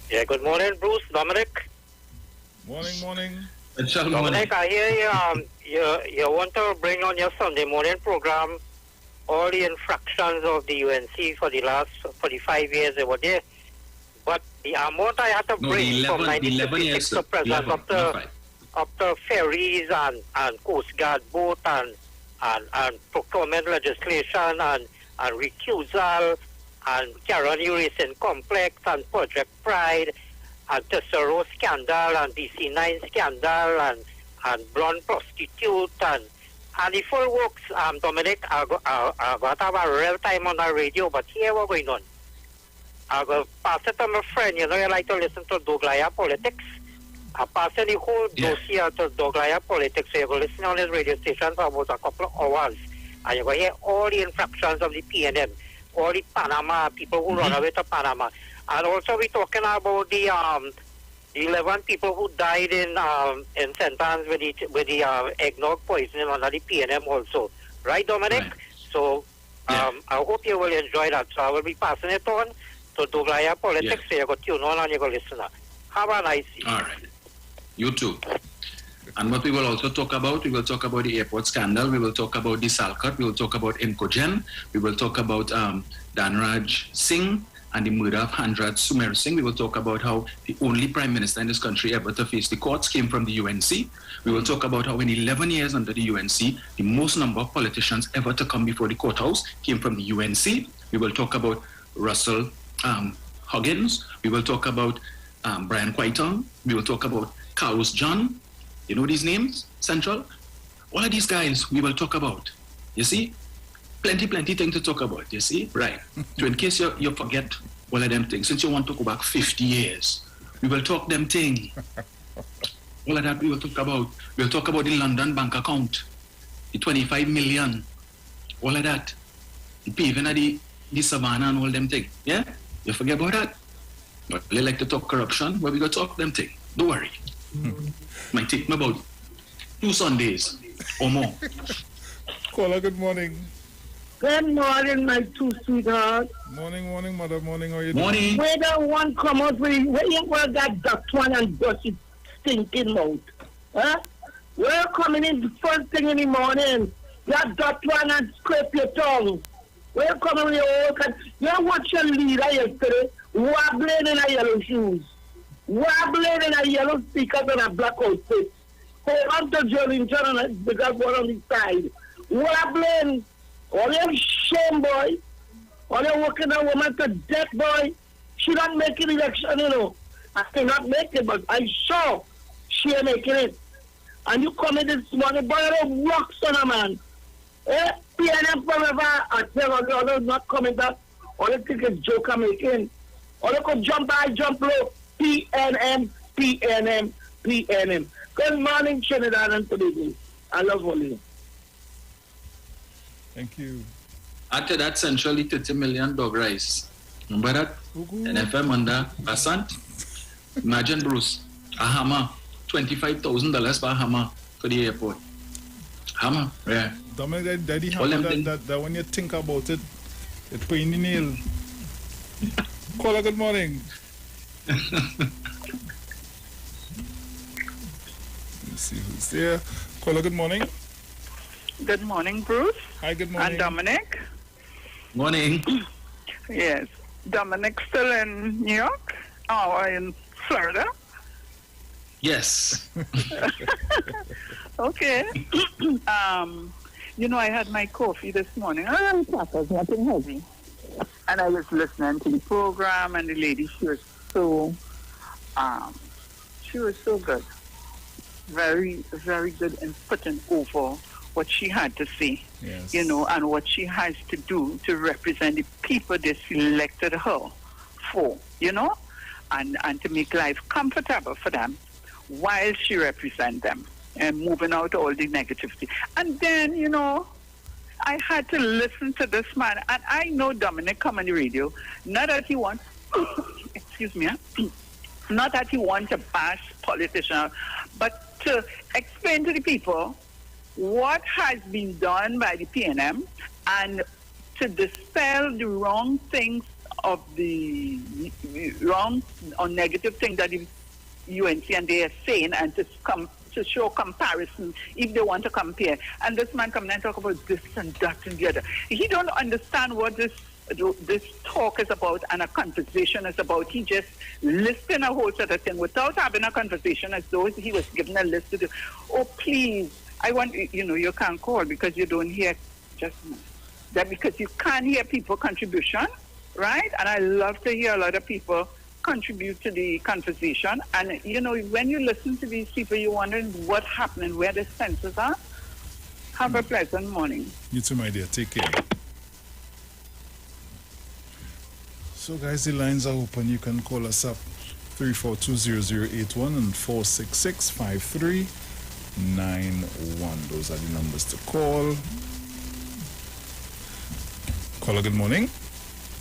Yeah, good morning, Bruce, Dominic. Morning. Dominic, I hear you want to bring on your Sunday morning program all the infractions of the UNC for the last 45 years they were there. But the amount I had to bring from 1956 to present up to ferries and Coast Guard boat and procurement legislation and recusal and Caroni Racing Complex and Project Pride and Tesoro scandal and DC9 scandal and blonde prostitute and the full works, Dominic, I got have a real time on the radio, but here what's going on. I go pass it to my friend, you like to listen to Douglaya Politics. I pass the whole dossier to Douglaya Politics, so you go listen on his radio station for about a couple of hours, and you go hear all the infractions of the PNM, all the Panama, people who run away to Panama. And also we're talking about the 11 people who died in St. Anne's with the eggnog poisoning under the PNM also. Right, Dominic? Right. So I hope you will enjoy that. So I will be passing it on to Douglaya Politics, so you go tune on and you go listen. Have a nice evening. All right. You too. And what we will also talk about, we will talk about the airport scandal, we will talk about the Salcott, we will talk about Incogen, we will talk about Dhanraj Singh, and the murder of Handraj Sumer Singh. We will talk about how the only prime minister in this country ever to face the courts came from the UNC. We will talk about how in 11 years under the UNC, the most number of politicians ever to come before the courthouse came from the UNC. We will talk about Russell Huggins. We will talk about Brian Quaiton. We will talk about Carlos John. You know these names, Central? All of these guys we will talk about. You see? Plenty things to talk about, you see? Right. So in case you forget all of them things, since you want to go back 50 years, we will talk them thing. All of that we will talk about. We'll talk about the London bank account, the 25 million, all of that. The paving of the savannah and all them thing. Yeah? You forget about that? But they like to talk corruption, but we go talk them thing. Don't worry. Might take me about 2 Sundays or more. Caller, good morning. Good morning, my two sweethearts. Morning, mother. Morning, how are you doing? Where the one come out with where you want that duck one and dusty stinking mouth? Huh? We're coming in the first thing in the morning. That duck one and scrape your tongue. We're coming with your old you watch your leader yesterday wobbling in a yellow shoes. Wobbling in a yellow speakers and a black outfit. Hold on to Jollington and because one on the side. Wobbling. All them shame, boy. All them working a woman to death, boy. She don't make an election, you know. I cannot make it, but I saw she ain't making it. And you come in this morning, boy, you don't rock son of man. Eh? PNM forever. I tell all those not coming back. All they think is joker making. All they could jump high, jump low. PNM. Good morning, Trinidad and Tobago. I love all you. Thank you. After that, centrally 30 million dog rice. Remember that? And FM under Basant. Imagine, Bruce, a hammer, $25,000 per hammer for the airport. Hammer, yeah. Dominic, daddy hammer that when you think about it, it's pain in the nail. Caller, good morning. Let's see who's there. Caller, good morning. Good morning, Bruce. Hi, good morning. And Dominic. Morning. Yes. Dominic still in New York? Oh, in Florida? Yes. Okay. You know, I had my coffee this morning. Nothing heavy. And I was listening to the program, and the lady, she was so good. Very, very good in putting over what she had to say, yes. You know, and what she has to do to represent the people they selected her for, you know, and to make life comfortable for them while she represents them and moving out all the negativity. And then, you know, I had to listen to this man, and I know Dominic come on the radio, not that he wants, excuse me, not that he wants to bash politicians, but to explain to the people what has been done by the PNM and to dispel the wrong things of the wrong or negative things that the UNC and they are saying, and to show comparison if they want to compare. And this man coming and talk about this and that and the other. He don't understand what this talk is about and a conversation is about. He just listing a whole set of things without having a conversation as though he was given a list to do. Oh, please. I want, you know, you can't call because you don't hear just that, because you can't hear people contribution, right? And I love to hear a lot of people contribute to the conversation. And, you know, when you listen to these people, you're wondering what's happening, where the senses are. Have a pleasant morning. You too, my dear. Take care. So, guys, the lines are open. You can call us up 342-0081 and 466-5391. Those are the numbers to call. Caller, good morning.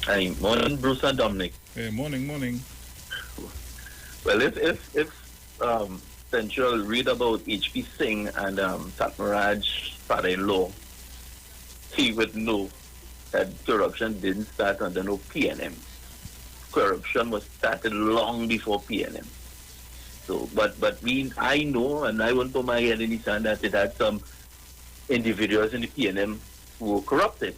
Hi, morning, Bruce and Dominic. Hey, morning. Well, if Central read about H.P. Singh and Satmaraj's father-in-law, he would know that corruption didn't start under no PNM. Corruption was started long before PNM. So, but I know, and I won't put my head in the sand, that it had some individuals in the PNM who were corrupted.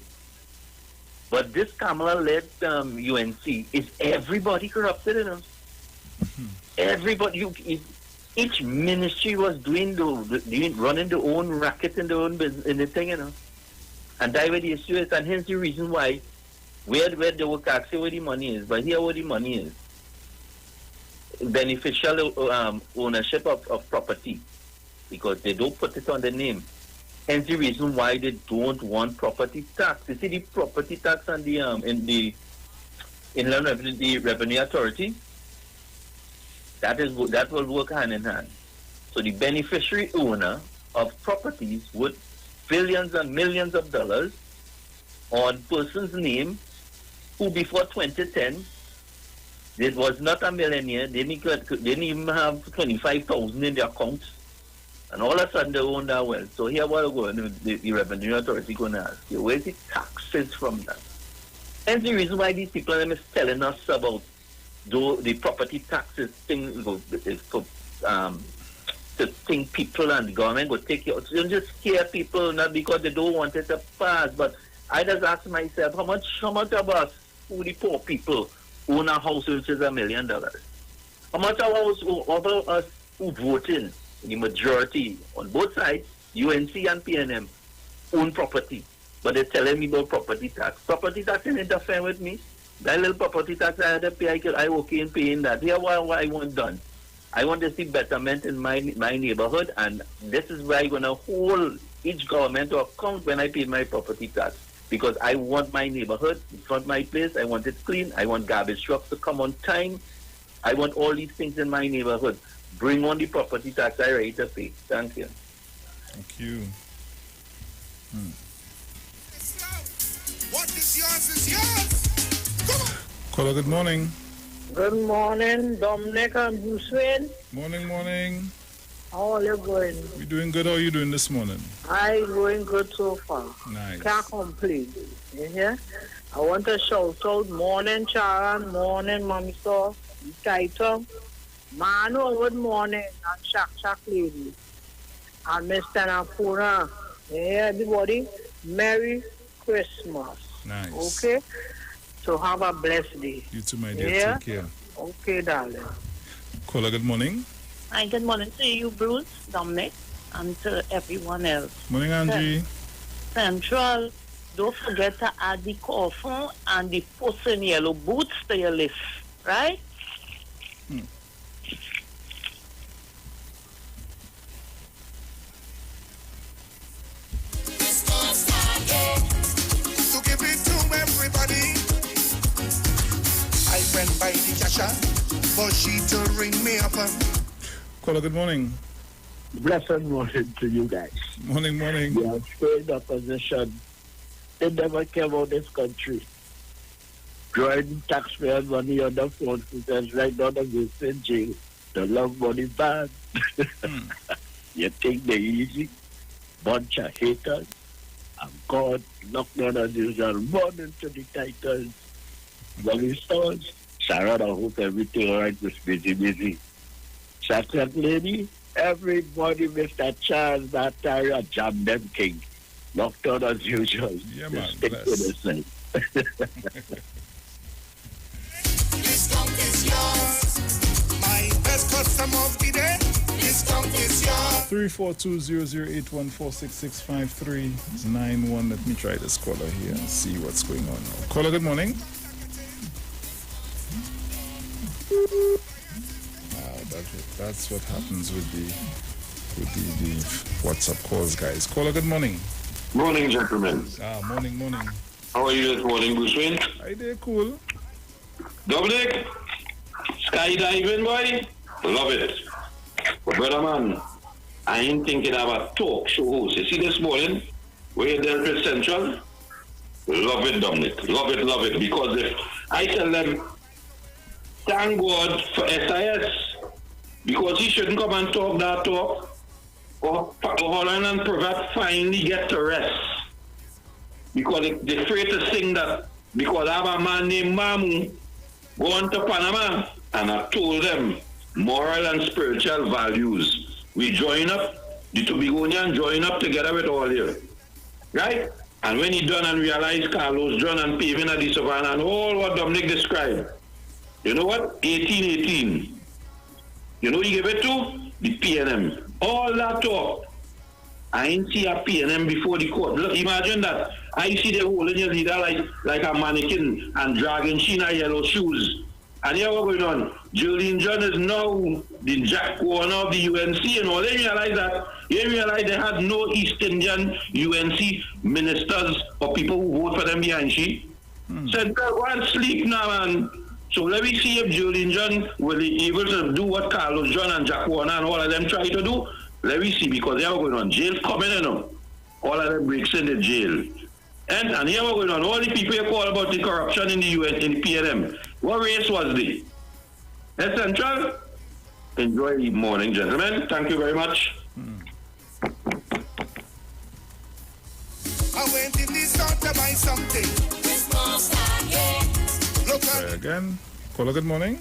But this Kamala-led UNC, is everybody corrupted in them? Everybody, each ministry was running their own racket in their own business, in the thing, you know. And that's where the issue is, and hence the reason why, where they will tax where the money is, but here where the money is. Beneficial ownership of property, because they don't put it on the name. Hence the reason why they don't want property tax. You see the property tax on the in the Inland Revenue Authority, that will work hand in hand. So the beneficiary owner of properties with billions and millions of dollars on person's name who before 2010 it was not a millionaire, they didn't even have 25,000 in their accounts. And all of a sudden they own that well. So here what we're going, the revenue authority going to ask you, where's the taxes from that? And the reason why these people are telling us about the property taxes thing is for to think people and the government will take you. So you just scare people, not because they don't want it to pass. But I just ask myself, how much of us, who the poor people, own a house which is $1 million? How much of us who voting, the majority on both sides, UNC and PNM, own property? But they're telling me about property tax. Property tax didn't interfere with me. That little property tax I had to pay, I okay in paying that. Here what I want done. I want to see betterment in my neighborhood, and this is where I'm going to hold each government to account when I pay my property tax. Because I want my neighborhood, in front of my place, I want it clean, I want garbage trucks to come on time, I want all these things in my neighborhood. Bring on the property tax I ready to pay. Thank you. Thank you. What is yours is yours. Come on. Caller, good morning. Good morning, Dominic and Bruce Wayne. Morning. How are you going? We doing good. How are you doing this morning? I'm going good so far. Nice. Can't complain. You hear? I want to shout out morning, Charan, morning, Mommy Saw, Title, Manu, good morning, and Shak Lady, and Mr. Napuna. Yeah, everybody, Merry Christmas. Nice. Okay? So have a blessed day. You too, my dear. Yeah? Take care. Okay, darling. Caller, good morning. Hi, good morning to you, Bruce, Dominic, and to everyone else. Morning, Angie. Central, don't forget to add the coffin and the Puss in Yellow boots to your list, right? So give it to everybody. I went by the cashier for she to ring me up. Caller, good morning. Blessed morning to you guys. Morning. We are still in the opposition. They never came out this country. Drawing taxpayer money on the phone because right now they're in jail. The love money bad. You think they're easy? Bunch of haters. And God, lockdown as usual, born into the titles. Lovely stars. Sarah, I hope everything all right was busy. Chocolate lady, everybody missed that chance that time and jam them king. Lockdown as usual. Yeah, man. Stick to the same. Discount is yours. My best customer of the day. Discount is yours. 342-081-466-5391. Let me try this caller here and see what's going on now. Caller, good morning. That's what happens with the WhatsApp calls, guys. Caller, good morning. Morning, gentlemen. Morning. How are you this morning, Bruce Wayne? Hi there, cool. Dominic, skydiving, boy? Love it. But brother man, I ain't thinking of a talk show host. You see this morning, where you dealt with Central? Love it, Dominic. Love it. Because if I tell them, thank God for SIS, because he shouldn't come and talk that talk, or Holland and Pravat finally get to rest. Because they're afraid to sing that, because I have a man named Mamu going to Panama, and I told them, moral and spiritual values. We join up, the Tobagonian join up together with all here. Right? And when he done and realized Carlos John and paving at the Savannah and all what Dominic described, you know what? 1818. You know he gave it to? The PNM. All that talk. I ain't see a PNM before the court. Look, imagine that. I see the holding your leader like a mannequin and dragging China yellow shoes. And here what's going on? Julian John is now the Jack Warner of the UNC and all. They realize that. They realize they had no East Indian UNC ministers or people who vote for them behind she. Said, go and sleep now, man. So let me see if Julian John will be able to do what Carlos John and Jack Warner and all of them try to do. Let me see, because they are going on. Jail coming in them. All of them breaks in the jail. And here we're going on. All the people you call about the corruption in the UN, in the PNM. What race was they? Central? Enjoy the morning, gentlemen. Thank you very much. I went in the store to buy something. Christmas again. Look Try again. Caller, good morning.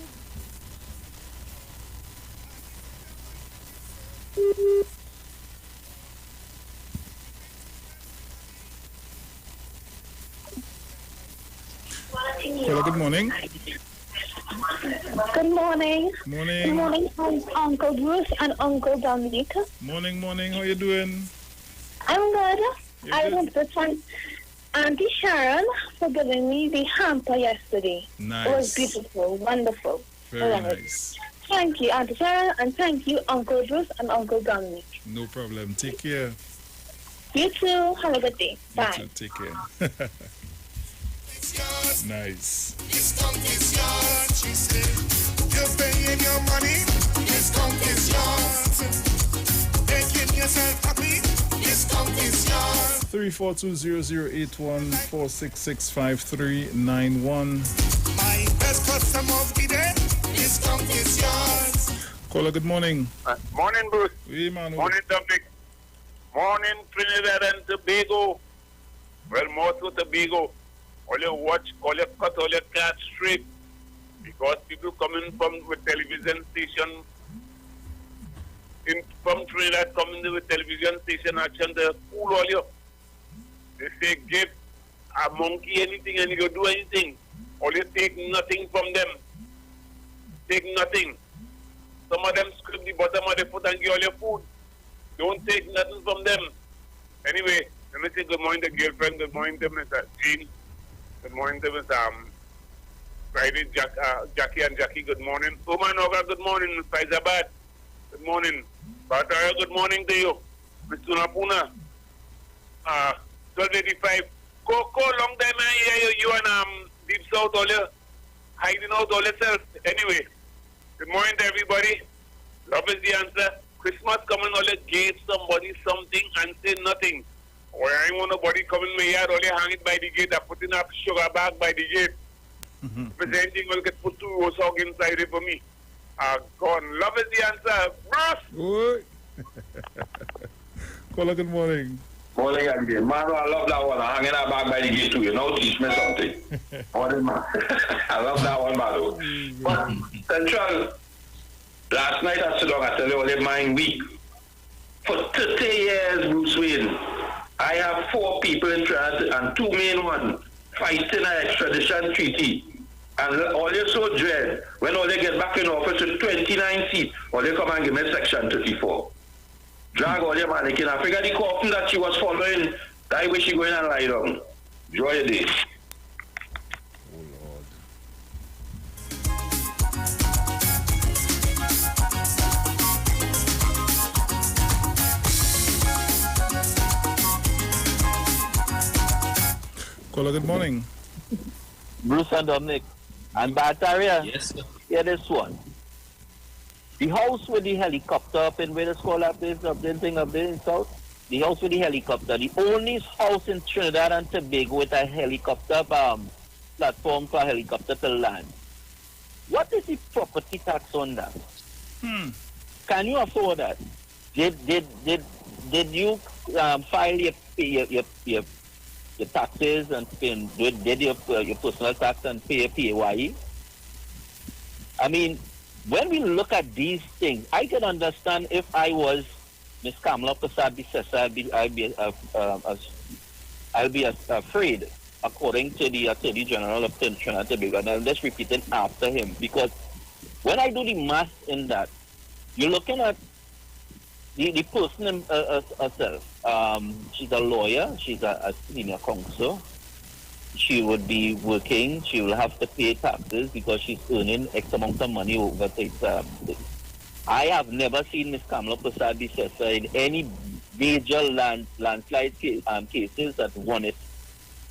Caller, good morning. Good morning. Morning. Good morning, Uncle Bruce and Uncle Dominic. Morning, morning. How you doing? I'm good. I want to thank Auntie Sharon for giving me the hamper yesterday. Nice. It was beautiful, wonderful. Very I love it. nice. Thank you, Auntie Sharon, and thank you, Uncle Bruce and Uncle Dominic. No problem. Take care. You too. Have a good day. You Bye. too. Take care. Nice. Discount is yours, she said. You're paying your money. Discount is yours. Making yourself happy. Discount is yours. 342-081-466-5391. My best customer of the day. Discount is yours. Caller, good morning. Morning, Bruce. Oui, man. Morning, Dominic. Morning, Trinidad and Tobago. Well, more to Tobago. All you watch, all you cut, all you cat straight. Because people coming from the television station, from Trinidad coming to the television station action, they fool all you. They say, give a monkey anything and you do anything. All you take nothing from them. Take nothing. Some of them scrape the bottom of the foot and give all your food. Don't take nothing from them. Anyway, let me say good morning to girlfriend, good morning to Mr. Jean, good morning to Mr. Friday, Jackie and Jackie, good morning. Umanoga, good morning. Faizabad, good morning. Batara, good morning to you. Mr. Napuna, 1285. Coco, long time I hear you and Deep South, all you hiding out all yourself. Anyway, good morning to everybody. Love is the answer. Christmas coming, all you gave somebody something and say nothing. Or I ain't want nobody coming in my yard, all you hang it by the gate, I putting up sugar bag by the gate. If there's anything, will get put 2 roast hog inside it for me. Gone. Love is the answer. Bruce! Caller, good morning. Morning again. Man, I love that one. Hanging out back by the gate too. You know, teach me something. Morning, man. I love that one, Mado. But, Central, last night I stood on, I tell you, all mine week. For 30 years, Bruce Wayne, I have 4 people in transit and 2 main ones fighting an extradition treaty. And all you so dread, when all they get back in office with 29 seats, all they come and give me section 34. Drag all your mannequin. I figure the coffin that she was following, that way she going and lie down. Enjoy your day. Caller, good morning. Bruce and Dominic. And Bataria. Yes, sir. Hear this one. The house with the helicopter up in where the school up is, up there in South. The house with the helicopter. The only house in Trinidad and Tobago with a helicopter platform for a helicopter to land. What is the property tax on that? Can you afford that? Did you file your taxes and did your personal tax and pay your PAYE? I mean, when we look at these things, I can understand if I was Ms. Kamala Prasad Bissessa, I'll be afraid, according to the Attorney General of Trinidad and Tobago, and I'll just repeat it after him, because when I do the math in that, you're looking at the person herself. She's a lawyer, she's a senior counsel. She would be working, she will have to pay taxes because she's earning X amount of money over the I have never seen Ms. Kamala Prasad Bissessa in any major landslide cases that won it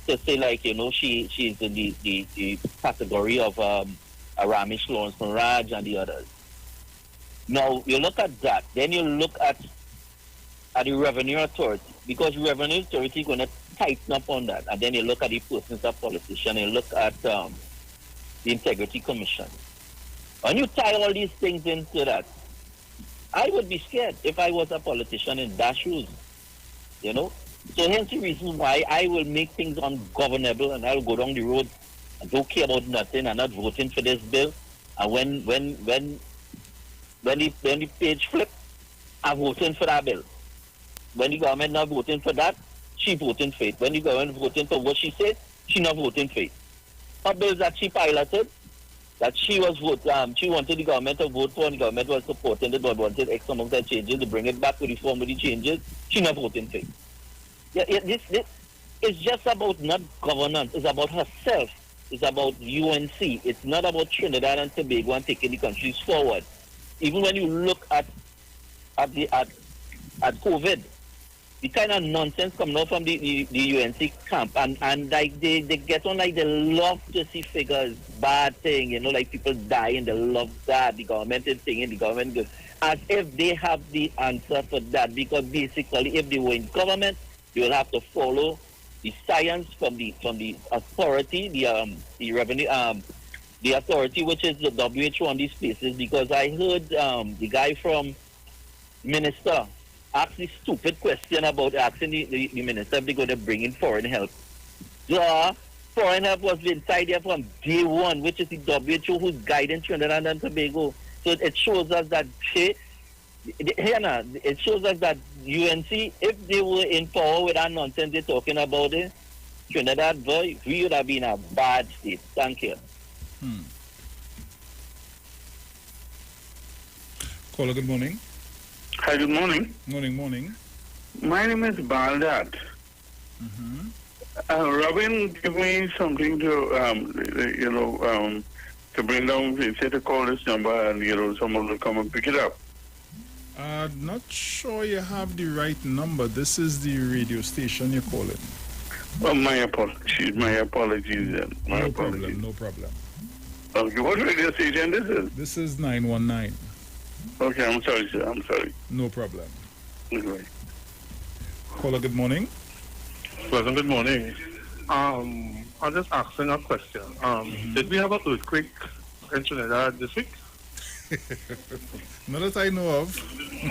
to say, like, you know, she's in the category of Ramesh Lawrence Maraj and the others. Now, you look at that, then you look at the Revenue Authority, because the Revenue Authority is going to tighten up on that. And then you look at the persons of politician, you look at the Integrity Commission. When you tie all these things into that, I would be scared if I was a politician in that shoes. You know, So hence the reason why I will make things ungovernable and I'll go down the road and don't care about nothing and not voting for this bill. And when the page flip, I'm voting for that bill. When the government not voting for that, she voting for it. When the government voting for what she said, she not voting for it. Her bills that she piloted, that she wanted the government to vote for, and the government was supporting it, but wanted X amount of changes to bring it back with the form of the changes, she not voting for it. This it's just about not governance. It's about herself. It's about UNC. It's not about Trinidad and Tobago and taking the countries forward. Even when you look at COVID, the kind of nonsense coming out from the UNC camp, and like they get on, like they love to see figures, bad thing, you know, like people dying, they love that, the government is saying, the government good, as if they have the answer for that, because basically if they were in government, they will have to follow the science from the authority, the revenue, the authority which is the WHO on these places, because I heard the guy from Minister ask this stupid question about asking the minister if they're going to bring in foreign help. Yeah, foreign help was inside there from day one, which is the WHO who's guiding Trinidad and Tobago. So it shows us that it shows us that UNC, if they were in power with that nonsense they're talking about it, Trinidad, boy, we would have been a bad state. Thank you. Caller, good morning. Hi, good morning. Morning. My name is Baldat. Robin gave me something to, to bring down. He said to call this number and, someone will come and pick it up. Not sure you have the right number. This is the radio station you're calling. Oh, my apologies. No problem. Okay, what radio station this is? This is 919. Okay, I'm sorry, sir. I'm sorry. No problem. Okay. Caller, good morning. Pleasant good morning. I'm just asking a question. Did we have an earthquake in Trinidad this week? Not that I know of.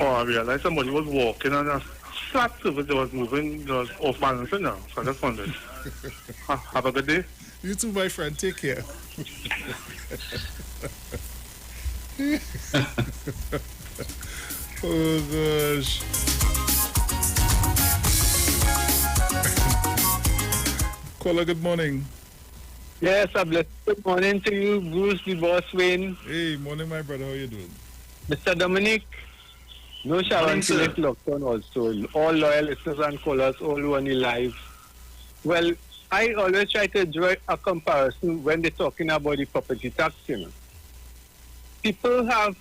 Oh, I realized somebody was walking on a flat surface that was moving, it was off balance now. So I just wondered. Have a good day. You too, my friend. Take care. Oh gosh. Caller, good morning. Yes, a blessed good morning to you, Bruce, the boss Wayne. Hey, morning, my brother. How you doing? Mr. Dominic, no Sharon Philip Lockdown also. All loyal listeners and callers, all who on the live. Well, I always try to draw a comparison when they're talking about the property tax, People have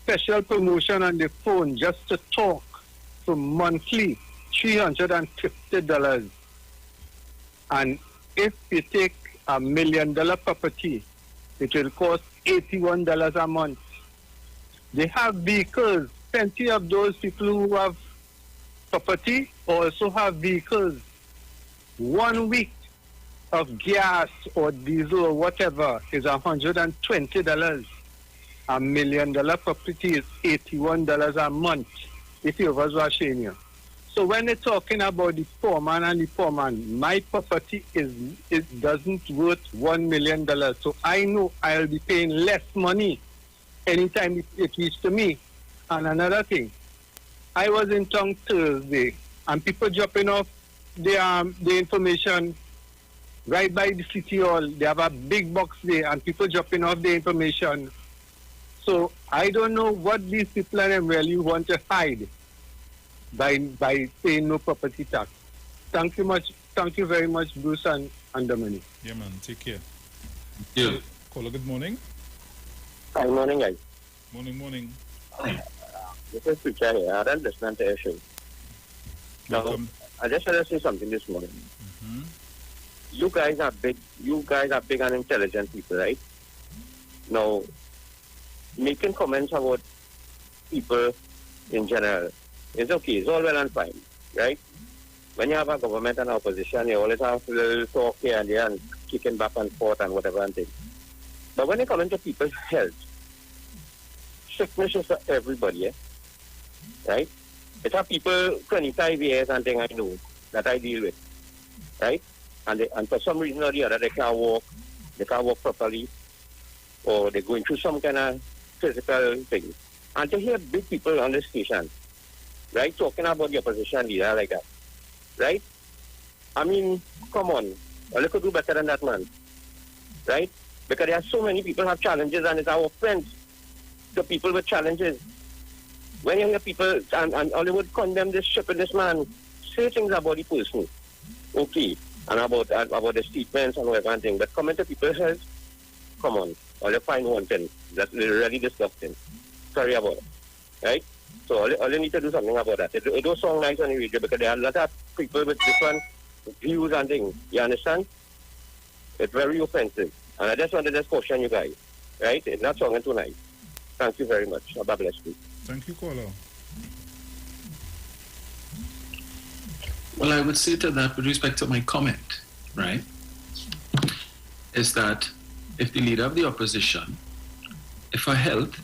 special promotion on the phone just to talk for monthly $350. And if you take $1 million property, it will cost $81 a month. They have vehicles. Plenty of those people who have property also have vehicles. 1 week of gas or diesel or whatever is $120. $1 million property is $81 a month if you was watching you. So when they're talking about the poor man and the poor man, my property doesn't worth $1 million. So I know I'll be paying less money anytime it reaches to me. And another thing, I was in town Thursday and people dropping off the information right by the city hall. They have a big box there and people dropping off the information. So I don't know what these people really want to hide by paying no property tax. Thank you very much, Bruce and Dominic. Yeah, man. Take care. Yeah. Caller, good morning. Hi, morning, guys. Morning. This is Richard here. I don't listen to your show. Now, I just want to say something this morning. You guys are big and intelligent people, right? Now, making comments about people in general is okay. It's all well and fine, right? When you have a government and opposition, you always have a little talk here and there and kicking back and forth and whatever and things. But when you come into people's health, sickness is for everybody, right? It's for people 25 years and things I know. that I deal with, right? And for some reason or the other, they can't walk properly, or they're going through some kind of physical thing. And to hear big people on the station, right, talking about the opposition leader like that, right? I mean, come on, well, they could do better than that, man, right? Because there are so many people have challenges, and it's our offense to people with challenges. When you hear people, and Hollywood condemn this ship and this man, say things about the person, okay, and about the statements and whatever thing, but comment to people's heads, come on, all you find one thing, that's really disgusting. Sorry about it, right? So all you need to do something about that. It don't sound nice on the radio because there are a lot of people with different views and things, you understand? It's very offensive. And I just wanted to caution you guys, right? It's not sounding too nice. Thank you very much. God bless you. Thank you, caller. Well, I would say to that with respect to my comment, right, is that if the leader of the opposition, if her health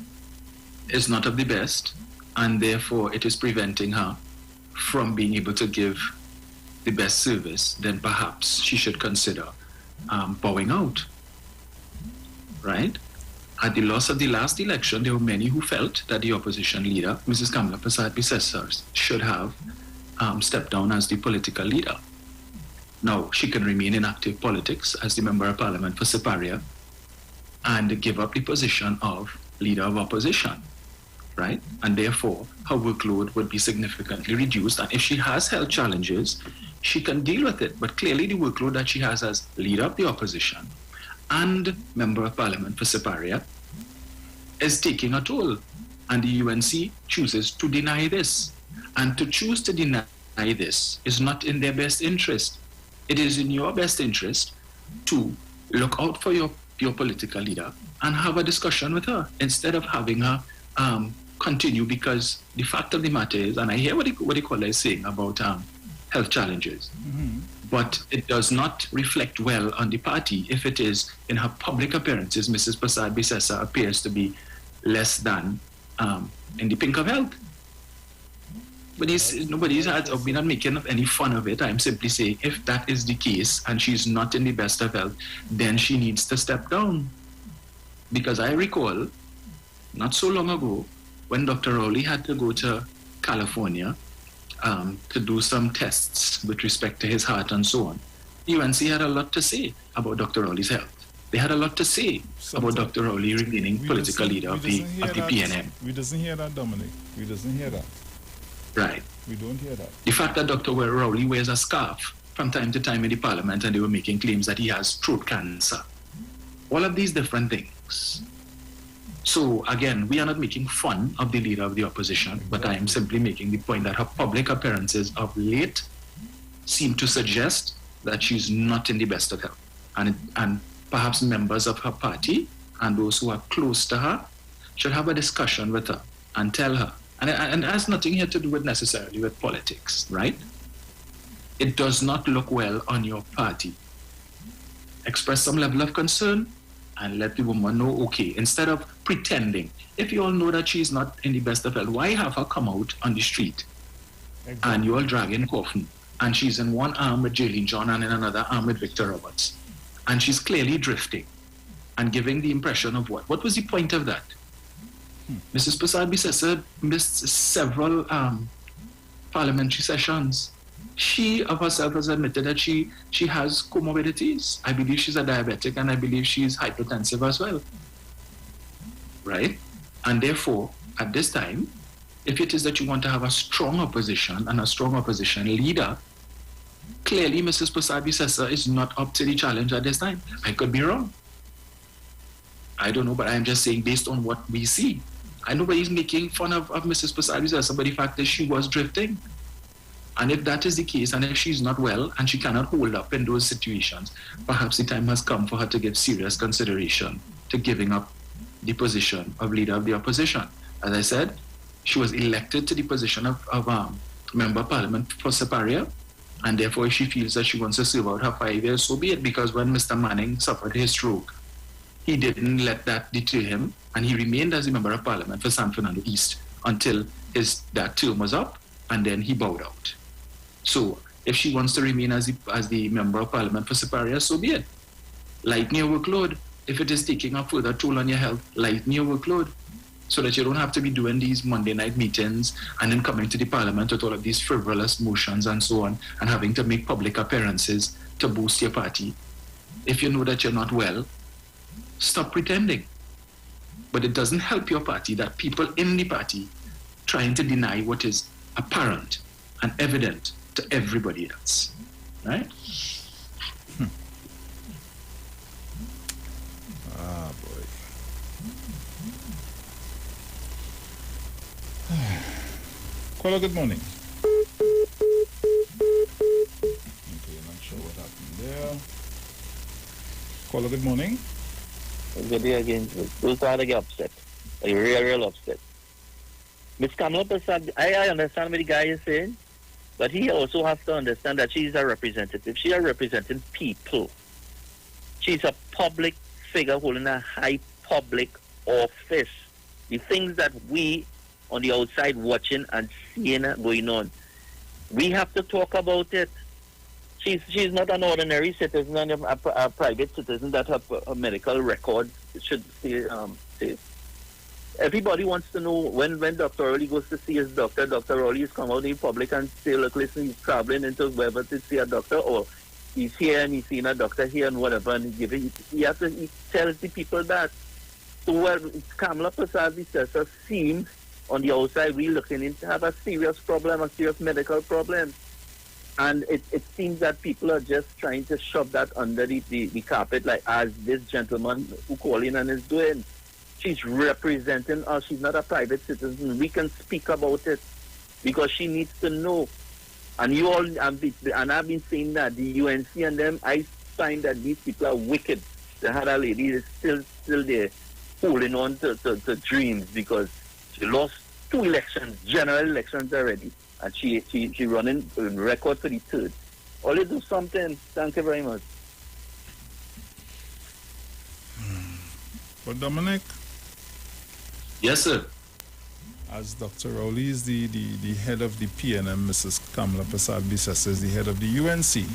is not of the best, and therefore it is preventing her from being able to give the best service, then perhaps she should consider bowing out, right? At the loss of the last election, there were many who felt that the opposition leader, Mrs. Kamala Persad-Bissessar, should have stepped down as the political leader. Now, she can remain in active politics as the Member of Parliament for Siparia and give up the position of leader of opposition, right? And therefore, her workload would be significantly reduced. And if she has health challenges, she can deal with it. But clearly, the workload that she has as leader of the opposition and Member of Parliament for Siparia is taking a toll. And the UNC chooses to deny this. And to choose to deny this is not in their best interest. It is in your best interest to look out for your political leader and have a discussion with her instead of having her continue, because the fact of the matter is, and I hear what the caller is saying about health challenges, but it does not reflect well on the party if it is in her public appearances, Mrs. Persad-Bissessar appears to be less than in the pink of health. But nobody's we're not making any fun of it. I'm simply saying if that is the case and she's not in the best of health, then she needs to step down. Because I recall, not so long ago, when Dr. Rowley had to go to California to do some tests with respect to his heart and so on, UNC had a lot to say about Dr. Rowley's health. They had a lot to say about Dr. Rowley remaining political leader of the PNM. We doesn't hear that, Dominic. We doesn't hear that. Right. We don't hear that. The fact that Dr. Rowley wears a scarf from time to time in the parliament and they were making claims that he has throat cancer. All of these different things. So again, we are not making fun of the leader of the opposition, but I am simply making the point that her public appearances of late seem to suggest that she's not in the best of health. And perhaps members of her party and those who are close to her should have a discussion with her and tell her. And it has nothing here to do with necessarily with politics, right? It does not look well on your party. Express some level of concern and let the woman know, okay, instead of pretending. If you all know that she's not in the best of health, why have her come out on the street? Exactly. And you all dragging coffin, and she's in one arm with Jaylene John and in another arm with Victor Roberts. And she's clearly drifting and giving the impression of what? What was the point of that? Mrs. Persad-Bissessar missed several parliamentary sessions. She of herself has admitted that she has comorbidities. I believe she's a diabetic and I believe she's hypertensive as well. Right? And therefore, at this time, if it is that you want to have a strong opposition and a strong opposition leader, clearly Mrs. Persad-Bissessar is not up to the challenge at this time. I could be wrong. I don't know, but I'm just saying based on what we see. I know nobody's making fun of Mrs. Persad-Bissessar, but the fact is she was drifting. And if that is the case, and if she's not well and she cannot hold up in those situations, perhaps the time has come for her to give serious consideration to giving up the position of leader of the opposition. As I said, she was elected to the position of Member of Parliament for Siparia, and therefore if she feels that she wants to serve out her 5 years, so be it, because when Mr. Manning suffered his stroke, he didn't let that deter him, and he remained as a Member of Parliament for San Fernando East until that term was up, and then he bowed out. So If she wants to remain as the member of parliament for Siparia, so be it. Lighten your workload. If it is taking a further toll on your health, lighten your workload so that you don't have to be doing these Monday night meetings and then coming to the parliament with all of these frivolous motions and so on and having to make public appearances to boost your party. If you know that you're not well, stop pretending. But it doesn't help your party that people in the party trying to deny what is apparent and evident to everybody else, right? Ah, boy. Caller, good morning. Okay, not sure what happened there. Caller, good morning. Good day again. Those are the upset. Like real upset. Miss Kamala Prasad, I understand what the guy is saying, but he also has to understand that she's a representative. She is representing people. She's a public figure holding a high public office. The things that we on the outside watching and seeing going on, we have to talk about it. She's not an ordinary citizen and a private citizen that have a medical record should say. Everybody wants to know when Dr. Rowley goes to see his doctor, Dr. Rowley is come out in public and say, look, listen, he's traveling into wherever to see a doctor, or he's here and he's seeing a doctor here and whatever, and he tells the people that. So where Kamala Prasad Visesa seems on the outside, we looking in to have a serious problem, a serious medical problem. And it seems that people are just trying to shove that under the carpet, like as this gentleman who called in and is doing. She's representing us. She's not a private citizen. We can speak about it because she needs to know. And you all, and I've been saying that the UNC and them, I find that these people are wicked. They had a lady that's still there holding on to dreams because she lost 2 elections, general elections already. And she running record for the 3rd. Only do something. Thank you very much. But Dominic? Yes, sir. As Dr. Rowley is the head of the PNM, Mrs. Kamala Prasad Visesa is the head of the UNC.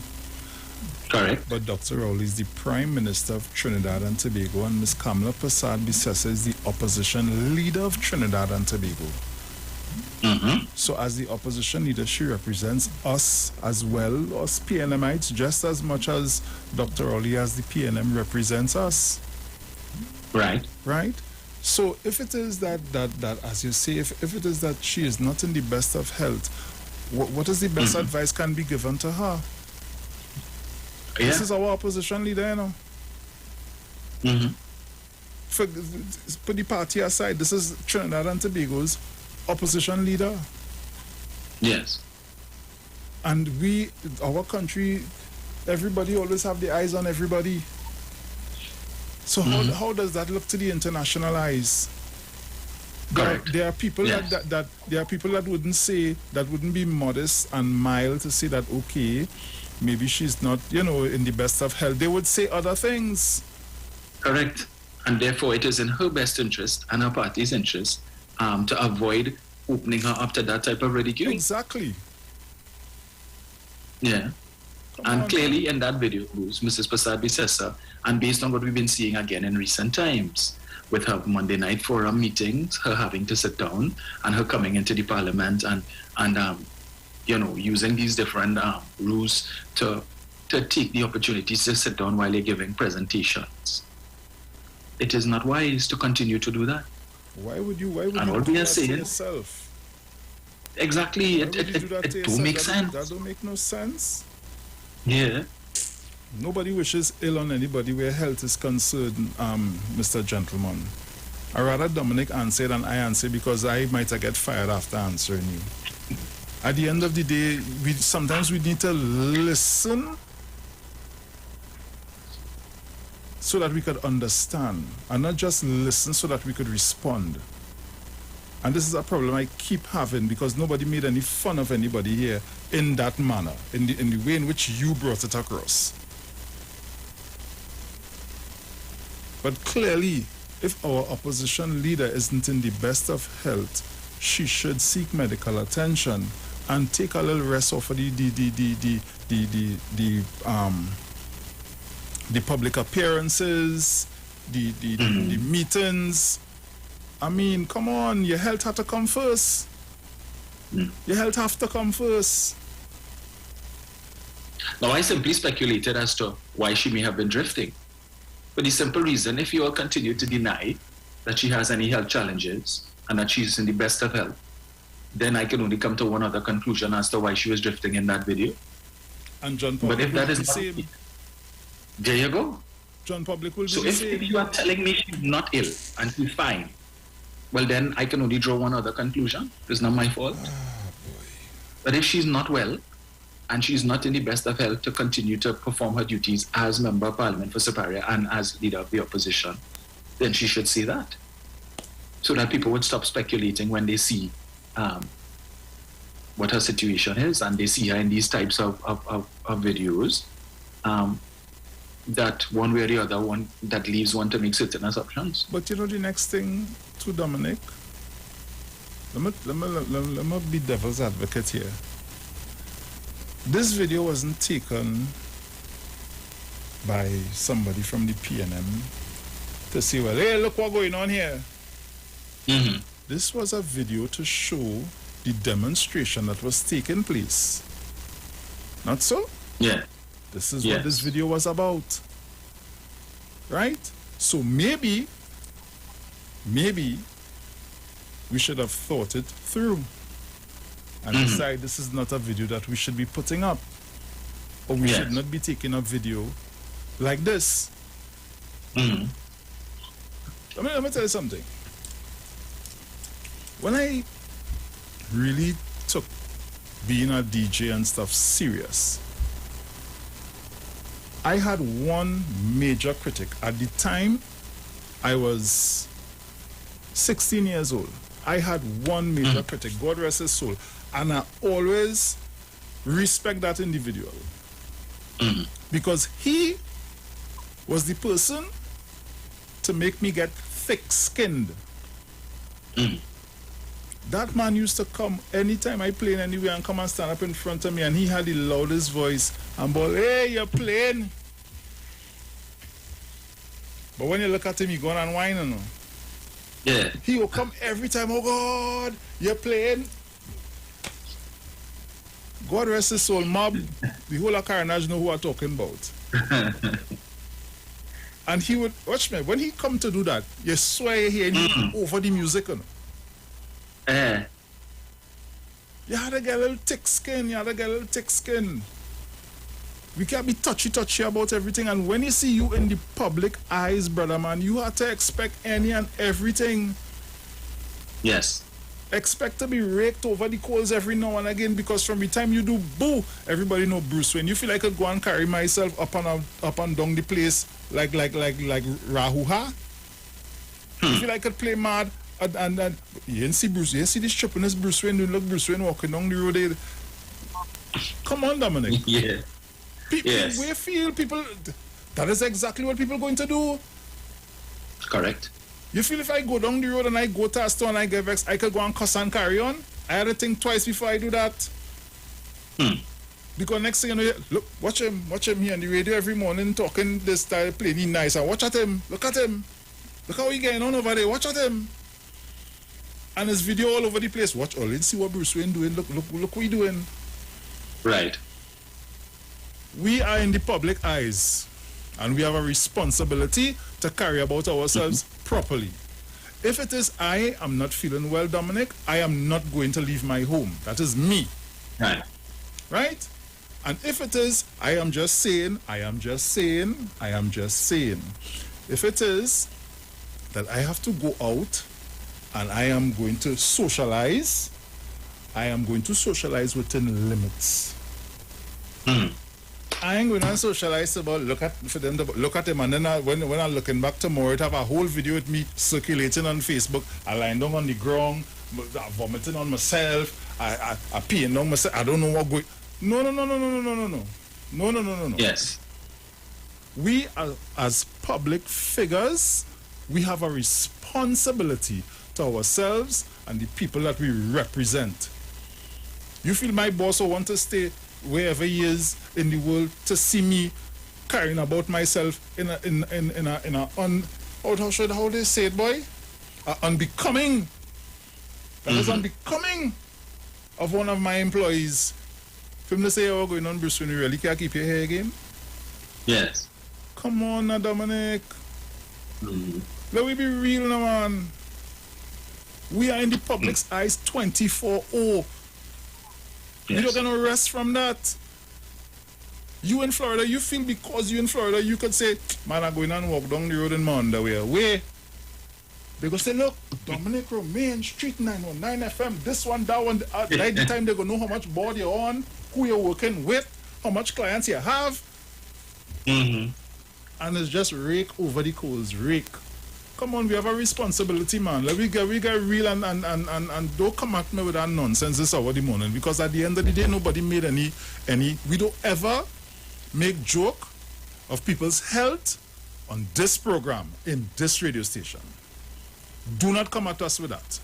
Correct. But Dr. Rowley is the Prime Minister of Trinidad and Tobago, and Ms. Kamala Prasad Visesa is the opposition leader of Trinidad and Tobago. Mm-hmm. So as the opposition leader, she represents us as well, us PNMites, just as much as Dr. Rowley as the PNM represents us. Right. Right? So if it is that as you say, if it is that she is not in the best of health, what is the best advice can be given to her? Yeah. This is our opposition leader, you know. Mm-hmm. Put the party aside. This is Trinidad and Tobago's opposition leader. Yes. And our country, everybody always have the eyes on everybody. So how does that look to the international eyes? Correct. There are people yes. that there are people that wouldn't be modest and mild to say that okay, maybe she's not, in the best of health. They would say other things. Correct. And therefore it is in her best interest and her party's interest to avoid opening her up to that type of ridicule. Exactly. Yeah. And clearly in that video, Bruce, Mrs. Prasad Visesa, and based on what we've been seeing again in recent times, with her Monday night forum meetings, her having to sit down, and her coming into the parliament and using these different rules to take the opportunities to sit down while they're giving presentations. It is not wise to continue to do that. Why would you do that to yourself? Exactly. It don't make sense. That don't make no sense. Yeah. Nobody wishes ill on anybody where health is concerned, Mr. Gentleman. I rather Dominic answer than I answer because I might get fired after answering you. At the end of the day, sometimes we need to listen so that we could understand, and not just listen so that we could respond. And this is a problem I keep having because nobody made any fun of anybody here in that manner, in the way in which you brought it across. But clearly, if our opposition leader isn't in the best of health, she should seek medical attention and take a little rest off of the public appearances, the meetings. I mean, come on, your health have to come first. Your health have to come first. Now, I simply speculated as to why she may have been drifting. For the simple reason, if you all continue to deny that she has any health challenges and that she's in the best of health, then I can only come to one other conclusion as to why she was drifting in that video. And John Public but if that will is be not, the same. There you go. John Public will be so the if, same. if you are telling me she's not ill and she's fine, well then I can only draw one other conclusion. It's not my fault. But if she's not well and she's not in the best of health to continue to perform her duties as Member of Parliament for Superior and as leader of the opposition, then she should say that. So that people would stop speculating when they see what her situation is and they see her in these types of videos, that one way or the other, one that leaves one to make certain assumptions. But you know the next thing to Dominic, let me be devil's advocate here. This video wasn't taken by somebody from the PNM to say, well, hey, look what's going on here. Mm-hmm. This was a video to show the demonstration that was taking place. Not so? Yeah. This is what this video was about. Right? So maybe we should have thought it through and decide this is not a video that we should be putting up. Or we should not be taking a video like this. Mm-hmm. Let me tell you something. When I really took being a DJ and stuff serious, I had one major critic. At the time, I was 16 years old. I had one major critic, God rest his soul. And I always respect that individual. Because he was the person to make me get thick-skinned. That man used to come anytime I play anywhere and come and stand up in front of me, and he had the loudest voice and bawl, hey, you're playing. But when you look at him, he going and whining. Yeah. He will come every time, oh God, you're playing. God rest his soul, mob. The whole of Carnage know who I'm talking about. And he would, watch me, when he come to do that, you swear he ain't over the music. You had to get a little thick skin, We can't be touchy about everything. And when you see you in the public eyes, brother man, you have to expect any and everything. Yes. Expect to be raked over the coals every now and again, because from the time you do boo, everybody know Bruce Wayne. You feel like I could go and carry myself up and down the place like Rahuha? You feel like I could play mad and you didn't see Bruce. You see this trippiness Bruce Wayne doing. Look, Bruce Wayne walking down the road there. Come on, Dominic. Yeah. Yes. We feel people, that is exactly what people are going to do. Correct. You feel if I go down the road and I go to a store and I get vexed, I could go and cuss and carry on? I had to think twice before I do that. Because next thing you know, look, watch him here on the radio every morning talking this style, playing nice. And watch at him. Look at him. Look how he getting on over there. Watch at him. And his video all over the place. Watch all. Let's see what Bruce Wayne doing. Look what he doing. Right. We are in the public eyes, and we have a responsibility to carry about ourselves properly. If it is I am not feeling well, Dominic, I am not going to leave my home. That is me. Right. Right? And if it is, I am just saying. If it is that I have to go out and I am going to socialize, I am going to socialize within limits. I ain't going to socialize about look at him, and then when I'm looking back tomorrow, it have a whole video with me circulating on Facebook. I lying down on the ground, vomiting on myself, I peeing on myself. I don't know what going. No. Yes. We as public figures, we have a responsibility to ourselves and the people that we represent. You feel my boss will want to stay wherever he is in the world to see me carrying about myself in a how they say it, boy? Unbecoming. That is unbecoming of one of my employees. For him to say, oh, going on, Bruce, when you really can't keep your hair again? Yes. Come on now, Dominic. Let me be real now, man. We are in the public's eyes 24/0. You're not going to rest from that. You in Florida, you feel because you in Florida, you could say, man, I'm going and walk down the road in Monday. Where? They go say, look, Dominic Romaine, Street 919 FM, this one, that one. At the time, they go know how much board you're on, who you're working with, how much clients you have. And it's just rake over the coals, rake. Come on, we have a responsibility, man. Like we get real and don't come at me with that nonsense this hour the morning, because at the end of the day, nobody made any. We don't ever make joke of people's health on this program in this radio station. Do not come at us with that.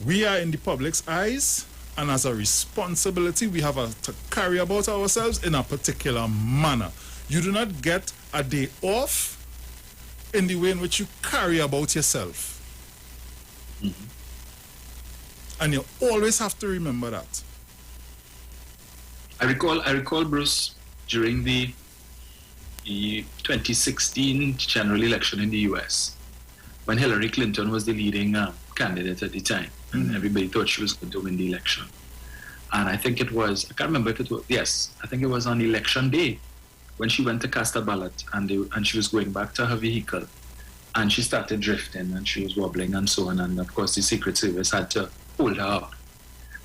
We are in the public's eyes, and as a responsibility, we have to carry about ourselves in a particular manner. You do not get a day off in the way in which you carry about yourself. And you always have to remember that. I recall, Bruce, during the 2016 general election in the U.S., when Hillary Clinton was the leading candidate at the time, and everybody thought she was going to win the election. And I think it was, I can't remember if it was, yes, I think it was on election day when she went to cast a ballot, and she was going back to her vehicle, and she started drifting, and she was wobbling and so on, and of course the Secret Service had to hold her up.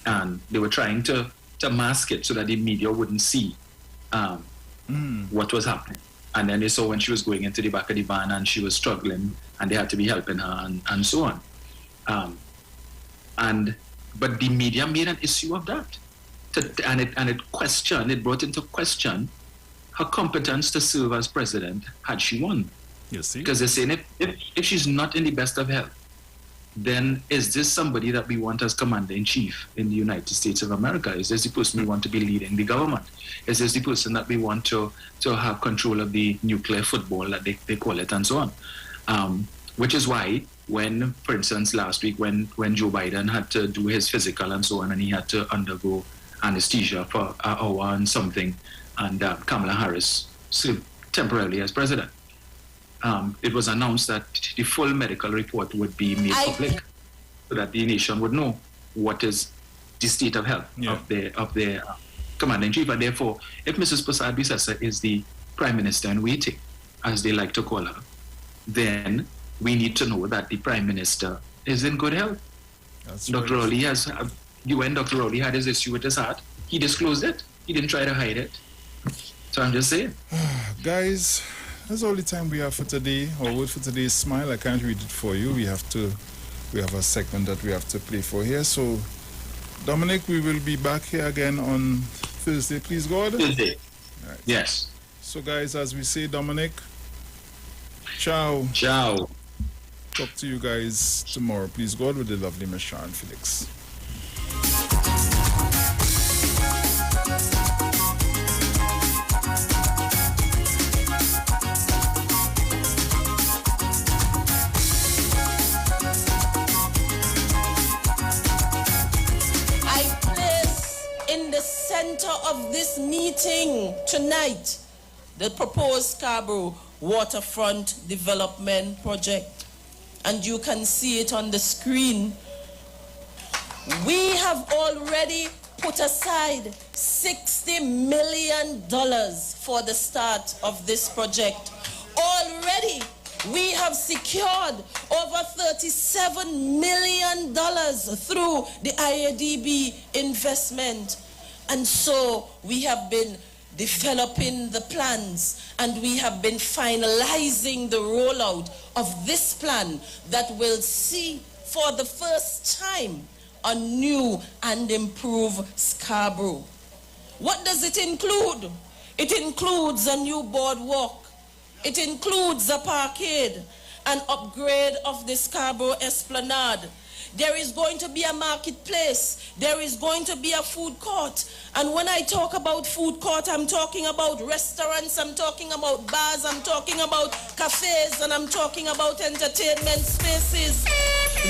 And they were trying to mask it so that the media wouldn't see what was happening. And then they saw when she was going into the back of the van and she was struggling, and they had to be helping her and so on. But the media made an issue of that, and it brought into question her competence to serve as president had she won. You see, because they're saying if she's not in the best of health, then is this somebody that we want as commander-in-chief in the United States of America? Is this the person we want to be leading the government? Is this the person that we want to have control of the nuclear football that they call it and so on? Which is why when, for instance, last week when Joe Biden had to do his physical and so on, and he had to undergo anesthesia for an hour and something, and Kamala Harris served temporarily as president. It was announced that the full medical report would be made public so that the nation would know what is the state of health of their commander-in-chief. And therefore, if Mrs. Prasad Bisesa is the prime minister in waiting, as they like to call her, then we need to know that the prime minister is in good health. Dr. Rowley when Dr. Rowley had his issue with his heart, he disclosed it. He didn't try to hide it. So I'm just saying. Guys, that's all the time we have for today. Our word for today is smile. I can't read it for you. We have a segment that we have to play for here. So, Dominic, we will be back here again on Thursday, please God. Thursday. Right. Yes. So, guys, as we say, Dominic, ciao. Ciao. Talk to you guys tomorrow, please God, with the lovely Miss Sharon Felix. Center of this meeting tonight, the proposed Scarborough Waterfront Development Project, and you can see it on the screen. We have already put aside $60 million for the start of this project. Already we have secured over $37 million through the IADB investment. And so we have been developing the plans, and we have been finalizing the rollout of this plan that will see for the first time a new and improved Scarborough. What does it include? It includes a new boardwalk. It includes a parkade, an upgrade of the Scarborough Esplanade. There is going to be a marketplace. There is going to be a food court. And when I talk about food court, I'm talking about restaurants, I'm talking about bars, I'm talking about cafes, and I'm talking about entertainment spaces.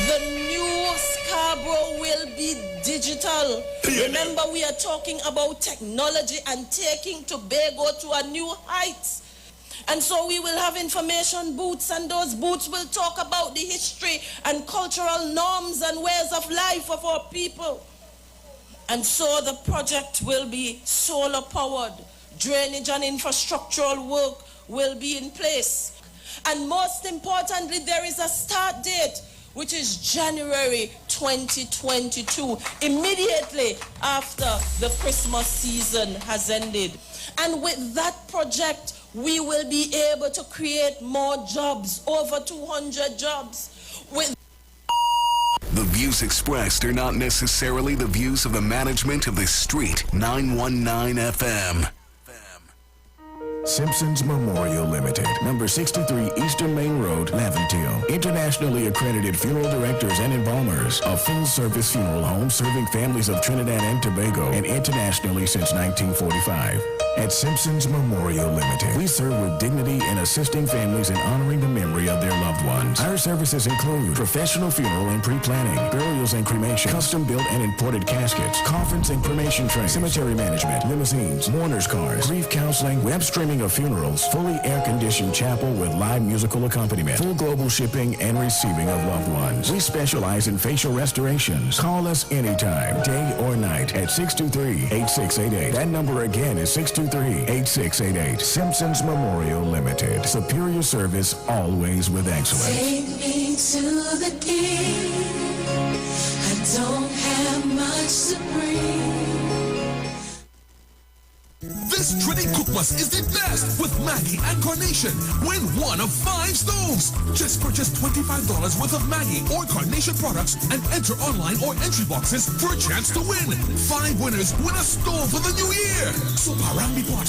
The new Scarborough will be digital. Remember, we are talking about technology and taking Tobago to a new height. And so we will have information booths, and those booths will talk about the history and cultural norms and ways of life of our people. And so the project will be solar powered. Drainage and infrastructural work will be in place. And most importantly, there is a start date, which is January 2022, immediately after the Christmas season has ended. And with that project, we will be able to create more jobs, over 200 jobs. The views expressed are not necessarily the views of the management of the Street 919 FM. Simpsons Memorial Limited, number 63 Eastern Main Road, Laventille. Internationally accredited funeral directors and embalmers. A full-service funeral home serving families of Trinidad and Tobago and internationally since 1945. At Simpsons Memorial Limited, we serve with dignity in assisting families in honoring the memory of their loved ones. Our services include professional funeral and pre-planning, burials and cremation, custom-built and imported caskets, coffins and cremation trays, cemetery management, limousines, mourners cars, grief counseling, web streaming of funerals, fully air-conditioned chapel with live musical accompaniment, full global shipping and receiving of loved ones. We specialize in facial restorations. Call us anytime, day or night, at 623-8688. That number again is 623-8688. Simpsons Memorial Limited. Superior service, always with excellence. Take me to the king. I don't have much to bring. This Trinity Cookmas is the best with Maggie and Carnation. Win one of 5 stoves. Just purchase $25 worth of Maggie or Carnation products and enter online or entry boxes for a chance to win. 5 winners win a stove for the new year. So Parambi Pot,